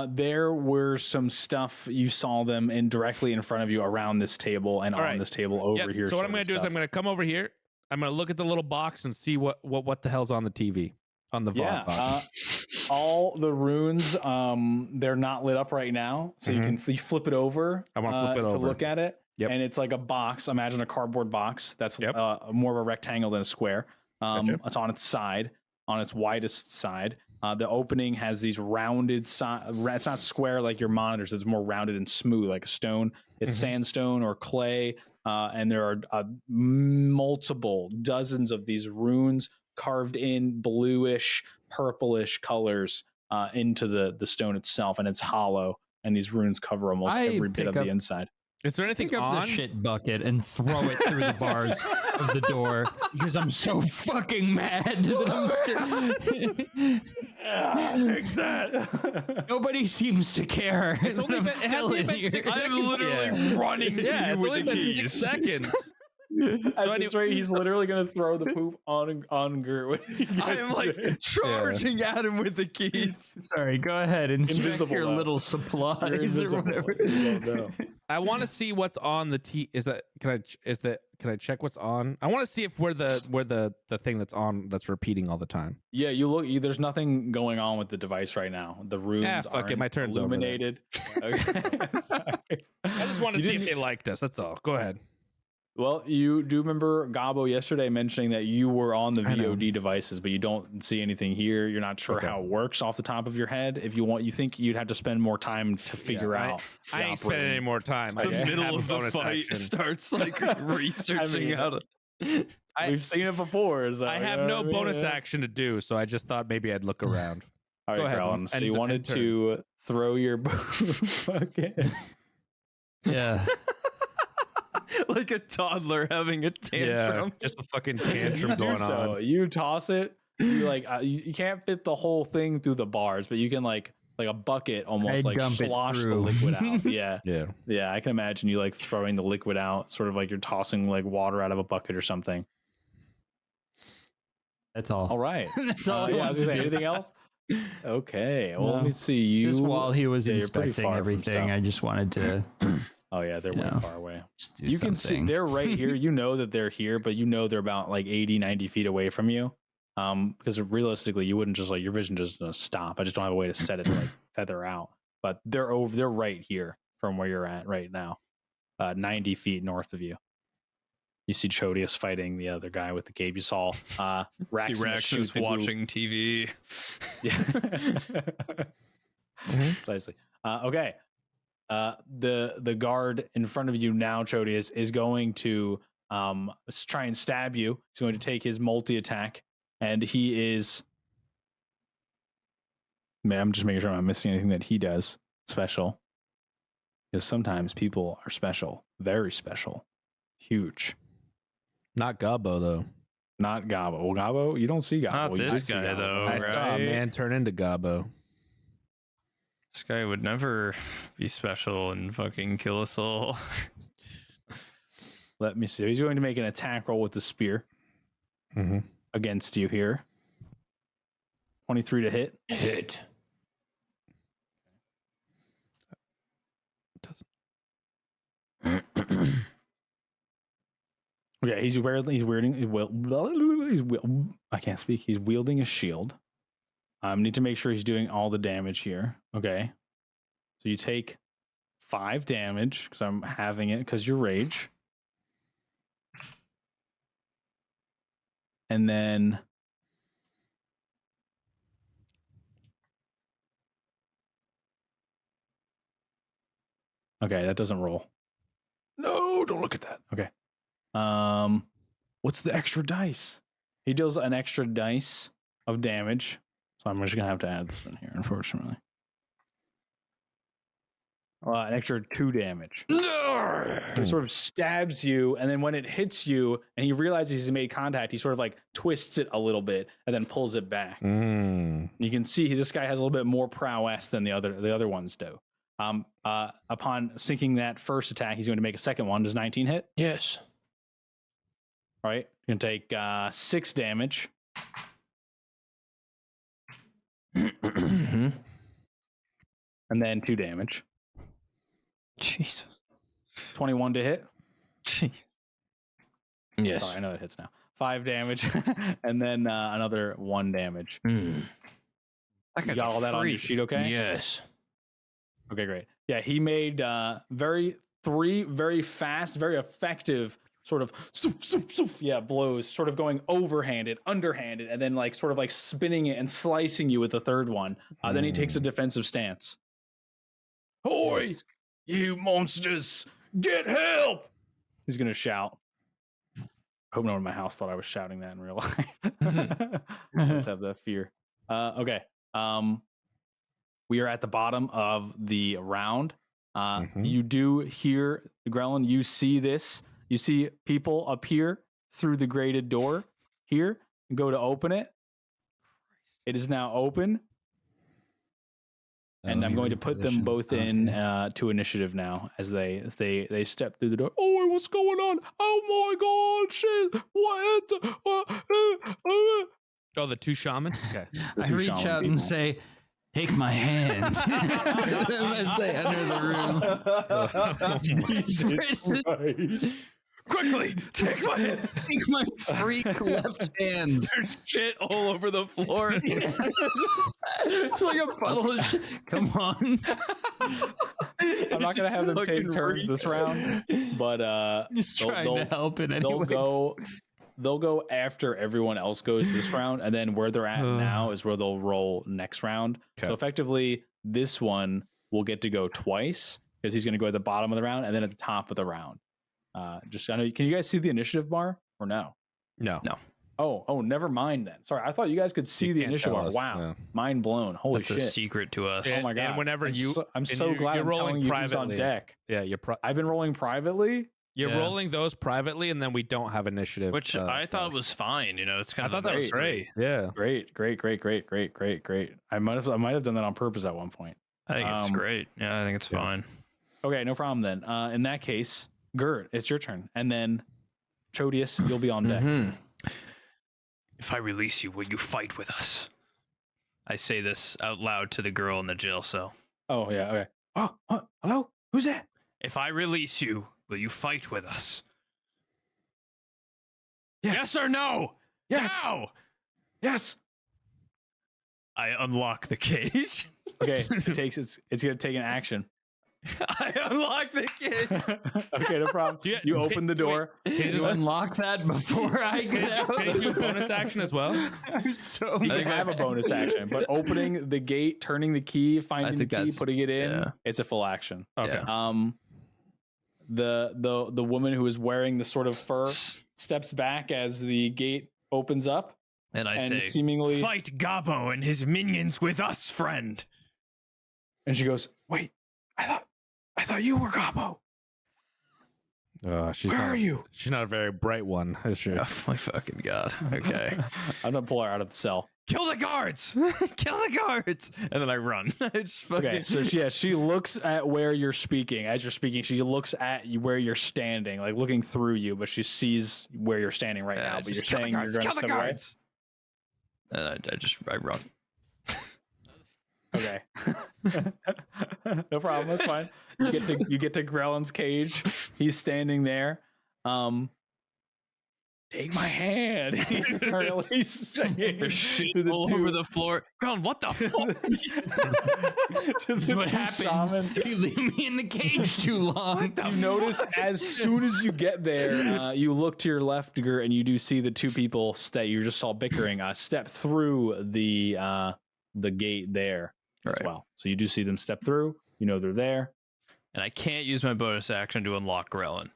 Speaker 1: There were some stuff, you saw them directly in front of you around this table and on this table over here.
Speaker 5: So what I'm going to do is I'm going to come over here. I'm going to look at the little box and see what the hell's on the TV, on the VOD box.
Speaker 1: All the runes, they're not lit up right now, so you flip it over.
Speaker 5: I want to flip it
Speaker 1: to
Speaker 5: over.
Speaker 1: look at it.
Speaker 5: Yep.
Speaker 1: And it's like a box. Imagine a cardboard box that's more of a rectangle than a square.
Speaker 5: Gotcha.
Speaker 1: It's on its side, on its widest side. The opening has these rounded it's not square like your monitors. It's more rounded and smooth like a stone. It's sandstone or clay. And there are dozens of these runes carved in bluish, purplish colors into the stone itself. And it's hollow. And these runes cover almost every bit of the inside.
Speaker 5: Is there anything
Speaker 4: Pick up
Speaker 5: on?
Speaker 4: the shit bucket and throw it through the bars of the door because I'm so fucking mad that I'm still.
Speaker 1: Take that.
Speaker 4: Nobody seems to care.
Speaker 5: It's only
Speaker 4: that I'm
Speaker 5: been, it has
Speaker 4: still
Speaker 5: only
Speaker 4: in
Speaker 5: been
Speaker 4: here.
Speaker 5: 6 seconds.
Speaker 2: I'm literally running to
Speaker 5: Yeah,
Speaker 2: you
Speaker 5: it's
Speaker 2: with
Speaker 5: only
Speaker 2: the
Speaker 5: been
Speaker 2: keys.
Speaker 5: 6 seconds.
Speaker 1: At this rate, he's literally going to throw the poop on Gert.
Speaker 2: I'm like charging at him with the keys.
Speaker 4: Sorry, go ahead and
Speaker 1: Invisible,
Speaker 4: check your
Speaker 1: though.
Speaker 4: little supplies
Speaker 1: You're
Speaker 4: or
Speaker 1: invisible.
Speaker 4: whatever.
Speaker 1: You don't know.
Speaker 5: I want to see what's on the can I check what's on? I want to see if we're the thing that's on that's repeating all the time.
Speaker 1: Yeah, there's nothing going on with the device right now. The runes
Speaker 5: fuck it,
Speaker 1: aren't
Speaker 5: my turn's over then.
Speaker 1: illuminated. Okay. Sorry.
Speaker 5: I just want to
Speaker 1: You
Speaker 5: see if
Speaker 1: didn't-
Speaker 5: they liked us. That's all. Go ahead.
Speaker 1: Well, you do remember Gobo yesterday mentioning that you were on the
Speaker 5: I know.
Speaker 1: VOD devices, but you don't see anything here. You're not sure
Speaker 5: Okay.
Speaker 1: how it works off the top of your head. If you want, you think you'd have to spend more time to figure out.
Speaker 5: I
Speaker 1: the
Speaker 5: ain't spending
Speaker 1: operating-
Speaker 5: any more time. I
Speaker 2: The
Speaker 5: just
Speaker 2: middle
Speaker 5: have a
Speaker 2: of the
Speaker 5: bonus
Speaker 2: fight
Speaker 5: action.
Speaker 2: starts like researching how to.
Speaker 1: We've seen it before. So,
Speaker 5: I
Speaker 1: you
Speaker 5: have
Speaker 1: know
Speaker 5: no
Speaker 1: what I mean?
Speaker 5: bonus action to do, so I just thought maybe I'd look around.
Speaker 1: All
Speaker 5: Go
Speaker 1: right,
Speaker 5: ahead
Speaker 1: Grellin. So
Speaker 5: and-
Speaker 1: you
Speaker 5: and
Speaker 1: wanted
Speaker 5: turn.
Speaker 1: to throw your again.
Speaker 4: Yeah.
Speaker 2: Like a toddler having a tantrum.
Speaker 5: just a fucking tantrum
Speaker 1: do
Speaker 5: going
Speaker 1: so.
Speaker 5: on.
Speaker 1: You toss it. You like you can't fit the whole thing through the bars, but you can like a bucket almost
Speaker 4: I'd
Speaker 1: like
Speaker 4: dump it
Speaker 1: slosh the
Speaker 4: through.
Speaker 1: liquid out. Yeah.
Speaker 5: Yeah.
Speaker 1: Yeah, I can imagine you like throwing the liquid out, sort of like you're tossing like water out of a bucket or something.
Speaker 4: That's all.
Speaker 1: All right.
Speaker 4: That's all I
Speaker 1: Yeah, I
Speaker 4: wanted
Speaker 1: was
Speaker 4: to
Speaker 1: gonna say,
Speaker 4: do.
Speaker 1: anything else? Okay. Well, let
Speaker 4: No.
Speaker 1: me see. You
Speaker 4: Just while he was
Speaker 1: yeah, you're pretty
Speaker 4: inspecting
Speaker 1: far from
Speaker 4: everything,
Speaker 1: stuff.
Speaker 4: I just wanted to
Speaker 1: Oh yeah, they're
Speaker 4: you
Speaker 1: way
Speaker 4: know,
Speaker 1: far away.
Speaker 4: just do
Speaker 1: You can see
Speaker 4: something.
Speaker 1: they're right here. You know that they're here, but you know they're about like 80, 90 feet away from you. Because realistically, you wouldn't just like your vision just gonna stop. I just don't have a way to set it to like feather out. But they're right here from where you're at right now. 90 feet north of you. You see Chodius fighting the other guy with the cape. You saw
Speaker 2: See
Speaker 1: Raximus shoot
Speaker 2: Raximus
Speaker 1: the group.
Speaker 2: watching TV.
Speaker 1: Yeah. Precisely. Okay. The guard in front of you now, Chodius, is going to try and stab you. He's going to take his multi attack, and he is. Man, I'm just making sure I'm not missing anything that he does special. Because sometimes people are special, very special, huge.
Speaker 5: Not Gobo though.
Speaker 1: Not Gabo. Well, Gabo, you don't see Gabo.
Speaker 2: Not
Speaker 1: You
Speaker 2: this
Speaker 1: did see
Speaker 2: guy,
Speaker 1: Gabo.
Speaker 2: though.
Speaker 5: I saw a
Speaker 2: right?
Speaker 5: man turn into Gobo.
Speaker 2: This guy would never be special and fucking kill us all.
Speaker 1: Let me see. He's going to make an attack roll with the spear
Speaker 5: Mm-hmm.
Speaker 1: against you here. 23 to hit.
Speaker 6: Hit.
Speaker 1: Okay, I can't speak. He's wielding a shield. Need to make sure he's doing all the damage here. Okay. So you take 5 damage because I'm having it because you're rage. And then okay, that doesn't roll. No, don't look at that. Okay. What's the extra dice? He deals an extra dice of damage. So I'm just gonna have to add this in here, unfortunately. An extra 2 damage. So he sort of stabs you, and then when it hits you, and he realizes he's made contact, he sort of like twists it a little bit and then pulls it back. You can see this guy has a little bit more prowess than the other ones do. Upon sinking that first attack, he's going to make a second one. Does 19 hit?
Speaker 6: Yes.
Speaker 1: All right, you're gonna take 6 damage.
Speaker 6: Mhm.
Speaker 1: And then 2 damage.
Speaker 2: Jesus.
Speaker 1: 21 to hit.
Speaker 2: Jeez.
Speaker 6: Yes.
Speaker 1: Sorry, I know it hits now. 5 damage, and then another 1 damage.
Speaker 6: Mm.
Speaker 2: That
Speaker 1: You
Speaker 2: guy's
Speaker 1: got
Speaker 2: a
Speaker 1: all that on your
Speaker 2: freak.
Speaker 1: sheet, okay?
Speaker 6: Yes.
Speaker 1: Okay, great. Yeah, he made 3 very fast, very effective sort of blows, sort of going overhanded, underhanded, and then like sort of like spinning it and slicing you with the third one. Then he takes a defensive stance. Hoy, you monsters, get help! He's gonna shout. I hope no one in my house thought I was shouting that in real life. I just have that fear. Okay. We are at the bottom of the round. You do hear, Grellin, you see this. You see people appear through the grated door here and go to open it. It is now open. And I'm going to put them both in to initiative now as they step through the door. Oh, what's going on? Oh my God, shit! What?
Speaker 5: Oh, the 2 shamans? Okay.
Speaker 4: I
Speaker 1: two
Speaker 4: reach
Speaker 1: shaman
Speaker 4: out
Speaker 1: people.
Speaker 4: and say, "Take my hand." To them as they enter the room.
Speaker 1: Jesus Christ.
Speaker 2: Quickly, take my hand.
Speaker 4: Take my freak left hand.
Speaker 2: There's shit all over the floor.
Speaker 4: It's like a puddle of shit. Come on.
Speaker 1: I'm not gonna have them take
Speaker 2: Fucking
Speaker 1: turns this round. but
Speaker 4: Just
Speaker 1: they'll-
Speaker 4: trying to
Speaker 1: they'll-
Speaker 4: help in any
Speaker 1: they'll
Speaker 4: way.
Speaker 1: go after everyone else goes this round, and then where they're at now is where they'll roll next round.
Speaker 5: Okay.
Speaker 1: So effectively, this one will get to go twice because he's going to go at the bottom of the round and then at the top of the round. Just I know. Can you guys see the initiative bar or no?
Speaker 5: No.
Speaker 1: Oh, never mind then. Sorry, I thought you guys could see
Speaker 5: You
Speaker 1: the
Speaker 5: can't
Speaker 1: initiative
Speaker 5: tell
Speaker 1: bar.
Speaker 5: us,
Speaker 1: Wow,
Speaker 5: yeah.
Speaker 1: mind blown. Holy
Speaker 2: That's
Speaker 1: shit!
Speaker 2: a secret to us.
Speaker 1: Oh my god!
Speaker 5: And whenever
Speaker 1: I'm so glad
Speaker 5: you're
Speaker 1: I'm
Speaker 5: rolling
Speaker 1: telling you who's on
Speaker 5: privately.
Speaker 1: deck.
Speaker 5: Yeah,
Speaker 1: I've been rolling privately.
Speaker 5: you're
Speaker 4: Yeah.
Speaker 5: rolling those privately, and then we don't have initiative.
Speaker 2: Which I thought
Speaker 5: dice.
Speaker 2: was fine. You know, it's kind
Speaker 5: I
Speaker 2: of
Speaker 5: thought that was great. Yeah.
Speaker 1: Great. I might have done that on purpose at one point.
Speaker 2: I think it's
Speaker 1: Um,
Speaker 2: great. Yeah, I think it's
Speaker 5: yeah.
Speaker 2: fine.
Speaker 1: Okay, no problem then. In that case, Gert, it's your turn, and then Chodius, you'll be on deck.
Speaker 6: Mhm.
Speaker 2: If I release you, will you fight with us? I say this out loud to the girl in the jail cell.
Speaker 1: Oh yeah. Okay. Oh, hello. Who's that?
Speaker 2: If I release you, will you fight with us? Yes or no?
Speaker 1: Yes.
Speaker 2: Now!
Speaker 1: Yes.
Speaker 2: I unlock the cage.
Speaker 1: Okay. It's gonna take an action.
Speaker 2: I unlock the cage.
Speaker 1: Okay, no problem. You open the door.
Speaker 5: Can you
Speaker 4: You
Speaker 5: just
Speaker 4: unlock that before I get out.
Speaker 5: can you do bonus action as well?
Speaker 4: I'm so
Speaker 1: You
Speaker 4: mad.
Speaker 1: can have a bonus action, but opening the gate, turning the key, finding the
Speaker 2: think
Speaker 1: key,
Speaker 2: that's-
Speaker 1: putting it in,
Speaker 2: yeah.
Speaker 1: it's a full action.
Speaker 5: Okay.
Speaker 2: Yeah.
Speaker 1: The woman who is wearing the sort of fur steps back as the gate opens up
Speaker 2: And I
Speaker 1: and
Speaker 2: say,
Speaker 1: seemingly
Speaker 2: fight Gobo and his minions with us, friend.
Speaker 1: and she goes, "Wait, I thought you were Gobo.
Speaker 5: She's
Speaker 1: Where
Speaker 5: not
Speaker 1: are you?"
Speaker 5: She's not a very bright one, is she?
Speaker 2: Oh my fucking god. Okay.
Speaker 1: I'm gonna pull her out of the cell.
Speaker 2: Kill the guards! Kill the guards! And then I run. I just fucking...
Speaker 1: Okay, so she looks at where you're speaking. As you're speaking, she looks at you where you're standing, like looking through you, but she sees where you're standing right now. But you're
Speaker 2: just kill the
Speaker 1: saying you're
Speaker 2: guards,
Speaker 1: going to
Speaker 2: kill the
Speaker 1: step away.
Speaker 2: guards! And I run.
Speaker 1: Okay. No problem. That's fine. You get to Grellin's cage. He's standing there. Take my hand. He's currently saying
Speaker 2: There's shit
Speaker 1: to the
Speaker 2: all
Speaker 1: two,
Speaker 2: over the floor. Ground, what the fuck?
Speaker 1: to
Speaker 4: This
Speaker 1: the
Speaker 4: is what
Speaker 1: two
Speaker 4: happens
Speaker 1: shamans.
Speaker 4: if you leave me in the cage too long.
Speaker 1: You notice as soon as you get there, you look to your left, Gert, and you do see the two people that you just saw bickering step through the gate there as
Speaker 2: Right.
Speaker 1: well. So you do see them step through. You know they're there.
Speaker 2: And I can't use my bonus action to unlock Grellin.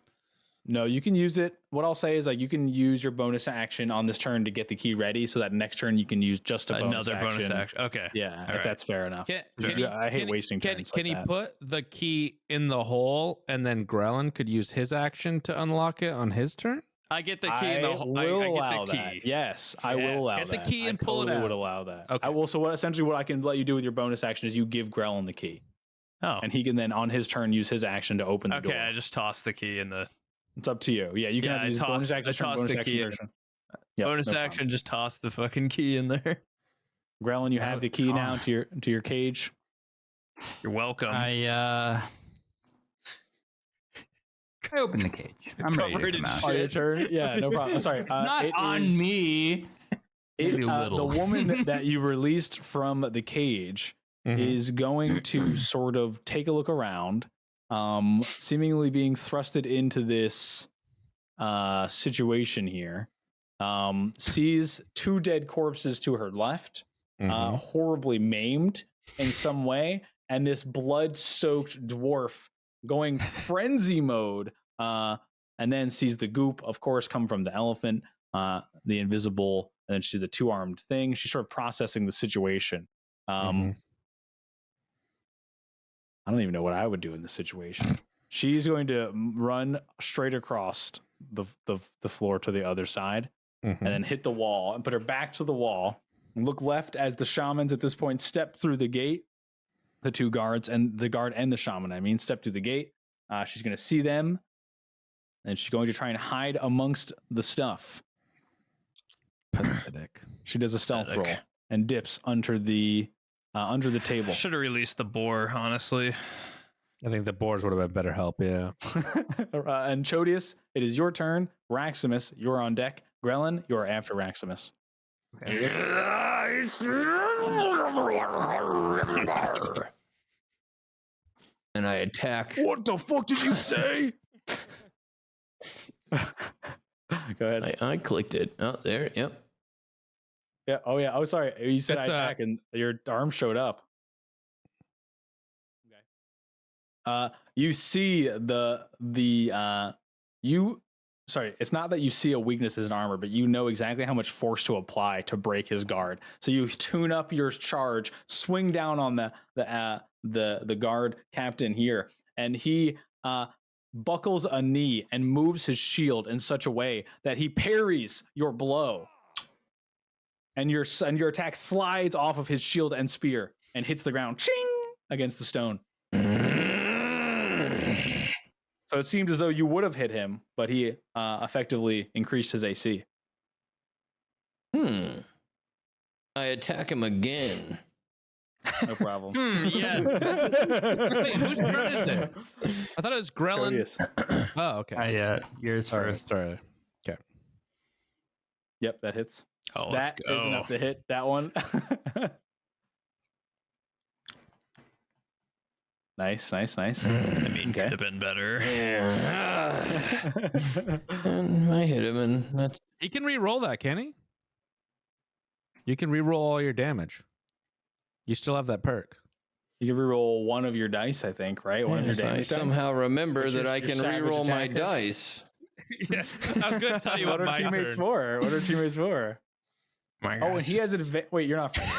Speaker 1: No, you can use it. What I'll say is like you can use your bonus action on this turn to get the key ready, so that next turn you can use just a bonus
Speaker 2: Another
Speaker 1: action.
Speaker 2: bonus action. Okay.
Speaker 1: Yeah, if
Speaker 2: right.
Speaker 1: that's fair enough.
Speaker 5: Can
Speaker 1: I hate wasting
Speaker 5: Can
Speaker 1: turns.
Speaker 5: he put the key in the hole, and then Grellin could use his action to unlock it on his turn?
Speaker 2: I get the key in the hole.
Speaker 1: will
Speaker 2: I
Speaker 1: allow
Speaker 2: get the
Speaker 1: that.
Speaker 2: key.
Speaker 1: Yes, I will allow
Speaker 5: Get the
Speaker 1: that.
Speaker 5: key and
Speaker 1: I
Speaker 5: pull it
Speaker 1: totally
Speaker 5: out.
Speaker 1: would allow that.
Speaker 5: Okay.
Speaker 1: I will. So what I can let you do with your bonus action is you give Grellin the key,
Speaker 2: Oh.
Speaker 1: and he can then on his turn use his action to open the
Speaker 2: Okay,
Speaker 1: door.
Speaker 2: I just tossed the key in the
Speaker 1: It's up to you. Yeah, you can
Speaker 2: Yeah,
Speaker 1: have
Speaker 2: I
Speaker 1: these bonus
Speaker 2: tossed-
Speaker 1: action,
Speaker 2: I
Speaker 1: turn,
Speaker 2: tossed
Speaker 1: bonus
Speaker 2: the
Speaker 1: action,
Speaker 2: key in.
Speaker 1: turn. Yep,
Speaker 2: bonus
Speaker 1: no problem.
Speaker 2: action. Just toss the fucking key in there.
Speaker 1: Grellin, you have the key now to your cage.
Speaker 2: You're welcome.
Speaker 4: I open the cage. I'm ready to
Speaker 2: Covered
Speaker 4: come
Speaker 2: in
Speaker 4: out.
Speaker 2: shit.
Speaker 1: Oh, your turn. Yeah, no problem. Sorry,
Speaker 4: It's not
Speaker 1: it
Speaker 4: on
Speaker 1: is-
Speaker 4: me. Maybe a
Speaker 1: the
Speaker 4: little.
Speaker 1: woman that you released from the cage is going to sort of take a look around, seemingly being thrusted into this situation here. Sees two dead corpses to her left, horribly maimed in some way, and this blood-soaked dwarf going frenzy mode, and then sees the goop, of course, come from the elephant, the invisible, and then she's a two-armed thing. She's sort of processing the situation. I don't even know what I would do in this situation. She's going to run straight across the floor to the other side, and then hit the wall and put her back to the wall. And look left as the shamans at this point step through the gate. The two guards and the guard and the shaman, step through the gate. She's going to see them, and she's going to try and hide amongst the stuff.
Speaker 5: Pathetic.
Speaker 1: She does a stealth
Speaker 2: Pathetic.
Speaker 1: roll and dips under the table.
Speaker 2: Should have released the boar, honestly.
Speaker 5: I think the boars would have been better help. Yeah.
Speaker 1: And Chodius, it is your turn. Raximus, you're on deck. Grellin, you're after Raximus.
Speaker 6: And I attack.
Speaker 1: What the fuck did you say? Go ahead.
Speaker 7: I clicked it. Oh, there. Yep.
Speaker 1: Yeah. Oh yeah. Oh, sorry. You said
Speaker 5: It's,
Speaker 1: I attack, and your arm showed up. Okay. You see you. Sorry, it's not that you see a weakness in his armor, but you know exactly how much force to apply to break his guard. So you tune up your charge, swing down on the guard captain here, and he buckles a knee and moves his shield in such a way that he parries your blow. And your attack slides off of his shield and spear and hits the ground, ching, against the stone. So it seemed as though you would have hit him, but he effectively increased his AC.
Speaker 7: I attack him again.
Speaker 1: No problem.
Speaker 2: Yeah.
Speaker 5: Wait, whose turn is it? I thought it was Grellin.
Speaker 1: Proteus.
Speaker 5: Oh, okay.
Speaker 4: Yours first.
Speaker 5: Sorry. Okay.
Speaker 1: Yep, that hits.
Speaker 2: Oh,
Speaker 1: That
Speaker 2: let's go.
Speaker 1: is enough to hit that one. Nice.
Speaker 2: I mean, could have been better.
Speaker 7: And I hit him, and that's
Speaker 5: He can re-roll that, can he? You can re-roll all your damage. You still have that perk.
Speaker 1: You can reroll one of your dice, I think, right? One of your
Speaker 7: yes, I
Speaker 1: damage dice.
Speaker 7: somehow remember
Speaker 1: Which
Speaker 7: that
Speaker 1: is
Speaker 7: I
Speaker 1: your
Speaker 7: can
Speaker 1: savage
Speaker 7: re-roll my
Speaker 1: attacker.
Speaker 7: dice.
Speaker 2: Yeah, I was going to tell you
Speaker 1: What
Speaker 2: what
Speaker 1: are
Speaker 2: my
Speaker 1: teammates
Speaker 2: turn.
Speaker 1: for? What are teammates for?
Speaker 2: My
Speaker 1: Oh, and
Speaker 2: gosh.
Speaker 1: he has Wait, you're not fighting.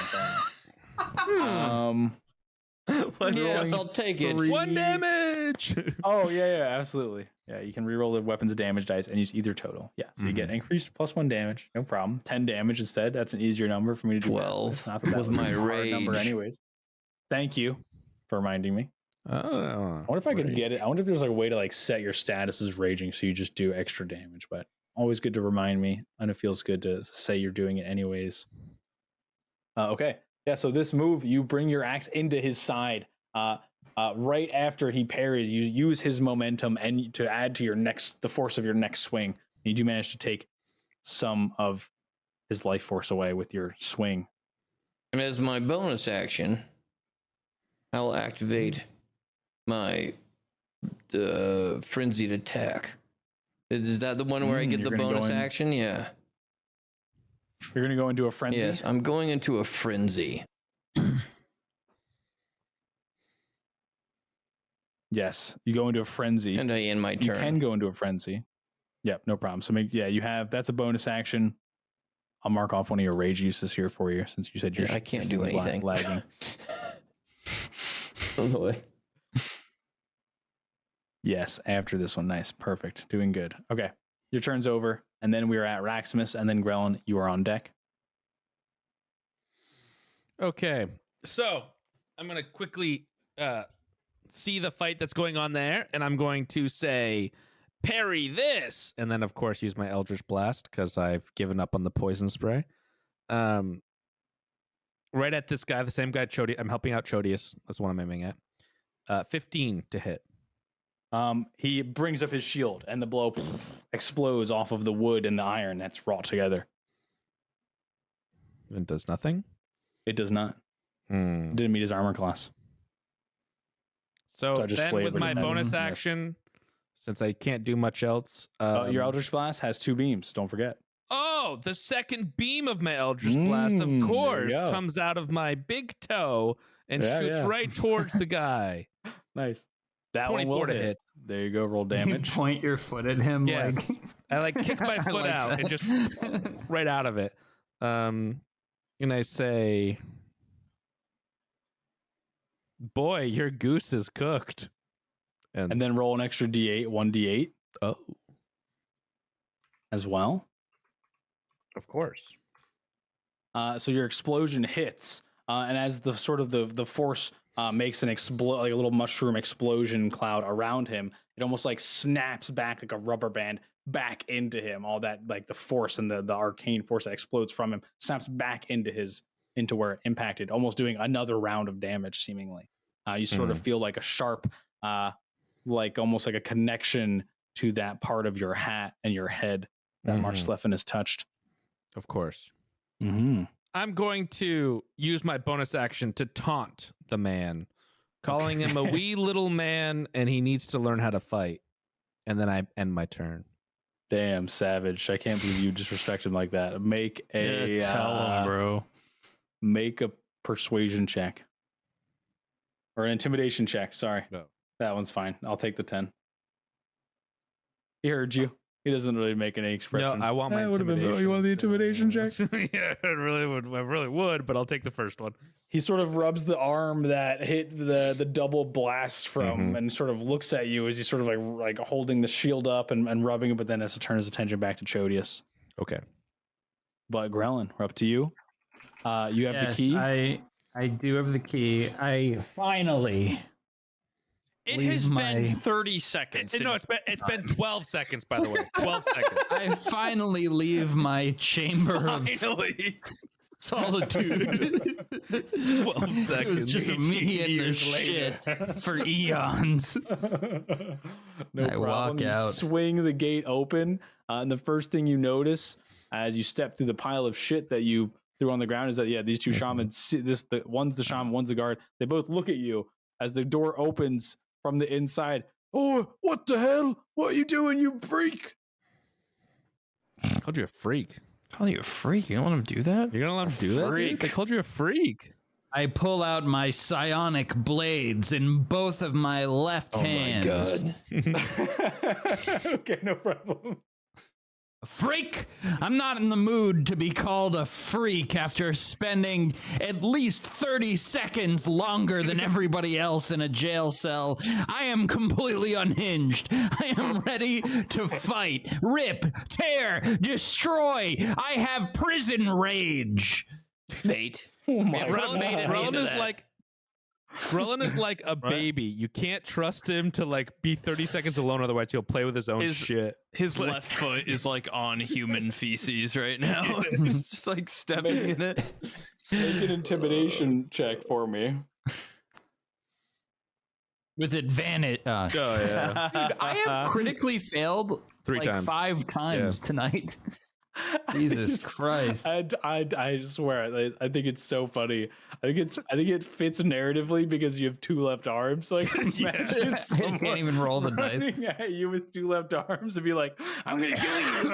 Speaker 7: Yes, I'll take it.
Speaker 5: 1 damage.
Speaker 1: Oh yeah, absolutely. Yeah, you can reroll the weapons damage dice and use either total. Yeah, so you get increased +1 damage, no problem. 10 damage instead. That's an easier number for me to do.
Speaker 7: 12
Speaker 1: Not that that
Speaker 7: with
Speaker 1: was
Speaker 7: my
Speaker 1: a hard number,
Speaker 7: rage.
Speaker 1: anyways. Thank you for reminding me.
Speaker 5: Oh,
Speaker 1: I wonder if I could get it. I wonder if there's like a way to like set your status as raging so you just do extra damage. But always good to remind me, and it feels good to say you're doing it anyways. Okay, yeah. So this move, you bring your axe into his side. Right after he parries, you use his momentum and to add to the force of your next swing. You do manage to take some of his life force away with your swing.
Speaker 7: And as my bonus action, I'll activate my frenzied attack. Is that the one where I get the
Speaker 1: you're gonna go
Speaker 7: bonus
Speaker 1: in-
Speaker 7: action? Yeah.
Speaker 1: You're going to go into a frenzy.
Speaker 7: Yes, I'm going into a frenzy.
Speaker 1: Yes, you go into a frenzy.
Speaker 7: And I end my
Speaker 1: You
Speaker 7: turn.
Speaker 1: can go into a frenzy. Yep, no problem. So you have that's a bonus action. I'll mark off one of your rage uses here for you since you said
Speaker 7: Yeah, I can't do anything.
Speaker 1: Lagging.
Speaker 7: Oh, boy.
Speaker 1: Yes, after this one. Nice. Perfect. Doing good. Okay. Your turn's over. And then we are at Raximus and then Grellin, you are on deck.
Speaker 5: Okay, so I'm gonna quickly see the fight that's going on there, and I'm going to say, "Parry this," and then of course use my Eldritch Blast because I've given up on the poison spray. Right at this guy, the same guy, Chodius. I'm helping out Chodius. That's the one I'm aiming at. 15 to hit.
Speaker 1: He brings up his shield and the blow explodes off of the wood and the iron that's wrought together.
Speaker 5: And does nothing.
Speaker 1: It does not.
Speaker 5: Hmm.
Speaker 1: Didn't meet his armor class.
Speaker 5: So
Speaker 1: So I just
Speaker 5: then with
Speaker 1: flavored
Speaker 5: my
Speaker 1: it in.
Speaker 5: bonus
Speaker 1: Yes.
Speaker 5: action, since I can't do much else.
Speaker 1: Your Eldritch Blast has 2 beams. Don't forget.
Speaker 5: Oh, the second beam of my Eldritch Blast,
Speaker 1: there
Speaker 5: of
Speaker 1: you
Speaker 5: course,
Speaker 1: go.
Speaker 5: comes out of my big toe and
Speaker 1: Yeah,
Speaker 5: shoots
Speaker 1: yeah.
Speaker 5: right towards the guy.
Speaker 1: Nice. That one
Speaker 5: 24
Speaker 1: will
Speaker 5: to
Speaker 1: hit.
Speaker 5: hit.
Speaker 1: There you go. Roll
Speaker 4: You
Speaker 1: damage.
Speaker 4: point your foot at him.
Speaker 5: Yes.
Speaker 4: Like,
Speaker 5: I like kick my
Speaker 4: I
Speaker 5: foot
Speaker 4: like
Speaker 5: out
Speaker 4: that.
Speaker 5: and just right out of it. And I say, "Boy, your goose is cooked."
Speaker 1: And then roll an extra D8, 1d8
Speaker 5: oh,
Speaker 1: as well.
Speaker 5: of course.
Speaker 1: So your explosion hits, and as the sort of the force makes an like a little mushroom explosion cloud around him, it almost like snaps back like a rubber band back into him. All that like the force and the arcane force that explodes from him snaps back into where it impacted, almost doing another round of damage. Seemingly, you sort of feel like a sharp, like almost like a connection to that part of your hat and your head that Marschleffen has touched.
Speaker 5: Of course.
Speaker 1: Mm-hmm.
Speaker 5: I'm going to use my bonus action to taunt the man, calling him a wee little man, and he needs to learn how to fight. And then I end my turn.
Speaker 1: Damn, savage. I can't believe you disrespect him like that. Make a
Speaker 2: tell him, bro.
Speaker 1: Make a persuasion check. Or an intimidation check. Sorry.
Speaker 5: No.
Speaker 1: That one's fine. I'll take the 10. He heard you. He doesn't really make any expression.
Speaker 5: No, I want my
Speaker 1: It would've been-
Speaker 5: intimidation.
Speaker 1: you want the intimidation check?
Speaker 5: Yeah, I really would, but I'll take the first one.
Speaker 1: He sort of rubs the arm that hit the double blast from and sort of looks at you as he's sort of like holding the shield up and rubbing it, but then has to turn his attention back to Chodius.
Speaker 5: Okay.
Speaker 1: But Grellin, we're up to you. You have the key.
Speaker 4: I do have the key. I finally.
Speaker 2: It
Speaker 4: Leave
Speaker 2: has
Speaker 4: my-
Speaker 2: been 30 seconds.
Speaker 5: No, it's been 12 seconds, by the way. 12 seconds.
Speaker 4: I finally leave my chamber of
Speaker 2: Finally.
Speaker 4: solitude.
Speaker 2: 12 seconds.
Speaker 4: It was just me in the shit for eons.
Speaker 1: No
Speaker 4: I
Speaker 1: problem.
Speaker 4: walk
Speaker 1: You
Speaker 4: out.
Speaker 1: swing the gate open, and the first thing you notice as you step through the pile of shit that you threw on the ground is that these two shamans. One's the shaman, one's the guard. They both look at you as the door opens from the inside. Oh, what the hell? What are you doing, you freak?
Speaker 5: I called you a freak.
Speaker 2: Call you a freak. You don't let him do that?
Speaker 5: You're gonna let him do that? Dude? They called you a freak.
Speaker 4: I pull out my psionic blades in both of my left hands.
Speaker 1: Okay, no problem.
Speaker 4: Freak! I'm not in the mood to be called a freak after spending at least 30 seconds longer than everybody else in a jail cell. I am completely unhinged. I am ready to fight, rip, tear, destroy. I have prison rage.
Speaker 7: Fate.
Speaker 1: Oh my
Speaker 5: Grellin is like a baby. You can't trust him to like be 30 seconds alone, otherwise he'll play with his own shit.
Speaker 2: His left foot is like on human feces right now. He's just like stepping in it.
Speaker 1: Make an intimidation check for me.
Speaker 4: With advantage.
Speaker 5: Oh yeah.
Speaker 4: Dude, I have critically failed
Speaker 5: 3
Speaker 4: like
Speaker 5: times.
Speaker 4: 5 times tonight. Jesus Christ.
Speaker 1: I swear, I think it's so funny. I think it fits narratively because you have 2 left arms. Like, imagine
Speaker 4: I
Speaker 1: someone
Speaker 4: can't even roll the dice.
Speaker 1: running at you with 2 left arms and be like, "I'm gonna kill you."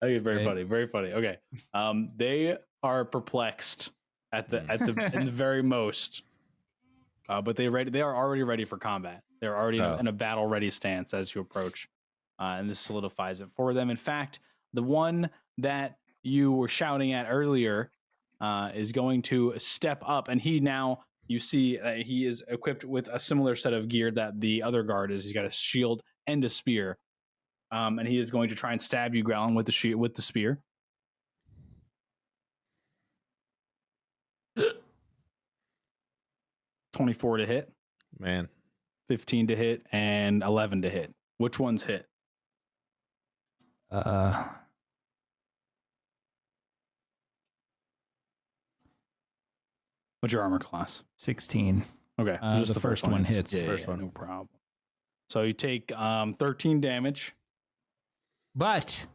Speaker 1: I think it's very funny. Very funny. Okay, they are perplexed at the in the very most, but they are already ready for combat. They're already in a battle ready stance as you approach. And this solidifies it for them. In fact, the one that you were shouting at earlier is going to step up, and you see he is equipped with a similar set of gear that the other guard is. He's got a shield and a spear, and he is going to try and stab you, Grellin, with the spear. $24 to hit,
Speaker 5: Man.
Speaker 1: 15 to hit, and 11 to hit. Which one's hit? What's your armor class?
Speaker 4: 16.
Speaker 1: Okay,
Speaker 4: The first one hits.
Speaker 1: Yeah,
Speaker 5: First one.
Speaker 1: no problem. So you take 13 damage.
Speaker 4: But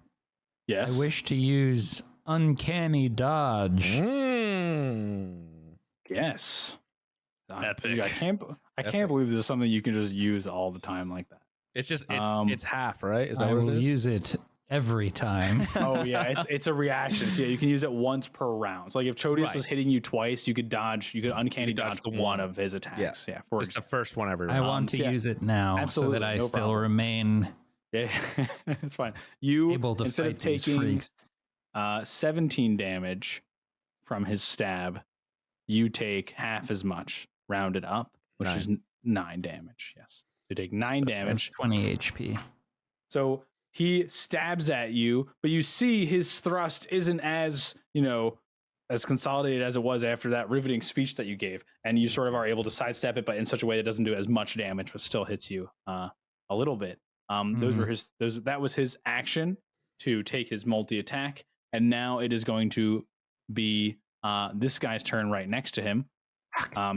Speaker 1: Yes.
Speaker 4: I wish to use uncanny dodge.
Speaker 1: Yes.
Speaker 2: Epic.
Speaker 1: Dude, I can't believe this is something you can just use all the time like that.
Speaker 5: It's just it's half, right? Is that
Speaker 4: I
Speaker 5: what
Speaker 4: will
Speaker 5: it is?
Speaker 4: use it every time.
Speaker 1: Oh yeah, it's a reaction. So yeah, you can use it once per round. So like if Chodius was hitting you twice, you could uncanny dodge
Speaker 5: the
Speaker 1: one
Speaker 5: one.
Speaker 1: of his attacks. Yeah, for
Speaker 5: It's the first one every
Speaker 4: I
Speaker 5: round.
Speaker 4: want to
Speaker 1: yeah.
Speaker 4: use it now
Speaker 1: Absolutely,
Speaker 4: so that I
Speaker 1: no
Speaker 4: still
Speaker 1: problem.
Speaker 4: remain
Speaker 1: yeah, it's fine. You
Speaker 4: able to
Speaker 1: instead
Speaker 4: fight
Speaker 1: of
Speaker 4: these
Speaker 1: taking
Speaker 4: freaks.
Speaker 1: 17 damage from his stab, you take half as much, rounded up, which is 9 damage. Yes, you take 9 damage.
Speaker 4: 20 HP.
Speaker 1: So he stabs at you, but you see his thrust isn't as, as consolidated as it was after that riveting speech that you gave. And you sort of are able to sidestep it, but in such a way that doesn't do as much damage, but still hits you a little bit. That was his action to take his multi-attack. And now it is going to be this guy's turn right next to him.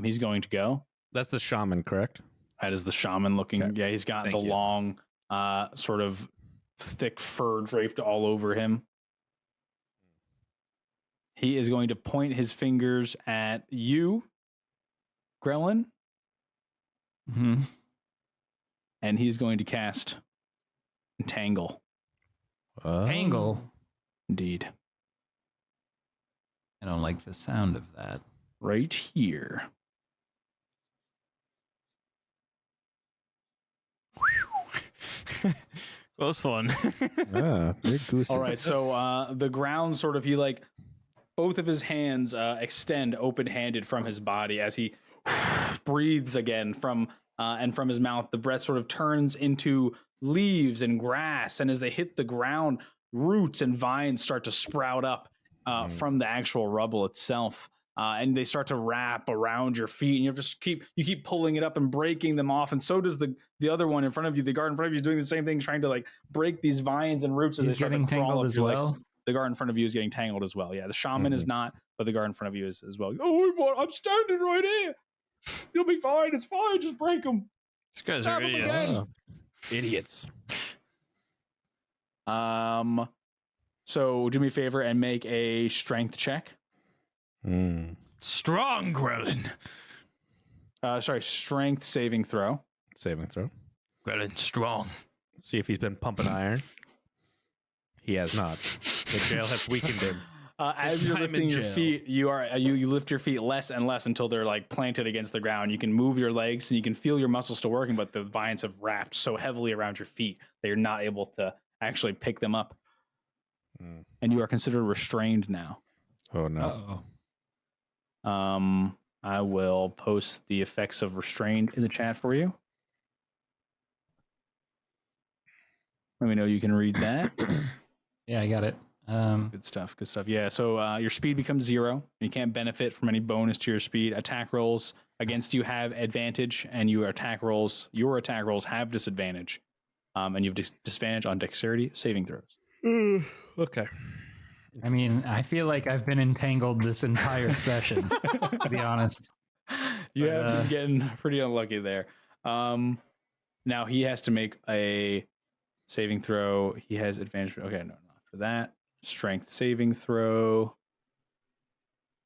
Speaker 1: He's going to go.
Speaker 5: That's the shaman, correct?
Speaker 1: That is the shaman looking.
Speaker 5: Okay.
Speaker 1: Yeah, he's got
Speaker 5: Thank
Speaker 1: the
Speaker 5: you.
Speaker 1: long, sort of thick fur draped all over him. He is going to point his fingers at you, Grellin,
Speaker 4: Mm-hmm.
Speaker 1: and he's going to cast Entangle.
Speaker 4: Angle.
Speaker 1: Indeed.
Speaker 4: I don't like the sound of that.
Speaker 1: Right here.
Speaker 2: Close one.
Speaker 5: Yeah, big gooses.
Speaker 1: All right, so the ground sort of, he like, both of his hands extend open-handed from his body as he breathes again from and from his mouth. The breath sort of turns into leaves and grass, and as they hit the ground, roots and vines start to sprout up from the actual rubble itself. And they start to wrap around your feet, and you just keep pulling it up and breaking them off, and so does the other one in front of you. The guard in front of you is doing the same thing, trying to like break these vines and roots as they start to crawl
Speaker 4: tangled
Speaker 1: up
Speaker 4: as
Speaker 1: your legs.
Speaker 4: well.
Speaker 1: The guard in front of you is getting tangled as well. Yeah, the shaman is not, but the guard in front of you is as well. Oh, I'm standing right here. You'll be fine. It's fine. Just break them.
Speaker 2: These guys
Speaker 1: Stab
Speaker 2: are
Speaker 1: 'em
Speaker 2: idiots.
Speaker 1: again.
Speaker 5: Idiots.
Speaker 1: So do me a favor and make a strength check.
Speaker 2: Strong, Grelin.
Speaker 1: Sorry, strength saving throw.
Speaker 5: Saving throw.
Speaker 2: Grelin, strong.
Speaker 5: See if he's been pumping iron. He has not. The jail has weakened him.
Speaker 1: As you're
Speaker 5: time in
Speaker 1: lifting your
Speaker 5: jail.
Speaker 1: feet, you lift your feet less and less until they're like planted against the ground. You can move your legs and you can feel your muscles still working, but the vines have wrapped so heavily around your feet that you're not able to actually pick them up. And you are considered restrained now.
Speaker 5: Oh no.
Speaker 4: Uh-oh.
Speaker 1: I will post the effects of restrained in the chat for you. Let me know you can read that.
Speaker 4: Yeah, I got it.
Speaker 1: Good stuff. Good stuff. Yeah. So your speed becomes 0. You can't benefit from any bonus to your speed. Attack rolls against you have advantage, and your attack rolls have disadvantage. And you have disadvantage on dexterity saving throws.
Speaker 5: Okay.
Speaker 4: I mean, I feel like I've been entangled this entire session, to be honest.
Speaker 1: You have been getting pretty unlucky there. Now he has to make a saving throw. He has advantage. Okay, no, not for that. Strength saving throw.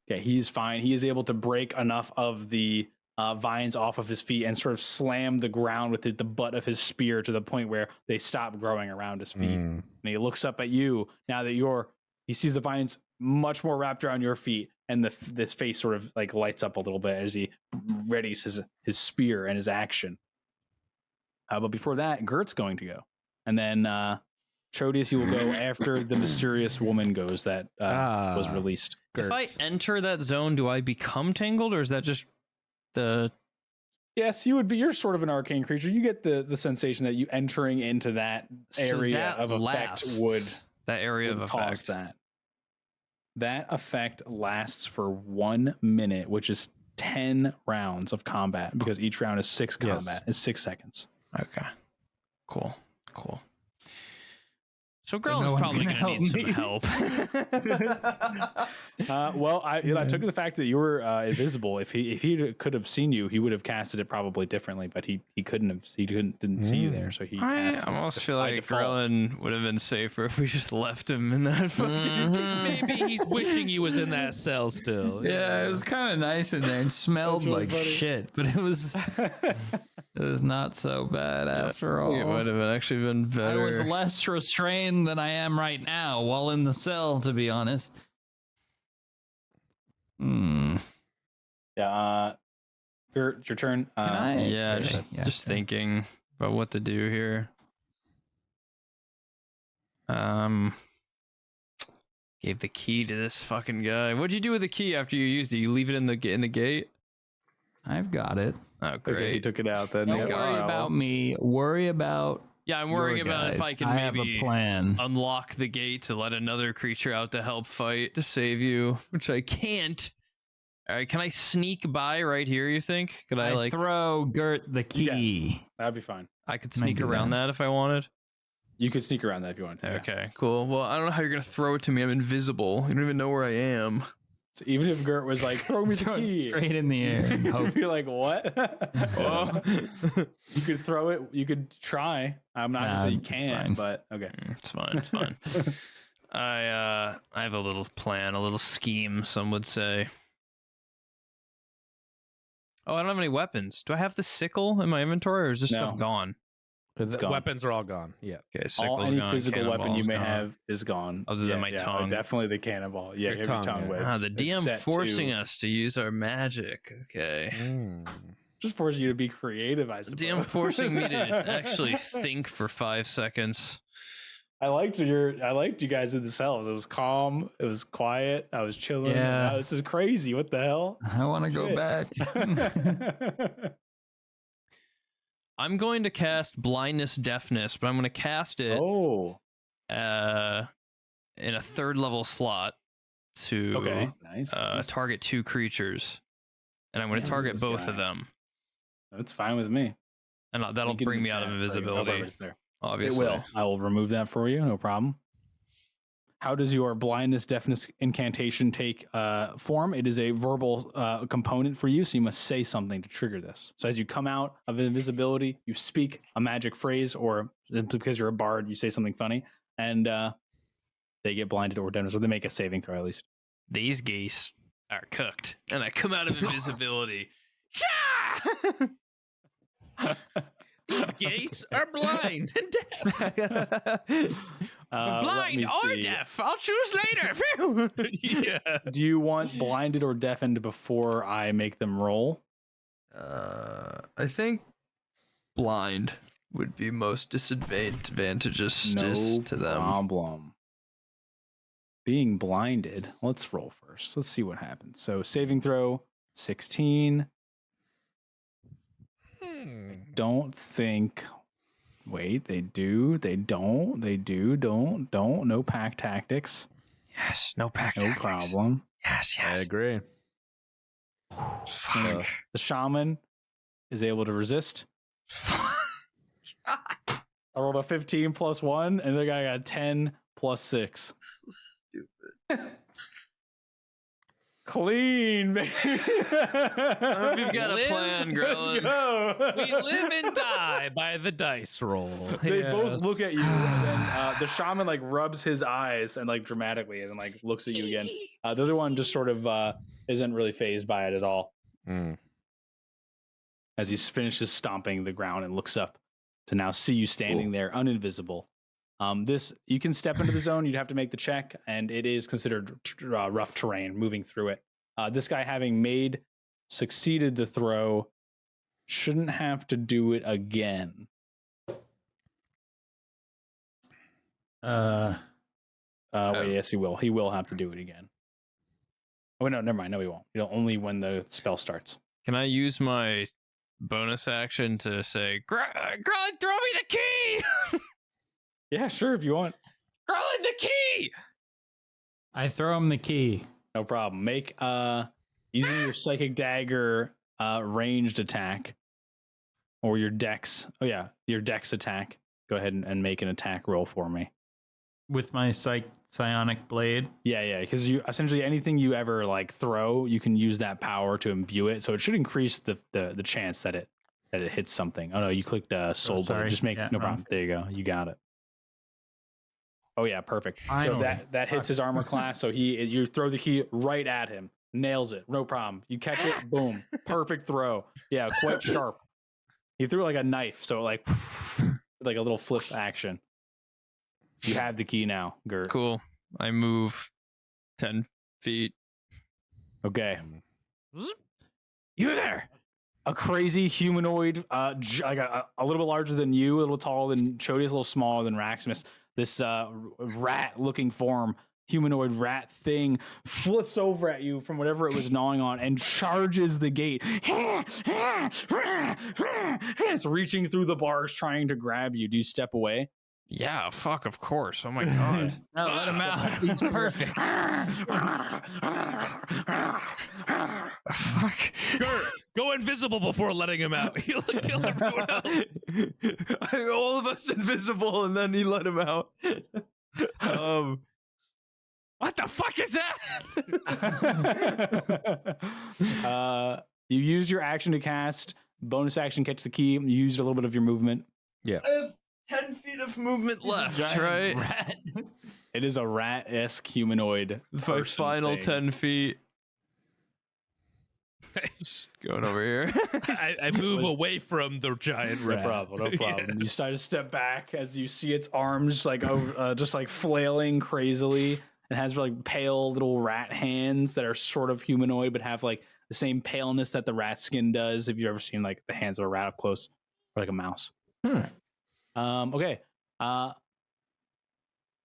Speaker 1: Okay, he's fine. He is able to break enough of the vines off of his feet and sort of slam the ground with the butt of his spear to the point where they stop growing around his feet. And he looks up at you now that he sees the vines much more wrapped around your feet, and this face sort of like lights up a little bit as he readies his spear and his action. But before that, Gert's going to go, and then Chodius, you will go after the mysterious woman goes that was released.
Speaker 2: If I enter that zone, do I become tangled, or is that just the...
Speaker 1: Yes, you would be. You're sort of an arcane creature. You get the sensation that you entering into that area
Speaker 2: that
Speaker 1: of effect would
Speaker 2: that area of
Speaker 1: cause
Speaker 2: effect
Speaker 1: that. That effect lasts for 1 minute, which is 10 rounds of combat, because each round is 6 combat. Is 6 seconds.
Speaker 2: Okay. Cool. So
Speaker 4: no
Speaker 2: Grellin's
Speaker 4: one
Speaker 2: probably
Speaker 4: can
Speaker 2: going to need
Speaker 4: help
Speaker 2: some
Speaker 4: me.
Speaker 2: help.
Speaker 1: Well, I took the fact that you were invisible. If he could have seen you, he would have casted it probably differently. But he couldn't have. Didn't see you there, so he.
Speaker 2: I
Speaker 1: cast it
Speaker 2: almost
Speaker 1: just
Speaker 2: feel
Speaker 1: by
Speaker 2: like
Speaker 1: default.
Speaker 2: Grellin would have been safer if we just left him in that fucking...
Speaker 5: Maybe he's wishing he was in that cell still.
Speaker 4: Yeah, it was kind of nice in there and smelled
Speaker 1: really
Speaker 4: like
Speaker 1: funny.
Speaker 4: shit, but it was not so bad after all.
Speaker 2: It would have actually been
Speaker 4: I
Speaker 2: better.
Speaker 4: was less restrained than I am right now while in the cell, to be honest.
Speaker 1: Yeah. It's your turn.
Speaker 4: Can I?
Speaker 2: Yeah,
Speaker 4: Okay,
Speaker 2: just
Speaker 4: okay.
Speaker 2: thinking about what to do here. Gave the key to this fucking guy. What'd you do with the key after you used it? You leave it in the gate?
Speaker 4: I've got it.
Speaker 2: Oh,
Speaker 1: Okay,
Speaker 2: great.
Speaker 1: he took it out then.
Speaker 4: Don't
Speaker 1: Yeah.
Speaker 4: worry about me. Worry about
Speaker 2: Yeah, I'm worrying
Speaker 4: your
Speaker 2: about if
Speaker 4: guys.
Speaker 2: I can
Speaker 4: have
Speaker 2: maybe
Speaker 4: a plan.
Speaker 2: unlock the gate to let another creature out to help fight to save you, which I can't. All right, can I sneak by right here? You think? Could I like?
Speaker 4: throw Gert the key.
Speaker 1: That'd be fine.
Speaker 2: I could
Speaker 4: Can I
Speaker 2: sneak
Speaker 4: do
Speaker 2: around that if I wanted.
Speaker 1: You could sneak around that if you want. Yeah.
Speaker 2: Okay, cool. Well, I don't know how you're gonna throw it to me. I'm invisible. You don't even know where I am.
Speaker 1: So even if Gert was like, "Throw me the
Speaker 4: Throw it
Speaker 1: key,"
Speaker 4: straight in the air and hope.
Speaker 1: you'd be like, "What?"
Speaker 2: Well,
Speaker 1: You could throw it. You could try. I'm not gonna say you
Speaker 4: it's
Speaker 1: can't,
Speaker 4: fine.
Speaker 1: but okay.
Speaker 2: it's fine. It's fine. I have a little plan, a little scheme. Some would say. Oh, I don't have any weapons. Do I have the sickle in my inventory, or is this
Speaker 1: No.
Speaker 2: stuff gone?
Speaker 1: It's
Speaker 5: The
Speaker 1: gone.
Speaker 5: weapons are all gone. Yeah.
Speaker 2: Okay,
Speaker 1: All
Speaker 2: sickle's
Speaker 1: any
Speaker 2: gone,
Speaker 1: physical weapon you
Speaker 2: cannonball's
Speaker 1: may
Speaker 2: gone.
Speaker 1: have is gone.
Speaker 2: Other than my tongue.
Speaker 1: Definitely the cannonball. Yeah,
Speaker 5: Your
Speaker 1: your
Speaker 5: tongue,
Speaker 1: tongue.
Speaker 5: yeah.
Speaker 1: But
Speaker 2: Ah, the
Speaker 1: it's
Speaker 2: DM
Speaker 1: set
Speaker 2: forcing
Speaker 1: to-
Speaker 2: us to use our magic. Okay.
Speaker 1: just force you to be creative, I suppose.
Speaker 2: DM forcing me to actually think for 5 seconds.
Speaker 1: I liked you guys in the cells. It was calm. It was quiet. I was chilling.
Speaker 4: Yeah.
Speaker 1: Wow, this is crazy. What the hell?
Speaker 4: I want to go
Speaker 1: Shit.
Speaker 4: back.
Speaker 2: I'm going to cast blindness deafness, but I'm going to cast it
Speaker 1: Oh,
Speaker 2: in a 3rd level slot to
Speaker 1: okay. Nice. nice.
Speaker 2: target 2 creatures, and I'm going to
Speaker 1: Yeah,
Speaker 2: target
Speaker 1: this
Speaker 2: both
Speaker 1: guy.
Speaker 2: of them,
Speaker 1: That's fine with me.
Speaker 2: and that'll
Speaker 1: Link in
Speaker 2: bring
Speaker 1: the
Speaker 2: me out of
Speaker 1: chat.
Speaker 2: invisibility.
Speaker 1: Oh, it's there.
Speaker 2: Obviously,
Speaker 1: It will. I will remove that for you. No problem. How does your blindness deafness incantation take form? It is a verbal component for you, so you must say something to trigger this. So as you come out of invisibility, you speak a magic phrase, or because you're a bard, you say something funny, and they get blinded or deafened, or they make a saving throw at least.
Speaker 2: these geese are cooked, and I come out of invisibility.
Speaker 5: These gates are blind and deaf.
Speaker 1: Let
Speaker 2: Blind
Speaker 1: me
Speaker 2: or
Speaker 1: see.
Speaker 2: deaf, I'll choose later.
Speaker 5: Yeah.
Speaker 1: Do you want blinded or deafened before I make them roll?
Speaker 2: I think blind would be most disadvantageous
Speaker 1: No
Speaker 2: to them.
Speaker 1: problem. Being blinded. Let's roll first. Let's see what happens. So saving throw 16. Don't think. Wait, they do. They don't. They do. Don't. No pack tactics.
Speaker 2: Yes, no pack
Speaker 1: No
Speaker 2: tactics.
Speaker 1: problem.
Speaker 2: Yes,
Speaker 5: I
Speaker 2: yes.
Speaker 5: agree.
Speaker 2: Fuck.
Speaker 1: The shaman is able to resist. I rolled a 15 plus 1, and the guy got a 10 plus 6.
Speaker 2: So stupid.
Speaker 1: Clean, baby.
Speaker 2: I hope you've got a plan, Grellin.
Speaker 1: Let's go.
Speaker 5: We live and die by the dice roll.
Speaker 1: They both look at you, and then the shaman like rubs his eyes and like dramatically, and then like looks at you again. The other one just sort of isn't really phased by it at all as he finishes stomping the ground and looks up to now see you standing there, uninvisible. This you can step into the zone. You'd have to make the check, and it is considered rough terrain moving through it. This guy, having succeeded the throw, shouldn't have to do it again. Wait, yes, he will. He will have to do it again. Oh no, never mind. No, he won't. He'll only when the spell starts.
Speaker 2: Can I use my bonus action to say, Grellin, throw me the key?
Speaker 1: Yeah, sure, if you want.
Speaker 2: Grellin, the key!
Speaker 4: I throw him the key.
Speaker 1: No problem. Make using your psychic dagger ranged attack or your dex. Oh yeah, your dex attack. Go ahead and make an attack roll for me.
Speaker 4: With my psionic blade.
Speaker 1: Yeah, because you essentially anything you ever like throw, you can use that power to imbue it. So it should increase the chance that it hits something. Oh no, you clicked soul blade.
Speaker 4: sorry.
Speaker 1: Just make
Speaker 4: Yeah,
Speaker 1: no
Speaker 4: wrong.
Speaker 1: problem. There you go. You got it. Oh yeah, perfect. So
Speaker 4: Finally.
Speaker 1: that hits his armor class. So you throw the key right at him, nails it, no problem. You catch it, boom, perfect throw. Yeah, quite sharp. He threw it like a knife, so like like a little flip action. You have the key now, Gert.
Speaker 2: Cool. I move 10 feet.
Speaker 1: Okay.
Speaker 6: You there?
Speaker 1: A crazy humanoid, like a little bit larger than you, a little taller than Chody, a little smaller than Raximus. This rat-looking form, humanoid rat thing, flips over at you from whatever it was gnawing on and charges the gate. It's reaching through the bars, trying to grab you. Do you step away?
Speaker 2: Yeah, fuck, of course. Oh my god.
Speaker 4: No, let him out. He's perfect.
Speaker 2: Fuck.
Speaker 5: Gert, go invisible before letting him out. He'll kill everyone else.
Speaker 2: All of us invisible, and then he let him out. What the fuck is that?
Speaker 1: You used your action to cast. Bonus action, catch the key. You used a little bit of your movement.
Speaker 2: I have 10 feet of movement left,
Speaker 4: Giant
Speaker 2: right?
Speaker 4: rat.
Speaker 1: It is a rat-esque humanoid.
Speaker 2: My
Speaker 1: person
Speaker 2: final
Speaker 1: thing.
Speaker 2: 10 feet. Going over here.
Speaker 5: I move away from the giant rat.
Speaker 1: No problem. You start to step back as you see its arms like just like flailing crazily. It has like pale little rat hands that are sort of humanoid, but have like the same paleness that the rat skin does. If you've ever seen like the hands of a rat up close, or like a mouse. Okay.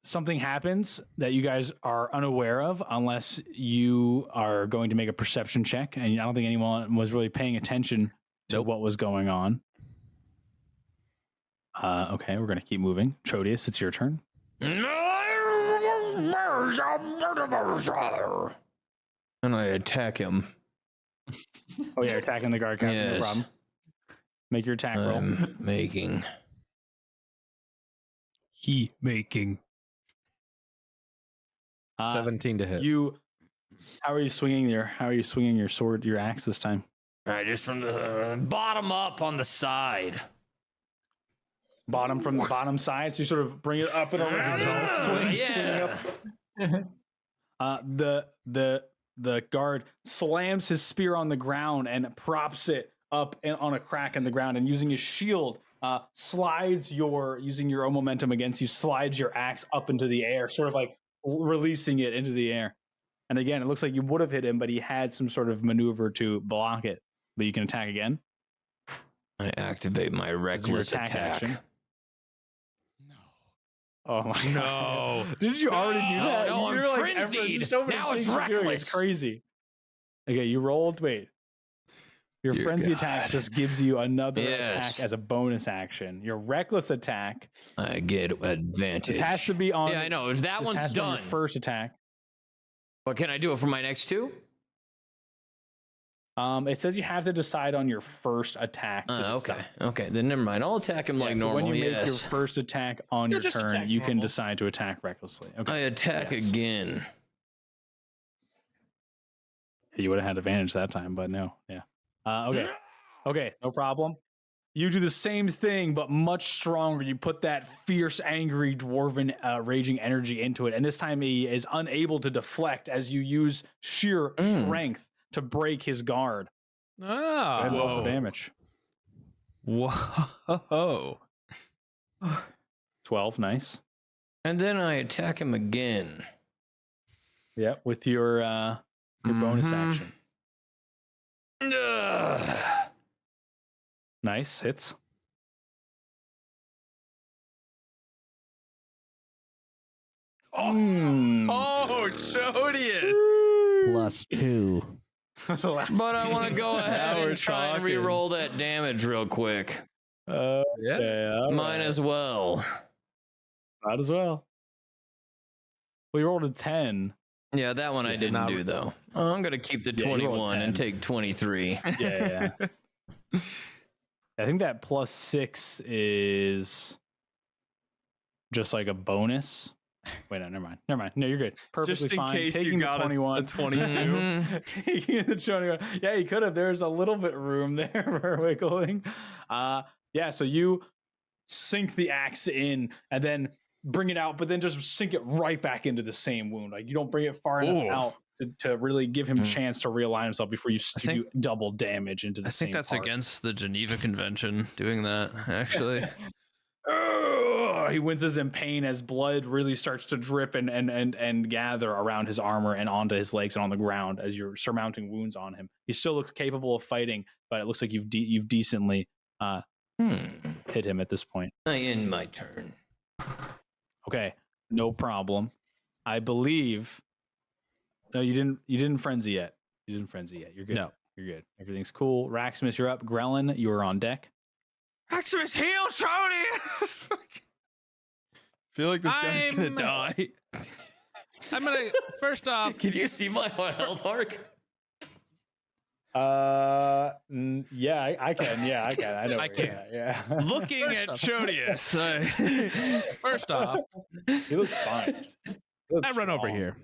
Speaker 1: Something happens that you guys are unaware of unless you are going to make a perception check. And I don't think anyone was really paying attention to what was going on. Okay, we're going to keep moving. Chodius, it's your turn.
Speaker 6: And I attack him.
Speaker 1: Oh, yeah, you're attacking the guard captain.
Speaker 6: Yes.
Speaker 1: No problem. Make your attack roll.
Speaker 6: I'm making.
Speaker 2: Making.
Speaker 5: 17 to hit.
Speaker 1: How are you swinging your sword, your axe this time?
Speaker 6: Just from the bottom up on the side.
Speaker 1: Bottom from the bottom side, so you sort of bring it up and around. Swing up. The guard slams his spear on the ground and props it up on a crack in the ground, and using his shield, using your own momentum against you, slides your axe up into the air, sort of like releasing it into the air. And again, it looks like you would have hit him, but he had some sort of maneuver to block it. But you can attack again.
Speaker 6: I activate my reckless attack.
Speaker 1: Action. Oh my god! Did you already do that?
Speaker 6: No, I'm frenzied. Now it's reckless.
Speaker 1: It's crazy. Okay, you rolled. Wait. Your frenzy attack just gives you another attack as a bonus action. Your reckless attack,
Speaker 6: I get advantage.
Speaker 1: This has to be on.
Speaker 6: Yeah, I know. That one's done.
Speaker 1: Your first attack.
Speaker 6: But can I do it for my next two?
Speaker 1: It says you have to decide on your first attack.
Speaker 6: Okay. Then never mind. I'll attack him like normal.
Speaker 1: When you make your first attack on your turn, you can decide to attack recklessly. Okay.
Speaker 6: I attack again.
Speaker 1: You would have had advantage that time, but no. Yeah. Okay, no problem. You do the same thing, but much stronger. You put that fierce, angry, dwarven, raging energy into it. And this time he is unable to deflect as you use sheer strength to break his guard. And roll for damage.
Speaker 2: Whoa.
Speaker 1: 12, nice.
Speaker 6: And then I attack him again.
Speaker 1: Yeah, with your bonus action. Nice, hits.
Speaker 2: Oh, Chodius!
Speaker 5: +2.
Speaker 6: But I want to go ahead and try and re-roll that damage real quick. Mine as well.
Speaker 1: Might as well. Well, you rolled a 10.
Speaker 6: Yeah, that one I didn't do, though. I'm going to keep the 21 and take 23.
Speaker 1: Yeah. I think that +6 is just like a bonus. Wait, no, never mind. No, you're good. Perfectly
Speaker 2: Just in
Speaker 1: fine.
Speaker 2: case
Speaker 1: Taking
Speaker 2: you
Speaker 1: the
Speaker 2: got
Speaker 1: 21.
Speaker 2: a 22.
Speaker 1: Taking the 21. Yeah, you could have. There's a little bit room there for wiggling. So you sink the axe in and then bring it out, but then just sink it right back into the same wound. Like you don't bring it far enough out to really give him a chance to realign himself before you do double damage into the same
Speaker 2: I think that's
Speaker 1: part.
Speaker 2: against the Geneva Convention doing that, actually.
Speaker 1: He winces in pain as blood really starts to drip and gather around his armor and onto his legs and on the ground as you're surmounting wounds on him. He still looks capable of fighting, but it looks like you've decently hit him at this point.
Speaker 6: I end my turn.
Speaker 1: Okay, no problem. I believe. No, you didn't frenzy yet. You're good.
Speaker 5: No,
Speaker 1: you're good. Everything's cool. Raximus, you're up. Grellin, you are on deck.
Speaker 2: Raximus, heal Chody! Feel like this guy's gonna die.
Speaker 5: I'm gonna first off.
Speaker 6: Can you see my health arc?
Speaker 1: Yeah, I can. Yeah, I can. I know.
Speaker 5: I can.
Speaker 1: Yeah.
Speaker 2: Looking at Chodius.
Speaker 5: First off,
Speaker 1: He looks fine.
Speaker 5: I run over here.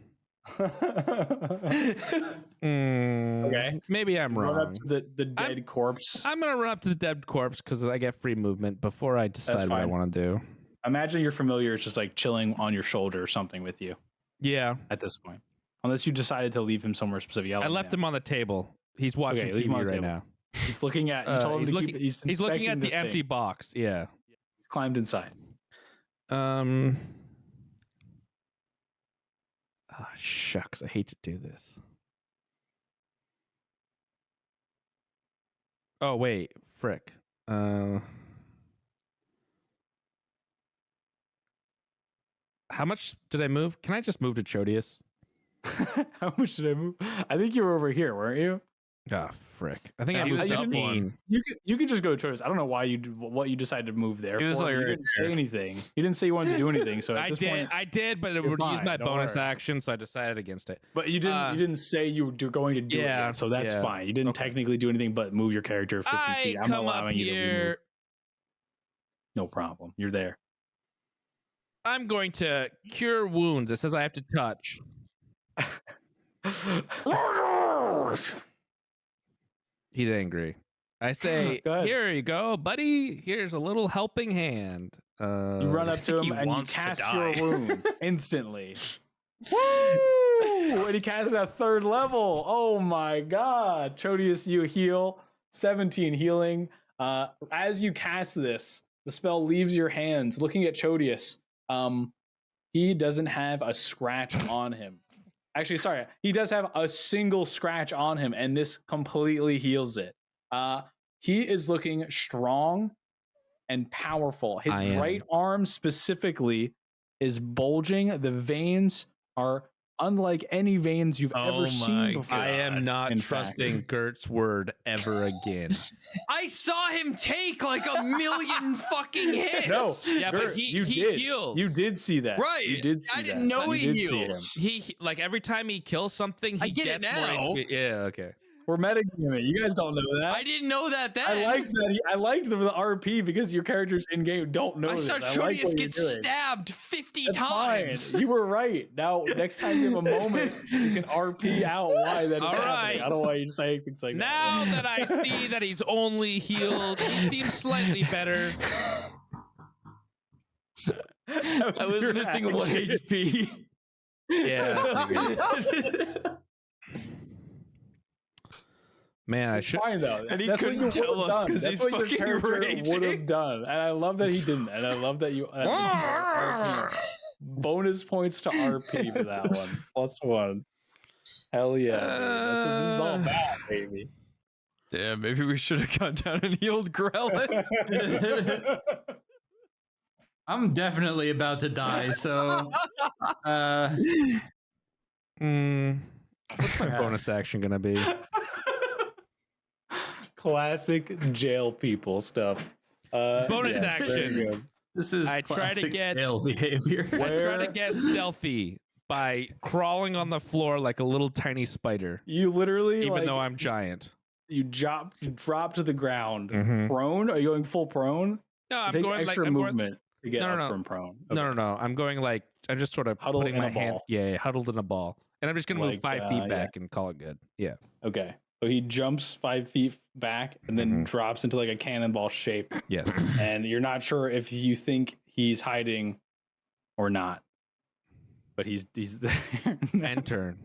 Speaker 1: Okay.
Speaker 5: Maybe I'm
Speaker 1: Run
Speaker 5: wrong.
Speaker 1: up to the dead corpse.
Speaker 5: I'm gonna run up to the dead corpse because I get free movement before I decide what I
Speaker 1: fine.
Speaker 5: want to do.
Speaker 1: Imagine your familiar is just like chilling on your shoulder or something with you
Speaker 5: Yeah,
Speaker 1: at this point. Unless you decided to leave him somewhere specific.
Speaker 5: I left him on the table. He's watching
Speaker 1: Okay, leave him
Speaker 5: TV
Speaker 1: on the
Speaker 5: right
Speaker 1: table.
Speaker 5: now.
Speaker 1: He's looking at. You told him
Speaker 5: he's
Speaker 1: to
Speaker 5: looking,
Speaker 1: keep it.
Speaker 5: He's looking at
Speaker 1: inspecting
Speaker 5: the empty
Speaker 1: thing.
Speaker 5: box. Yeah.
Speaker 1: He's climbed inside.
Speaker 5: Oh, shucks. I hate to do this. Oh, wait. Frick. How much did I move? Can I just move to Chodius?
Speaker 1: How much did I move? I think you were over here, weren't you?
Speaker 5: Ah, frick. I think I
Speaker 2: He
Speaker 5: moved
Speaker 2: was up
Speaker 5: 15.
Speaker 2: one.
Speaker 1: You could just go to Choice. I don't know why you decided to move there.
Speaker 2: He was
Speaker 1: for.
Speaker 2: like
Speaker 1: You
Speaker 2: right
Speaker 1: didn't say
Speaker 2: there.
Speaker 1: anything. You didn't say you wanted to do anything. So at this point,
Speaker 5: I did, but it
Speaker 1: you're
Speaker 5: would use
Speaker 1: fine,
Speaker 5: my
Speaker 1: don't
Speaker 5: bonus
Speaker 1: worry.
Speaker 5: action, so I decided against it.
Speaker 1: but you didn't say you were going to do it.
Speaker 5: Yeah,
Speaker 1: Yet, so that's
Speaker 5: yeah.
Speaker 1: fine. You didn't
Speaker 5: Okay.
Speaker 1: technically do anything but move your character 50
Speaker 5: I
Speaker 1: feet. I'm
Speaker 5: come up
Speaker 1: allowing you to remove.
Speaker 5: here.
Speaker 1: No problem. You're there.
Speaker 5: I'm going to cure wounds. It says I have to touch. He's angry. I say,
Speaker 1: Go ahead.
Speaker 5: here you go, buddy. Here's a little helping hand.
Speaker 1: You run up to
Speaker 2: think
Speaker 1: him
Speaker 2: he
Speaker 1: and you
Speaker 2: wants to
Speaker 1: cast
Speaker 2: die.
Speaker 1: your wounds instantly. Woo! And he casts it at 3rd level. Oh my god. Chodius, you heal. 17 healing. As you cast this, the spell leaves your hands. Looking at Chodius, he doesn't have a scratch on him. Actually, sorry, he does have a single scratch on him, and this completely heals it. He is looking strong and powerful. His
Speaker 5: I am.
Speaker 1: right arm specifically is bulging. The veins are unlike any veins you've
Speaker 2: Oh
Speaker 1: ever
Speaker 2: my
Speaker 1: seen before.
Speaker 5: I am not
Speaker 1: in fact.
Speaker 5: trusting Gert's word ever again.
Speaker 2: I saw him take like a million fucking hits.
Speaker 1: No,
Speaker 5: Yeah, but
Speaker 1: Gert,
Speaker 5: he
Speaker 1: you did.
Speaker 5: heals.
Speaker 1: You did see that.
Speaker 2: Right.
Speaker 1: You did see
Speaker 2: I
Speaker 1: that.
Speaker 2: didn't know
Speaker 1: You
Speaker 2: he
Speaker 1: did see
Speaker 2: heals.
Speaker 1: him.
Speaker 5: He like every time he kills something, he
Speaker 2: I get it
Speaker 5: gets more
Speaker 2: now.
Speaker 5: HP. Yeah, okay.
Speaker 1: We're metagaming. You guys don't know that.
Speaker 2: I didn't know that then.
Speaker 1: I liked that. I liked the RP because your characters in game don't know
Speaker 2: I
Speaker 1: this.
Speaker 2: saw
Speaker 1: like
Speaker 2: Chodius
Speaker 1: what
Speaker 2: get
Speaker 1: you're doing.
Speaker 2: stabbed 50
Speaker 1: That's
Speaker 2: times.
Speaker 1: fine. You were right. Now, next time you have a moment, you can RP out why that is
Speaker 5: All
Speaker 1: happening.
Speaker 5: right.
Speaker 1: I don't want you to say things like
Speaker 5: Now
Speaker 1: that.
Speaker 5: that I see that he's only healed, he seems slightly better.
Speaker 6: I was missing 1 HP.
Speaker 5: Yeah. I figured. Man, I
Speaker 1: It's
Speaker 5: should.
Speaker 1: fine though.
Speaker 6: And he
Speaker 1: That's what you
Speaker 6: couldn't tell
Speaker 1: would have
Speaker 6: us
Speaker 1: done.
Speaker 6: 'cause
Speaker 1: That's
Speaker 6: he's
Speaker 1: what your
Speaker 6: fucking
Speaker 1: character would have
Speaker 6: raging.
Speaker 1: done. And I love that he didn't. And I love that you. Bonus points to RP for that one. +1. Hell yeah. Dude. That's what this is all about, baby.
Speaker 2: Damn, maybe we should have gone down and healed Grellin.
Speaker 4: I'm definitely about to die, so
Speaker 5: What's my bonus action gonna be?
Speaker 1: Classic jail people stuff.
Speaker 5: Bonus
Speaker 1: yes,
Speaker 5: action.
Speaker 1: very good.
Speaker 4: this is
Speaker 5: I try to
Speaker 4: classic
Speaker 5: get-
Speaker 4: jail behavior.
Speaker 5: I try to get stealthy by crawling on the floor like a little tiny spider,
Speaker 1: You literally,
Speaker 5: even
Speaker 1: like,
Speaker 5: though I'm giant.
Speaker 1: you drop to the ground.
Speaker 5: Mhm.
Speaker 1: Prone? Are you going full prone?
Speaker 5: No,
Speaker 1: It
Speaker 5: I'm
Speaker 1: takes
Speaker 5: going like
Speaker 1: extra
Speaker 5: I'm going,
Speaker 1: movement to get
Speaker 5: No,
Speaker 1: up
Speaker 5: no.
Speaker 1: from prone.
Speaker 5: no. I'm going like I'm just sort of
Speaker 1: Huddled
Speaker 5: putting
Speaker 1: in
Speaker 5: my
Speaker 1: a
Speaker 5: hand.
Speaker 1: ball.
Speaker 5: Yeah, huddled in a ball, and I'm just gonna move
Speaker 1: Like,
Speaker 5: 5 feet
Speaker 1: yeah.
Speaker 5: back and call it good. Yeah.
Speaker 1: Okay. So he jumps 5 feet back and then
Speaker 5: Mhm.
Speaker 1: drops into like a cannonball shape.
Speaker 5: Yes.
Speaker 1: And you're not sure if you think he's hiding or not. But he's there.
Speaker 5: End turn.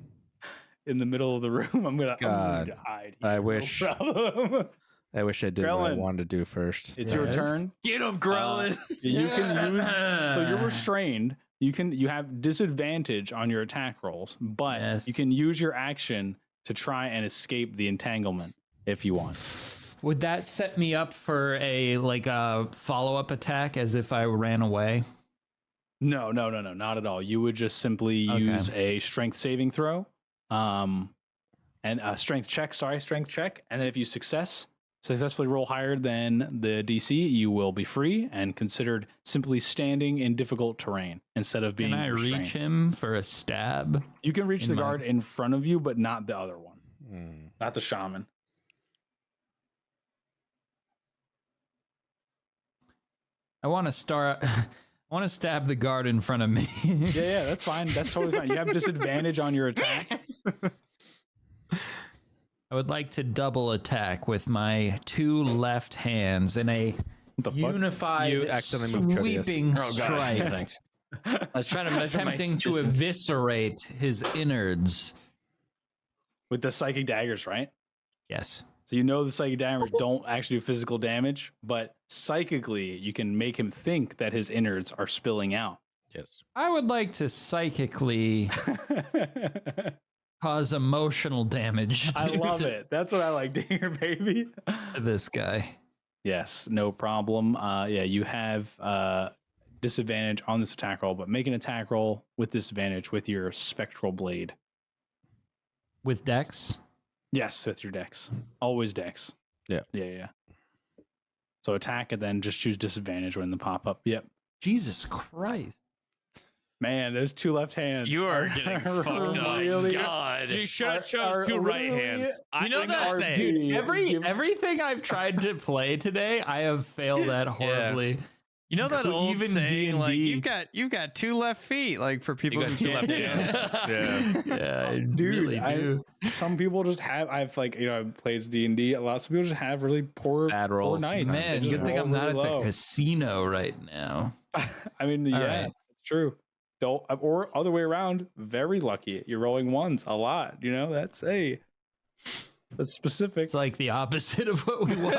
Speaker 1: In the middle of the room. I'm gonna
Speaker 5: God,
Speaker 1: hide.
Speaker 5: I
Speaker 1: here, no
Speaker 5: wish-
Speaker 1: problem.
Speaker 5: I wish I did what I
Speaker 1: Grellin.
Speaker 5: wanted to do first.
Speaker 1: It's your
Speaker 4: Yes.
Speaker 1: turn.
Speaker 6: Get him, Grellin.
Speaker 1: You can use so you're restrained. You have disadvantage on your attack rolls, but
Speaker 4: Yes.
Speaker 1: you can use your action to try and escape the entanglement if you want.
Speaker 4: Would that set me up for a follow-up attack as if I ran away?
Speaker 1: No, not at all. You would just simply use a strength saving throw, and a strength check. And then if you successfully roll higher than the DC, you will be free and considered simply standing in difficult terrain instead of being
Speaker 4: Can I
Speaker 1: restrained.
Speaker 4: reach him for a stab?
Speaker 1: You can reach
Speaker 4: in
Speaker 1: the
Speaker 4: my-
Speaker 1: guard in front of you, but not the other one,
Speaker 5: Mm.
Speaker 1: not the shaman.
Speaker 4: I want to start. I want to stab the guard in front of me.
Speaker 1: Yeah, that's fine. That's totally fine. You have disadvantage on your attack.
Speaker 4: I would like to double attack with my 2 left hands in a
Speaker 1: What the fuck?
Speaker 4: unified,
Speaker 5: You accidentally moved Chodius.
Speaker 4: sweeping
Speaker 6: Oh, God.
Speaker 4: strike,
Speaker 6: Thanks. I was trying to measure my
Speaker 4: attempting to
Speaker 6: distance.
Speaker 4: eviscerate his innards.
Speaker 1: With the psychic daggers, right?
Speaker 4: Yes.
Speaker 1: So you know the psychic damage don't actually do physical damage, but psychically you can make him think that his innards are spilling out.
Speaker 5: Yes.
Speaker 4: I would like to psychically cause emotional damage.
Speaker 1: I love it. That's what I like to hear, baby.
Speaker 4: To this guy.
Speaker 1: Yes, no problem. Yeah, you have disadvantage on this attack roll, but make an attack roll with disadvantage with your spectral blade.
Speaker 4: With Dex?
Speaker 1: Yes, with your dex. Always dex.
Speaker 5: Yeah.
Speaker 1: Yeah. So attack and then just choose disadvantage when the pop up. Yep.
Speaker 4: Jesus Christ.
Speaker 1: Man, those two left hands.
Speaker 6: You are getting fucked up.
Speaker 1: really-
Speaker 6: God.
Speaker 2: You should have
Speaker 1: Are
Speaker 2: chose two right
Speaker 1: literally-
Speaker 2: hands.
Speaker 4: You know that,
Speaker 1: RP,
Speaker 4: dude,
Speaker 1: give-
Speaker 4: everything I've tried to play today, I have failed at horribly.
Speaker 2: You know that old
Speaker 4: Even
Speaker 2: saying, like
Speaker 4: D&D.
Speaker 2: you've got two left feet, like for people
Speaker 5: got
Speaker 2: who
Speaker 5: two
Speaker 2: can't
Speaker 5: left
Speaker 2: dance.
Speaker 5: Yeah.
Speaker 4: Yeah, I
Speaker 1: Dude,
Speaker 4: really do.
Speaker 1: Some people just have. I've I've played D&D a lot. Some people just have really poor
Speaker 5: Bad
Speaker 1: poor
Speaker 5: rolls.
Speaker 1: nights. They
Speaker 4: Man,
Speaker 1: just
Speaker 4: good thing
Speaker 1: roll
Speaker 4: I'm not
Speaker 1: really
Speaker 4: at
Speaker 1: low.
Speaker 4: the casino right now.
Speaker 1: I mean, yeah,
Speaker 4: right.
Speaker 1: it's true. Don't or other way around. Very lucky. You're rolling ones a lot. You know, that's specific.
Speaker 4: It's like the opposite of what we want.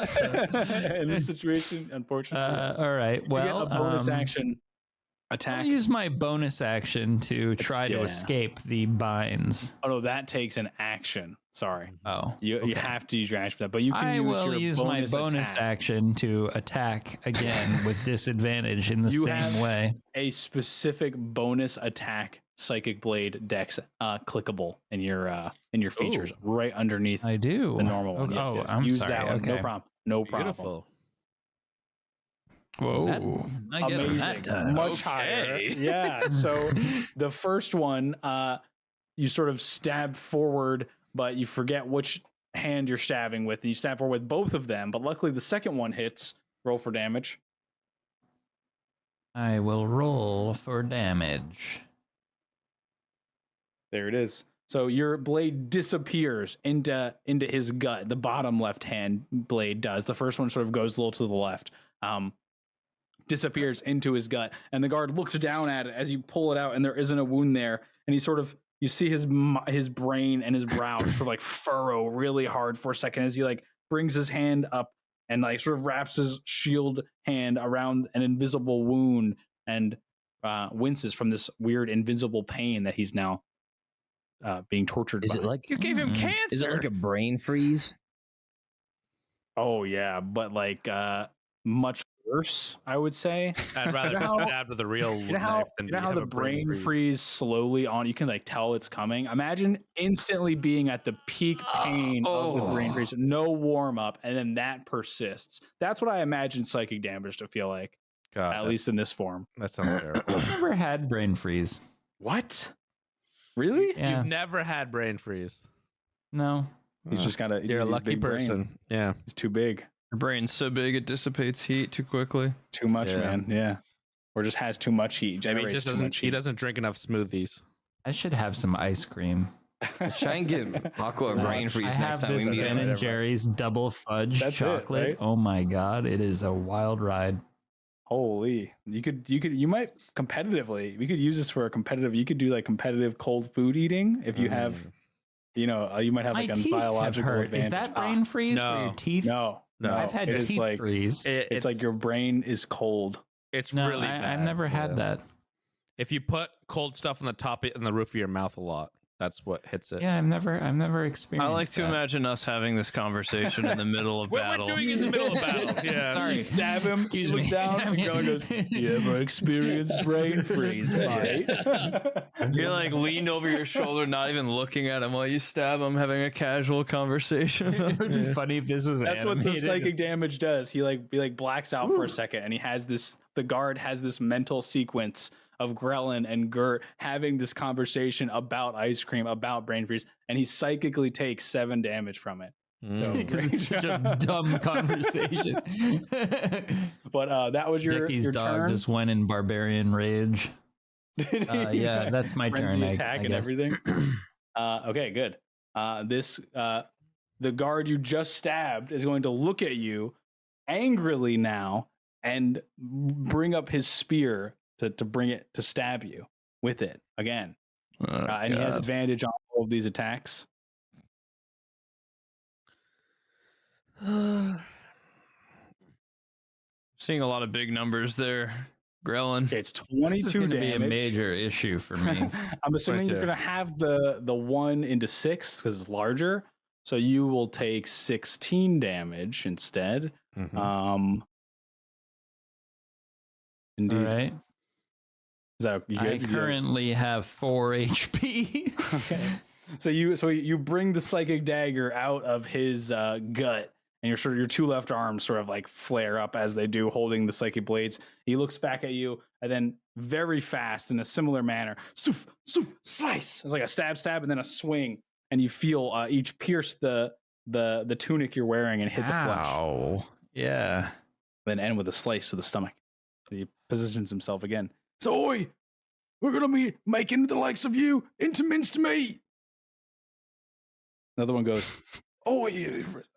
Speaker 1: In this situation, unfortunately, yes.
Speaker 4: All right.
Speaker 1: You get
Speaker 4: Well,
Speaker 1: a bonus action attack.
Speaker 4: I'll use my bonus action to try to
Speaker 1: yeah.
Speaker 4: escape the binds.
Speaker 1: Oh no, that takes an action. Sorry,
Speaker 4: Oh,
Speaker 1: you
Speaker 4: okay.
Speaker 1: have to use your action for that. But you can
Speaker 4: I
Speaker 1: use
Speaker 4: will
Speaker 1: your
Speaker 4: use my bonus
Speaker 1: attack.
Speaker 4: action to attack again with disadvantage in the
Speaker 1: You
Speaker 4: same
Speaker 1: have-
Speaker 4: way.
Speaker 1: A specific bonus attack, psychic blade dex, clickable in your features, right underneath
Speaker 4: I do.
Speaker 1: the normal one.
Speaker 4: Oh,
Speaker 1: Yes,
Speaker 4: oh,
Speaker 1: yes.
Speaker 4: I'm
Speaker 1: Use
Speaker 4: sorry.
Speaker 1: that one.
Speaker 4: Okay.
Speaker 1: No problem. No problem.
Speaker 5: Beautiful.
Speaker 2: Whoa.
Speaker 4: I get
Speaker 1: Amazing.
Speaker 4: that done.
Speaker 1: Much higher. Yeah. So the first one, you sort of stab forward, but you forget which hand you're stabbing with, and you stab forward with both of them. But luckily, the second one hits. Roll for damage.
Speaker 4: I will roll for damage.
Speaker 1: There it is. So your blade disappears into his gut. The bottom left hand blade does. The first one sort of goes a little to the left. Disappears into his gut, and the guard looks down at it as you pull it out, and there isn't a wound there. And he sort of, you see his brain and his brow sort of like furrow really hard for a second as he like brings his hand up and like sort of wraps his shield hand around an invisible wound and winces from this weird invisible pain that he's now being tortured
Speaker 7: Is
Speaker 1: by.
Speaker 7: it like
Speaker 2: You gave him cancer.
Speaker 7: is it like a brain freeze?
Speaker 1: Oh yeah, but like much worse, I would say.
Speaker 5: I'd rather
Speaker 1: You know
Speaker 5: be
Speaker 1: how-
Speaker 5: stabbed with a real
Speaker 1: You know how,
Speaker 5: knife than
Speaker 1: you know how
Speaker 5: have
Speaker 1: the
Speaker 5: a
Speaker 1: brain freeze slowly on, you can like tell it's coming. Imagine instantly being at the peak pain of the brain freeze, no warm up, and then that persists. That's what I imagine psychic damage to feel like,
Speaker 5: God,
Speaker 1: at least in this form.
Speaker 5: that sounds terrible.
Speaker 4: I've never had brain freeze.
Speaker 1: What? Really?
Speaker 4: Yeah.
Speaker 5: You've never had brain freeze.
Speaker 4: No.
Speaker 1: He's just got a.
Speaker 5: You're a lucky person. Yeah.
Speaker 1: He's too big.
Speaker 2: Your brain's so big it dissipates heat too quickly.
Speaker 1: Too much,
Speaker 5: Yeah.
Speaker 1: man. Yeah. Or just has too much heat.
Speaker 5: Maybe
Speaker 1: Generates
Speaker 5: he just
Speaker 1: too
Speaker 5: doesn't.
Speaker 1: much
Speaker 5: He
Speaker 1: heat.
Speaker 5: doesn't drink enough smoothies.
Speaker 4: I should have some ice cream.
Speaker 7: Try and get Aqua a brain freeze
Speaker 4: I
Speaker 7: next
Speaker 4: have
Speaker 7: time we
Speaker 4: this
Speaker 7: meet
Speaker 4: Ben
Speaker 7: him.
Speaker 4: and Jerry's double fudge
Speaker 1: That's it,
Speaker 4: chocolate.
Speaker 1: right?
Speaker 4: Oh my god, it is a wild ride.
Speaker 1: Holy, you might competitively, we could use this for a competitive, you could do like competitive cold food eating if you have, you might have
Speaker 4: My
Speaker 1: like a
Speaker 4: teeth have
Speaker 1: biological
Speaker 4: hurt.
Speaker 1: advantage.
Speaker 4: Is that brain freeze for your teeth?
Speaker 1: No, no.
Speaker 4: I've had
Speaker 1: it is
Speaker 4: teeth
Speaker 1: like,
Speaker 4: freeze.
Speaker 1: It's like your brain is cold.
Speaker 5: It's
Speaker 4: No,
Speaker 5: really bad.
Speaker 4: I've never had
Speaker 5: Yeah.
Speaker 4: that.
Speaker 5: If you put cold stuff on the top and the roof of your mouth a lot, that's what hits it.
Speaker 4: Yeah, I've never experienced
Speaker 2: I like to
Speaker 4: that.
Speaker 2: imagine us having this conversation in the middle of
Speaker 5: We're
Speaker 2: battle.
Speaker 5: doing it in the middle of battle. Yeah.
Speaker 4: Sorry.
Speaker 1: You stab him, he
Speaker 4: Excuse
Speaker 1: looks
Speaker 4: me.
Speaker 1: down, and Grella goes, you ever experienced brain freeze, mate?
Speaker 2: You're like leaned over your shoulder, not even looking at him while you stab him, having a casual conversation.
Speaker 4: It would be funny if this was
Speaker 1: That's what the
Speaker 4: animated.
Speaker 1: psychic damage does. He blacks out for a second, and the guard has this mental sequence of Grellin and Gert having this conversation about ice cream, about brain freeze, and he psychically takes 7 damage from it. So
Speaker 4: Because it's such a dumb conversation.
Speaker 1: but that was your
Speaker 4: Dickie's dog
Speaker 1: turn.
Speaker 4: just went in barbarian rage. Yeah, that's my
Speaker 1: Frenzy
Speaker 4: turn.
Speaker 1: attack
Speaker 4: I
Speaker 1: and
Speaker 4: guess.
Speaker 1: everything. Okay, good. The guard you just stabbed is going to look at you angrily now and bring up his spear to stab you with it again. And he has advantage on all of these attacks.
Speaker 2: Seeing a lot of big numbers there, Grellin.
Speaker 1: Okay, it's
Speaker 4: This is
Speaker 1: 22
Speaker 4: going to
Speaker 1: damage.
Speaker 4: be a major issue for me.
Speaker 1: I'm assuming you're
Speaker 5: 22.
Speaker 1: going to have the 1 into 6 because it's larger. So you will take 16 damage instead.
Speaker 5: Mhm.
Speaker 1: Indeed.
Speaker 4: All right.
Speaker 1: Is that you good?
Speaker 4: I
Speaker 1: You good?
Speaker 4: currently have 4 HP.
Speaker 1: Okay. So you bring the psychic dagger out of his gut, and your 2 left arms sort of like flare up as they do, holding the psychic blades. He looks back at you, and then very fast in a similar manner, soof, soof, slice. It's like a stab, and then a swing, and you feel each pierce the tunic you're wearing and hit the flesh.
Speaker 4: Ow. Yeah.
Speaker 1: Then end with a slice to the stomach. He positions himself again. So, oi, we're gonna be making the likes of you into minced meat. Another one goes, "Oh,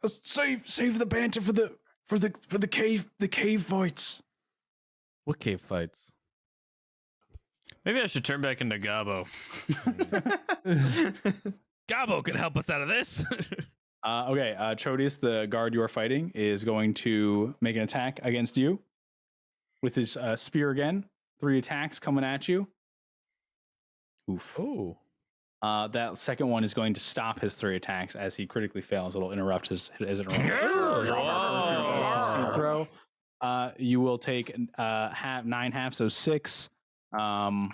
Speaker 1: save the banter for the cave fights."
Speaker 5: What cave fights?
Speaker 2: Maybe I should turn back into Gabo. Gabo can help us out of this.
Speaker 1: Okay, Chodius, the guard you are fighting, is going to make an attack against you with his spear again. 3 attacks coming at you. Oof.
Speaker 5: Oh.
Speaker 1: That second one is going to stop his 3 attacks as he critically fails. It'll interrupt his throw. You will take 9 halves, so 6.
Speaker 5: 5.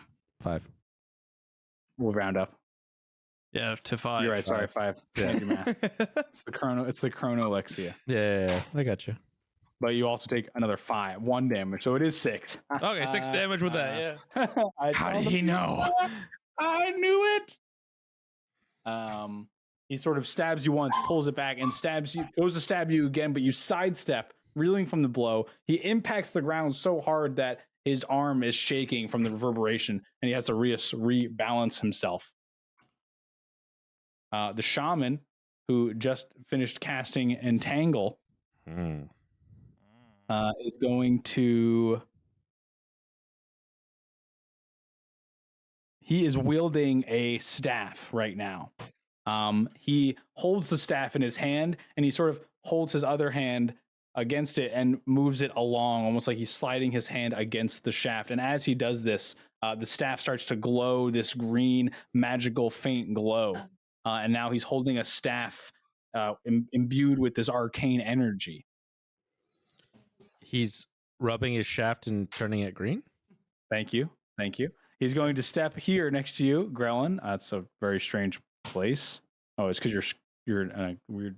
Speaker 1: We'll round up.
Speaker 2: Yeah, to 5.
Speaker 1: You're right. Sorry, 5.
Speaker 5: Yeah.
Speaker 1: Thank you, Matt. It's the chronolexia.
Speaker 5: Yeah, I got you.
Speaker 1: But you also take another 1 damage, so it is 6.
Speaker 2: Okay, 6 damage with that. Yeah.
Speaker 6: How did he know?
Speaker 1: I knew it. He sort of stabs you once, pulls it back, and goes to stab you again, but you sidestep, reeling from the blow. He impacts the ground so hard that his arm is shaking from the reverberation, and he has to rebalance himself. The shaman, who just finished casting Entangle, is going to... He is wielding a staff right now. He holds the staff in his hand, and he sort of holds his other hand against it and moves it along, almost like he's sliding his hand against the shaft. And as he does this, the staff starts to glow this green, magical, faint glow. And now he's holding a staff imbued with this arcane energy.
Speaker 5: He's rubbing his shaft and turning it green?
Speaker 1: Thank you. He's going to step here next to you, Grellin. That's a very strange place. Oh, it's because you're in a weird...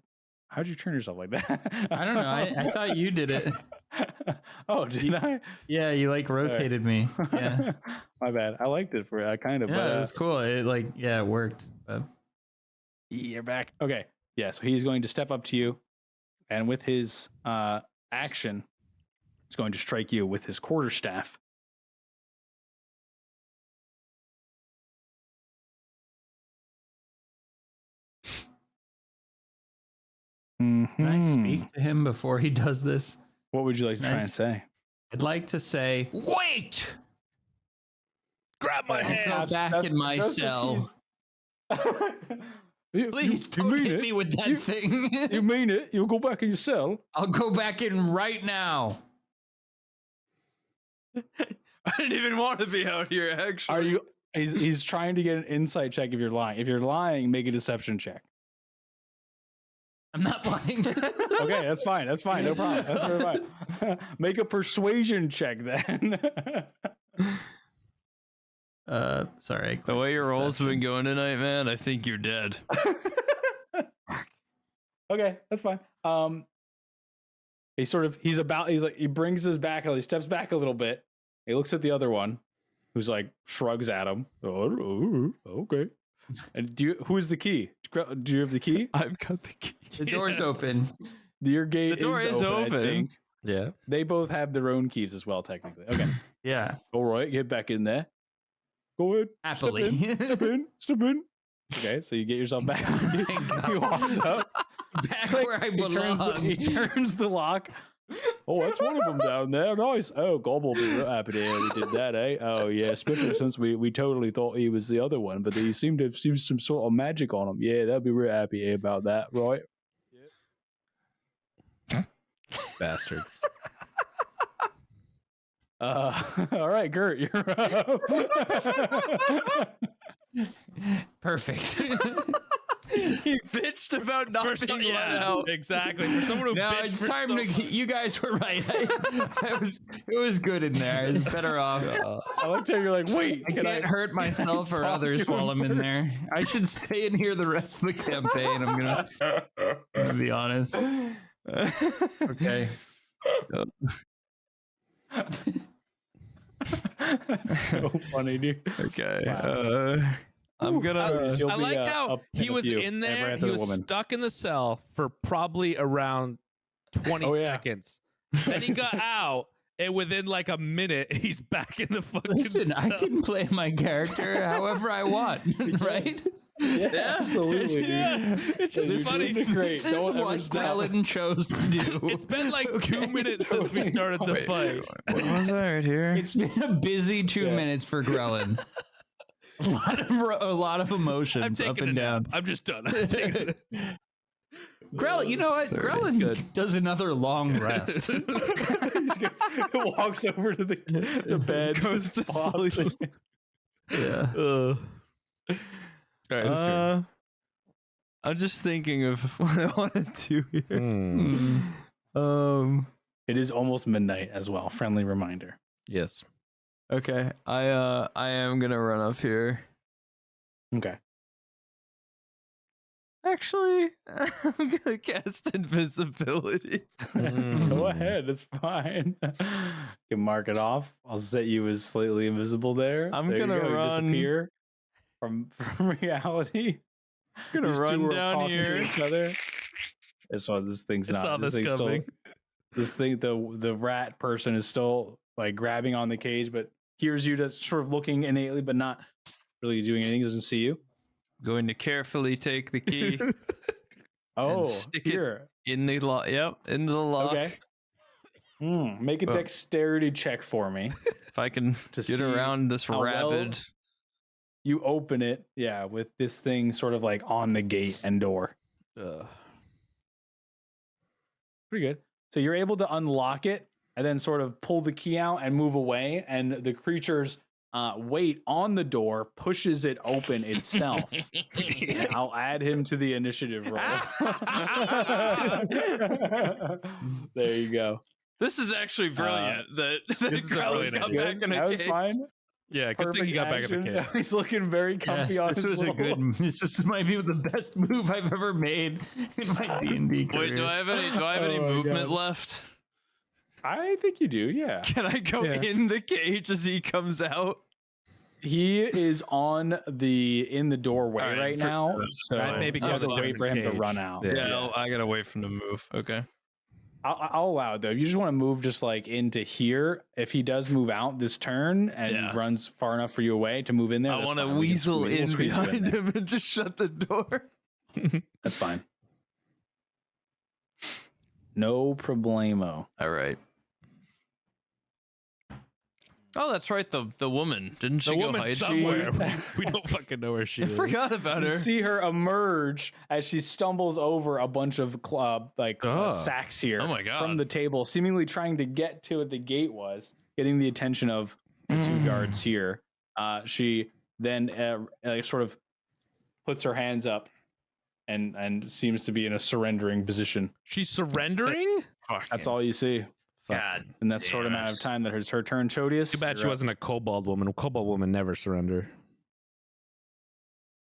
Speaker 1: How'd you turn yourself like that?
Speaker 4: I don't know. I thought you did it.
Speaker 1: Oh, did I?
Speaker 4: Yeah, you like rotated me. Yeah.
Speaker 1: My bad. I liked it for kind of.
Speaker 4: Yeah,
Speaker 1: but,
Speaker 4: it was cool. It worked. But...
Speaker 1: You're back. Okay. Yeah, so he's going to step up to you, and with his action, he's going to strike you with his quarterstaff.
Speaker 4: Can I speak to him before he does this?
Speaker 1: What would you like to try and say?
Speaker 4: I'd like to say, wait!
Speaker 2: Grab my
Speaker 4: Let's go
Speaker 2: hand.
Speaker 4: back in my cell. Please don't hit me with that thing.
Speaker 1: You mean it? You'll go back in your cell?
Speaker 4: I'll go back in right now.
Speaker 2: I didn't even want to be out here, actually.
Speaker 1: Are you? He's trying to get an insight check if you're lying. If you're lying, make a deception check.
Speaker 4: I'm not lying.
Speaker 1: Okay, that's fine. No problem. That's very fine. Make a persuasion check then.
Speaker 4: Sorry.
Speaker 2: The way your rolls have been going tonight, man, I think you're dead.
Speaker 1: Okay, that's fine. He brings his back, he steps back a little bit. He looks at the other one, who's like shrugs at him. Oh, okay. And who's the key? Do you have the key?
Speaker 2: I've got the key.
Speaker 4: The door's open.
Speaker 1: Your gate
Speaker 2: The door is
Speaker 1: I
Speaker 2: open.
Speaker 1: think.
Speaker 5: Yeah.
Speaker 1: They both have their own keys as well, technically. Okay.
Speaker 4: Yeah.
Speaker 1: All right, get back in there. Go ahead.
Speaker 4: Happily.
Speaker 1: Step in. Okay, so you get yourself back. He walks up.
Speaker 4: Back where I belong.
Speaker 1: He turns the lock. Oh, that's one of them down there. Nice. Oh, Gobo will be real happy to hear we did that, eh? Oh, yeah, especially since we totally thought he was the other one, but he seemed to have seen some sort of magic on him. Yeah, they'll be real happy about that, right?
Speaker 5: bastards.
Speaker 1: All right, Gert, you're up.
Speaker 4: Perfect.
Speaker 2: He bitched about not being let out.
Speaker 5: Exactly. For someone who
Speaker 4: No,
Speaker 5: bitched
Speaker 4: it's
Speaker 5: for
Speaker 4: time
Speaker 5: so
Speaker 4: to. You guys were right. It was good in there. I was better off.
Speaker 1: I like how you're like, wait,
Speaker 4: I can't hurt myself or
Speaker 1: talk
Speaker 4: others
Speaker 1: to
Speaker 4: while
Speaker 1: him
Speaker 4: I'm in there. I should stay in here the rest of the campaign. I'm gonna be honest. Okay.
Speaker 1: That's so funny, dude.
Speaker 2: Okay.
Speaker 1: Wow.
Speaker 2: I'm gonna.
Speaker 5: I like how he was in there. He was
Speaker 1: woman.
Speaker 5: stuck in the cell for probably around 20
Speaker 1: yeah.
Speaker 5: seconds. Then he got out, and within like a minute, he's back in the fucking
Speaker 4: Listen,
Speaker 5: cell.
Speaker 4: I can play my character however I want, right?
Speaker 1: Yeah, absolutely, dude.
Speaker 5: It's just
Speaker 1: You're
Speaker 5: funny.
Speaker 1: doing it great.
Speaker 4: This is
Speaker 1: Don't ever
Speaker 4: what
Speaker 1: stop.
Speaker 4: Grellin chose to do.
Speaker 5: It's been like 2 minutes since we started the fight.
Speaker 2: What was I right here?
Speaker 4: It's been a busy 2 minutes for Grellin. A lot of
Speaker 5: I'm
Speaker 4: emotions up
Speaker 5: taking
Speaker 4: and
Speaker 5: a
Speaker 4: down.
Speaker 5: nap. I'm just done. I'm taking a
Speaker 4: Grellin, you know what? Grellin does another long rest.
Speaker 1: He walks over to the bed,
Speaker 2: Goes to
Speaker 1: pops
Speaker 2: sleep.
Speaker 1: it.
Speaker 4: Yeah.
Speaker 5: All right, whose turn?
Speaker 2: I'm just thinking of what I want to do here.
Speaker 5: Hmm.
Speaker 1: It is almost midnight as well. Friendly reminder.
Speaker 5: Yes.
Speaker 2: Okay, I am gonna run up here.
Speaker 1: Okay.
Speaker 2: Actually, I'm gonna cast invisibility.
Speaker 1: Go ahead. It's fine. You can mark it off. I'll set you as slightly invisible there.
Speaker 2: I'm
Speaker 1: There you
Speaker 2: gonna
Speaker 1: go. You
Speaker 2: run-
Speaker 1: disappear from reality.
Speaker 2: I'm gonna
Speaker 1: These two
Speaker 2: run
Speaker 1: are
Speaker 2: down
Speaker 1: talking to
Speaker 2: here.
Speaker 1: each other. This thing's
Speaker 5: I
Speaker 1: not.
Speaker 5: saw this
Speaker 1: thing's
Speaker 5: coming.
Speaker 1: This thing, the rat person is still like grabbing on the cage, but hears you, that's sort of looking innately, but not really doing anything. Doesn't see you.
Speaker 2: Going to carefully take the key
Speaker 1: Oh,
Speaker 2: stick it
Speaker 1: here.
Speaker 2: in the lock. Yep, into the lock.
Speaker 1: Okay. Make a
Speaker 2: Well-
Speaker 1: dexterity check for me.
Speaker 2: If I can
Speaker 1: To
Speaker 2: get
Speaker 1: see
Speaker 2: around this
Speaker 1: how well-
Speaker 2: rabid.
Speaker 1: You open it, yeah, with this thing sort of like on the gate and door. Pretty good. So you're able to unlock it and then sort of pull the key out and move away, and the creature's weight on the door pushes it open itself. And I'll add him to the initiative roll. There you go.
Speaker 2: This is actually brilliant. That
Speaker 5: this is a
Speaker 2: Growlithe
Speaker 5: brilliant
Speaker 2: got
Speaker 5: idea.
Speaker 2: back in a
Speaker 1: That was
Speaker 2: cage.
Speaker 1: fine.
Speaker 5: Yeah, good thing you got back in the
Speaker 1: action.
Speaker 5: cage.
Speaker 1: He's looking very comfy
Speaker 4: Yes,
Speaker 1: on
Speaker 4: this
Speaker 1: his
Speaker 4: was a
Speaker 1: little-
Speaker 4: good. This might be the best move I've ever made in my D&D career.
Speaker 2: Wait, do I have any? Do I have any
Speaker 1: Oh my
Speaker 2: movement
Speaker 1: God.
Speaker 2: left?
Speaker 1: I think you do, yeah.
Speaker 2: Can I go
Speaker 1: Yeah.
Speaker 2: in the cage as he comes out?
Speaker 1: He is in the doorway
Speaker 2: All right,
Speaker 1: right
Speaker 2: for-
Speaker 1: now, so
Speaker 5: I'd maybe
Speaker 1: you have to
Speaker 5: go to
Speaker 1: wait
Speaker 5: the
Speaker 1: for him to
Speaker 5: cage.
Speaker 1: run out.
Speaker 5: Yeah.
Speaker 2: I gotta wait for him to move. Okay.
Speaker 1: I'll allow it though. If you just want to move just like into here, if he does move out this turn and
Speaker 2: Yeah.
Speaker 1: runs far enough for you away to move in there,
Speaker 2: I
Speaker 1: that's
Speaker 2: want to
Speaker 1: fine. We can
Speaker 2: weasel
Speaker 1: squeeze- we'll
Speaker 2: in
Speaker 1: squeeze you
Speaker 2: behind
Speaker 1: there.
Speaker 2: him and just shut the door.
Speaker 1: That's fine. No problemo.
Speaker 2: All right. Oh, that's right. The woman didn't she
Speaker 5: The
Speaker 2: go
Speaker 5: woman
Speaker 2: hide?
Speaker 5: somewhere. we don't fucking know where she
Speaker 2: I
Speaker 5: is.
Speaker 2: forgot about
Speaker 1: You
Speaker 2: her.
Speaker 1: see her emerge as she stumbles over a bunch of sacks here
Speaker 2: Oh my God.
Speaker 1: from the table, seemingly trying to get to what the gate was, getting the attention of the two guards here. She then sort of puts her hands up and seems to be in a surrendering position.
Speaker 5: She's surrendering?
Speaker 1: That's all you see.
Speaker 2: God.
Speaker 1: And that's short
Speaker 2: damn
Speaker 1: amount
Speaker 2: it.
Speaker 1: of time that it's her turn, Chodius.
Speaker 5: Too bad
Speaker 1: You're
Speaker 5: she
Speaker 1: up.
Speaker 5: wasn't a kobold woman. A kobold woman never surrender.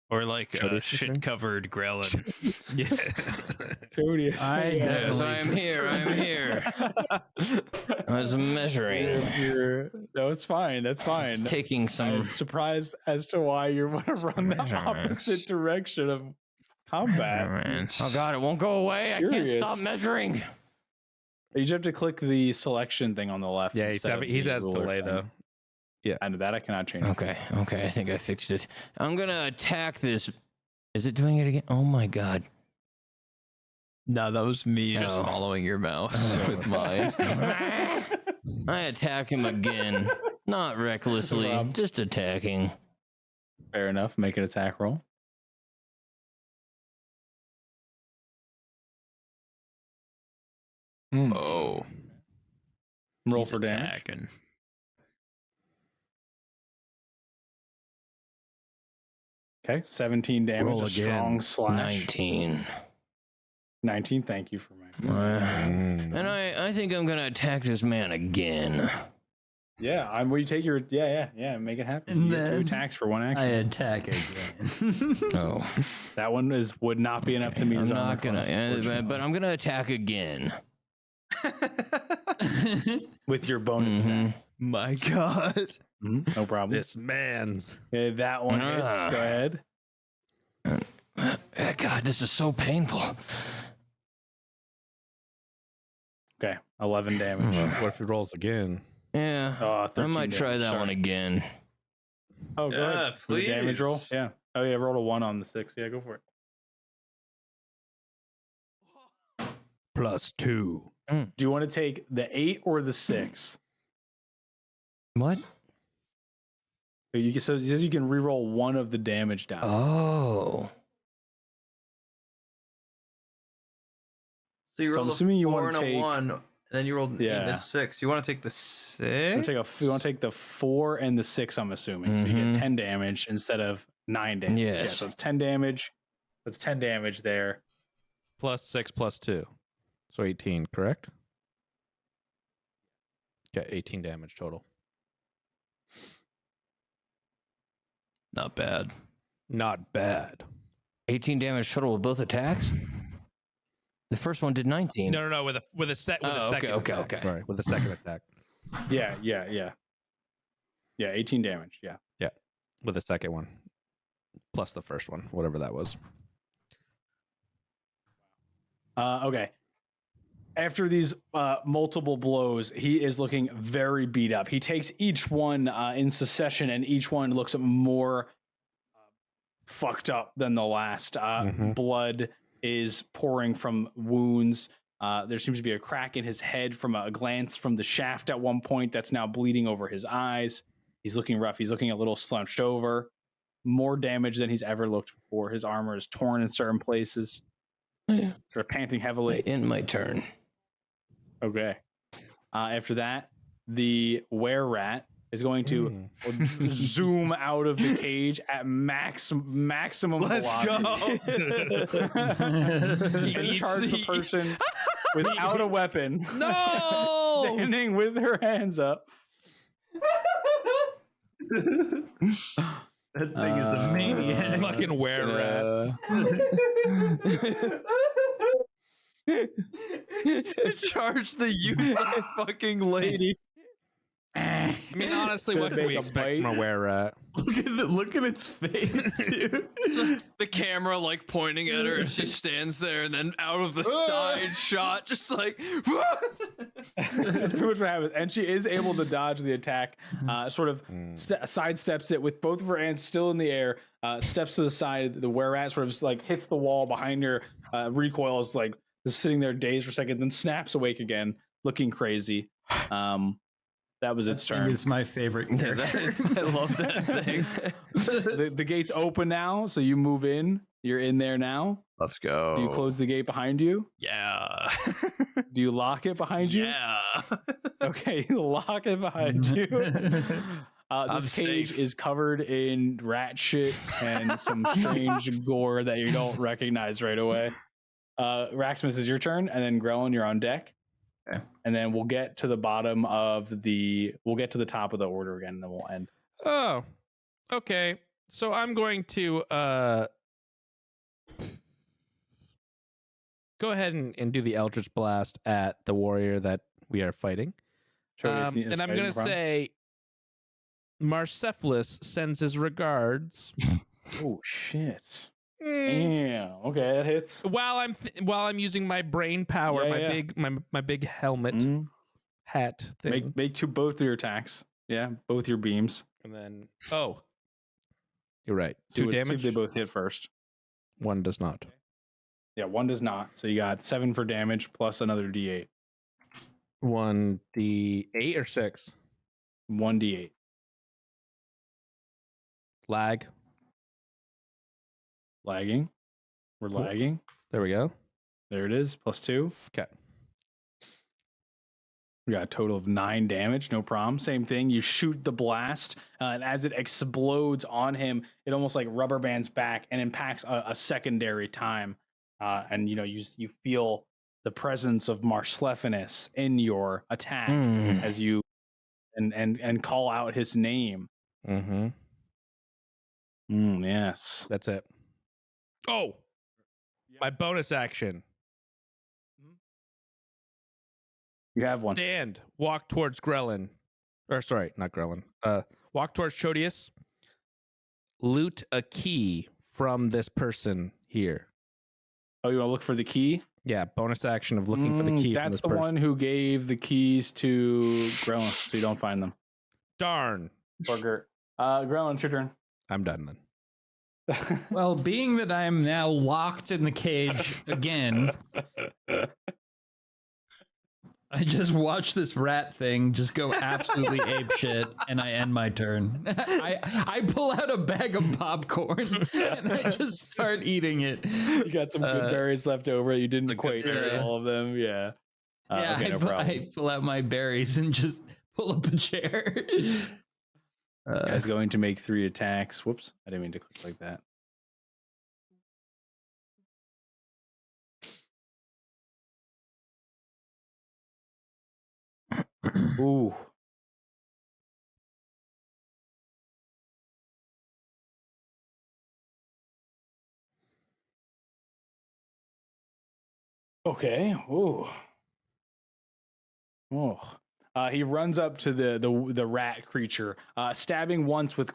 Speaker 2: Or like
Speaker 5: Shut
Speaker 2: a
Speaker 5: his sister?
Speaker 2: shit-covered Grellin.
Speaker 5: Yeah.
Speaker 1: Chodius.
Speaker 4: I
Speaker 2: Yes,
Speaker 4: definitely
Speaker 2: I'm here. I'm here. I was measuring.
Speaker 1: No, it's fine. That's fine.
Speaker 2: Taking some.
Speaker 1: I'm surprised as to why you want to run the opposite direction of combat.
Speaker 2: Oh God, it won't go away. I can't
Speaker 1: Curious.
Speaker 2: stop measuring.
Speaker 1: You just have to click the selection thing on the left.
Speaker 5: Yeah,
Speaker 1: instead of
Speaker 5: he
Speaker 1: the
Speaker 5: has
Speaker 1: ruler
Speaker 5: delay
Speaker 1: thing.
Speaker 5: though.
Speaker 1: And that I cannot change.
Speaker 2: Okay, I think I fixed it. I'm gonna attack this. Is it doing it again? Oh my God. No, that was me just following your mouse with mine. I attack him again. Not recklessly,
Speaker 1: Rob.
Speaker 2: just attacking.
Speaker 1: Fair enough. Make an attack roll.
Speaker 2: Oh.
Speaker 1: Roll
Speaker 2: He's
Speaker 1: for damage.
Speaker 2: attacking.
Speaker 1: Okay, 17 damage.
Speaker 5: Roll
Speaker 1: a strong
Speaker 5: again.
Speaker 1: slash.
Speaker 7: 19.
Speaker 1: 19. Thank you for my.
Speaker 7: And I think I'm gonna attack this man again.
Speaker 1: Yeah, I'm. Will you take your? Yeah. Make it happen.
Speaker 4: And
Speaker 1: You get 2
Speaker 4: then
Speaker 1: attacks for 1
Speaker 4: I
Speaker 1: action.
Speaker 4: attack again.
Speaker 7: Oh,
Speaker 1: That one would not be enough to meet
Speaker 7: I'm
Speaker 1: his armor
Speaker 7: not gonna.
Speaker 1: class,
Speaker 7: But
Speaker 1: unfortunately.
Speaker 7: I'm gonna attack again.
Speaker 1: With your bonus
Speaker 7: Mhm.
Speaker 1: attack.
Speaker 2: My God.
Speaker 1: No problem.
Speaker 5: This man's.
Speaker 1: Okay, that one hits.
Speaker 7: Ah.
Speaker 1: Go ahead.
Speaker 7: God, this is so painful.
Speaker 1: Okay, 11 damage.
Speaker 5: What if he rolls again?
Speaker 7: Yeah,
Speaker 1: Oh,
Speaker 7: I
Speaker 1: 13
Speaker 7: might try
Speaker 1: damage,
Speaker 7: that one
Speaker 1: sorry.
Speaker 7: again.
Speaker 1: Oh, go
Speaker 2: Yeah,
Speaker 1: ahead. For the damage roll.
Speaker 2: please.
Speaker 1: Yeah. Oh yeah, rolled a 1 on the 6. Yeah, go for it.
Speaker 5: +2.
Speaker 1: Do you want to take the 8 or the 6?
Speaker 7: What?
Speaker 1: So it says you can reroll 1 of the damage down.
Speaker 7: Oh.
Speaker 9: So you
Speaker 1: So I'm
Speaker 9: rolled
Speaker 1: assuming
Speaker 9: a
Speaker 1: you
Speaker 9: 4
Speaker 1: wanna
Speaker 9: and
Speaker 1: take-
Speaker 9: a 1, and then you rolled an 8 and
Speaker 1: Yeah.
Speaker 9: a 6. You want to take the
Speaker 1: You
Speaker 9: 6?
Speaker 1: want to take the 4 and the 6, I'm assuming. So you
Speaker 7: Mhm.
Speaker 1: get 10 damage instead of 9 damage. Yeah,
Speaker 7: Yes.
Speaker 1: so it's 10 damage. That's 10 damage there.
Speaker 5: +6 +2. So 18, correct? Okay, 18 damage total.
Speaker 2: Not bad.
Speaker 5: Not bad.
Speaker 7: 18 damage total with both attacks? The first one did 19.
Speaker 5: No. With a second.
Speaker 7: okay.
Speaker 5: Sorry, with a second attack.
Speaker 1: Yeah. Yeah, 18 damage. Yeah.
Speaker 5: With the second one, plus the first one, whatever that was.
Speaker 1: Okay. After these multiple blows, he is looking very beat up. He takes each one in succession, and each one looks more fucked up than the last. Blood is pouring from wounds. There seems to be a crack in his head from a glance from the shaft at one point that's now bleeding over his eyes. He's looking rough. He's looking a little slunched over. More damage than he's ever looked before. His armor is torn in certain places. Sort of panting heavily.
Speaker 7: In my turn.
Speaker 1: Okay. After that, the were-rat is going to zoom out of the cage at maximum velocity. And charge the person without a weapon.
Speaker 2: No!
Speaker 1: Standing with her hands up.
Speaker 4: That thing is a maniac.
Speaker 5: Fucking were-rats.
Speaker 9: Charge the useless fucking lady.
Speaker 5: I mean, honestly, what can we
Speaker 1: Make a
Speaker 5: expect from
Speaker 1: bite.
Speaker 5: a were-rat?
Speaker 4: Look at its face, dude.
Speaker 2: The camera like pointing at her and she stands there and then out of the side shot just like
Speaker 1: That's pretty much what happens. And she is able to dodge the attack, sort of sidesteps it with both of her hands still in the air, steps to the side. The were-rat sort of just, like hits the wall behind her, recoils, like is sitting there dazed for a second, then snaps awake again, looking crazy. That was its turn.
Speaker 4: It's my favorite character.
Speaker 9: I love that thing.
Speaker 1: The gate's open now, so you move in. You're in there now.
Speaker 9: Let's go.
Speaker 1: Do you close the gate behind you?
Speaker 2: yeah.
Speaker 1: Do you lock it behind you?
Speaker 2: Yeah.
Speaker 1: Okay, you lock it behind you.
Speaker 2: I'm
Speaker 1: This cage
Speaker 2: safe.
Speaker 1: is covered in rat shit and some strange gore that you don't recognize right away. Raxmus, is your turn, and then Grellin, you're on deck.
Speaker 4: Okay.
Speaker 1: And then we'll get to the top of the order again, and then we'll end.
Speaker 5: Oh, okay. So I'm going to go ahead and do the Eldritch Blast at the warrior that we are fighting.
Speaker 1: If you-
Speaker 5: And I'm
Speaker 1: fighting
Speaker 5: going to
Speaker 1: from-
Speaker 5: say Marcephalus sends his regards.
Speaker 1: oh shit.
Speaker 5: Mm.
Speaker 1: Yeah. Okay, that hits.
Speaker 5: While I'm using my brain power, my big helmet
Speaker 1: Mhm.
Speaker 5: hat thing.
Speaker 1: Make both of your attacks. Yeah, both your beams.
Speaker 5: And then you're right.
Speaker 1: See
Speaker 5: 2
Speaker 1: what- see if
Speaker 5: damage.
Speaker 1: they both hit first.
Speaker 5: 1 does not.
Speaker 1: Yeah, 1 does not. So you got 7 for damage plus another D8.
Speaker 5: 1d8 or 6.
Speaker 1: 1D8.
Speaker 5: Lag.
Speaker 1: Lagging. We're
Speaker 5: Cool.
Speaker 1: lagging.
Speaker 5: There we go.
Speaker 1: There it is. Plus 2.
Speaker 5: Okay.
Speaker 1: We got a total of 9 damage, no problem. Same thing. You shoot the blast, and as it explodes on him, it almost like rubber bands back and impacts a secondary time. And you feel the presence of Marslephinus in your attack as you and call out his name.
Speaker 5: Mm-hmm.
Speaker 1: Yes.
Speaker 5: That's it. Oh, my bonus action.
Speaker 1: You have one.
Speaker 5: Stand. Walk towards Grellin. Or sorry, not Grellin. Walk towards Chodius. Loot a key from this person here.
Speaker 1: Oh, you want to look for the key?
Speaker 5: Yeah, bonus action of looking for the key.
Speaker 1: That's
Speaker 5: from this
Speaker 1: the
Speaker 5: person.
Speaker 1: one who gave the keys to Grellin, so you don't find them.
Speaker 5: Darn.
Speaker 1: Burger. Grellin, it's your turn.
Speaker 5: I'm done then.
Speaker 4: Well, being that I am now locked in the cage again, I just watched this rat thing just go absolutely apeshit, and I end my turn. I pull out a bag of popcorn and I just start eating it.
Speaker 1: You got some good berries left over. You didn't quite
Speaker 4: berries.
Speaker 1: eat all of them. Yeah.
Speaker 4: Yeah,
Speaker 1: Okay, no problem.
Speaker 4: I pull out my berries and just pull up a chair.
Speaker 1: This guy's going to make 3 attacks. Whoops. I didn't mean to click like that. Ooh. Okay. Ooh. Oh. He runs up to the rat creature, stabbing once with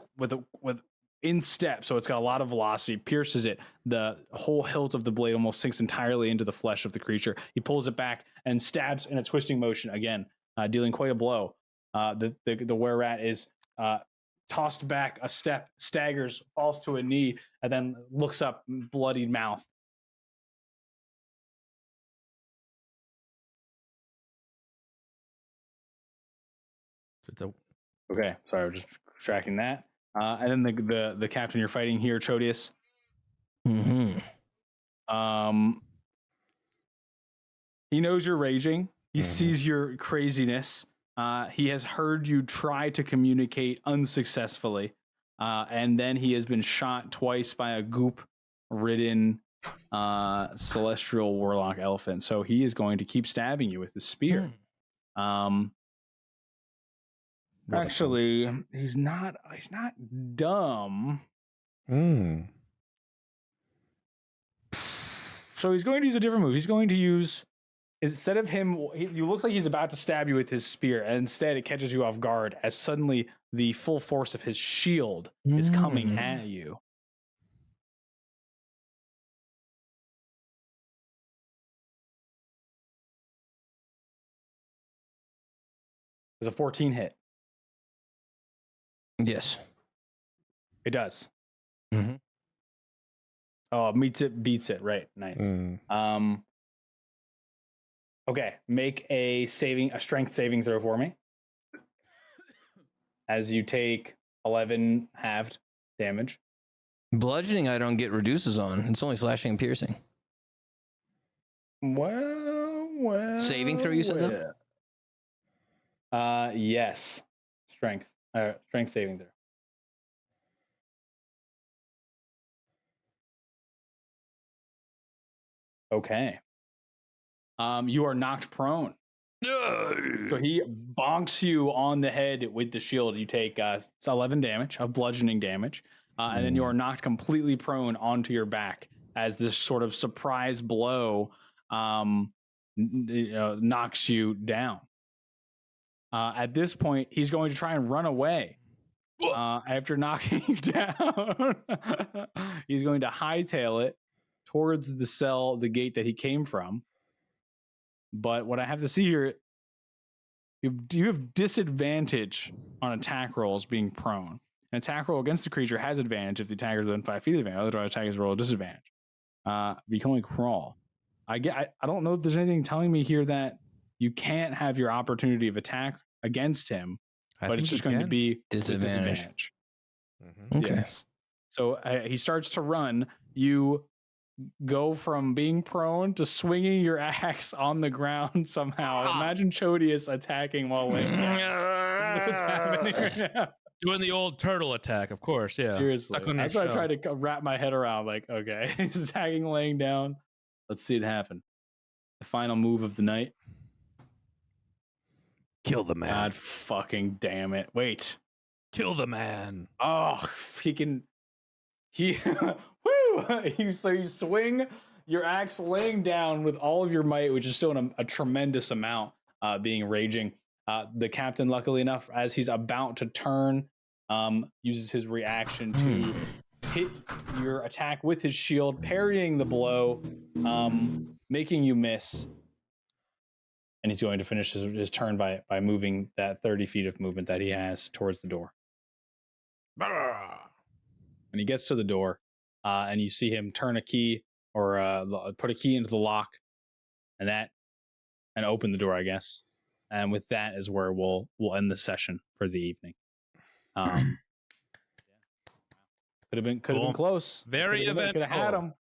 Speaker 1: in step, so it's got a lot of velocity, pierces it. The whole hilt of the blade almost sinks entirely into the flesh of the creature. He pulls it back and stabs in a twisting motion again, dealing quite a blow. The were-rat is tossed back a step, staggers, falls to a knee, and then looks up, bloodied mouth. Okay, sorry, I'm just tracking that. And then the captain you're fighting here, Chodius. He knows you're raging. He sees your craziness. He has heard you try to communicate unsuccessfully. And then he has been shot twice by a goop-ridden celestial warlock elephant. So he is going to keep stabbing you with his spear. Actually, he's not dumb. So he's going to use a different move. He's going to use, instead of him, he looks like he's about to stab you with his spear, and instead it catches you off guard as suddenly the full force of his shield is coming at you. There's a 14 hit.
Speaker 6: Yes.
Speaker 1: It does. Oh, beats it. Right. Nice. Okay. Make a strength saving throw for me. As you take 11 halved damage.
Speaker 6: Bludgeoning, I don't get reduces on. It's only slashing and piercing.
Speaker 1: Well.
Speaker 6: Saving throw, you said
Speaker 1: that? Yes. Strength saving throw. Okay. You are knocked prone. So he bonks you on the head with the shield. You take 11 damage of bludgeoning damage, and then you are knocked completely prone onto your back as this sort of surprise blow knocks you down. At this point, he's going to try and run away. After knocking you down, he's going to hightail it towards the gate that he came from. But what I have to see here, you have disadvantage on attack rolls being prone. An attack roll against the creature has advantage if the attacker is within 5 feet of the advantage. Otherwise, attackers roll a disadvantage. You can only crawl. I don't know if there's anything telling me here that you can't have your opportunity of attack against him, but it's just going to be disadvantage.
Speaker 6: Okay.
Speaker 1: Yes. So he starts to run. You go from being prone to swinging your axe on the ground somehow. Imagine Chodius attacking while laying down. This is what's happening right now.
Speaker 5: Doing the old turtle attack, of course. Yeah.
Speaker 1: Seriously,
Speaker 5: Stuck on your
Speaker 1: that's what I
Speaker 5: shell.
Speaker 1: tried to wrap my head around. Like, okay, he's attacking, laying down. Let's see it happen. The final move of the night.
Speaker 5: Kill the man.
Speaker 1: God fucking damn it! Wait.
Speaker 5: Kill the man.
Speaker 1: Oh, he woo! So you swing your axe laying down with all of your might, which is still a tremendous amount, being raging. The captain, luckily enough, as he's about to turn, uses his reaction to hit your attack with his shield, parrying the blow, making you miss. And he's going to finish his turn by moving that 30 feet of movement that he has towards the door. And he gets to the door, and you see him turn a key or put a key into the lock, and open the door, I guess. And with that is where we'll end the session for the evening. Could have been close.
Speaker 5: Very
Speaker 1: Could have had him.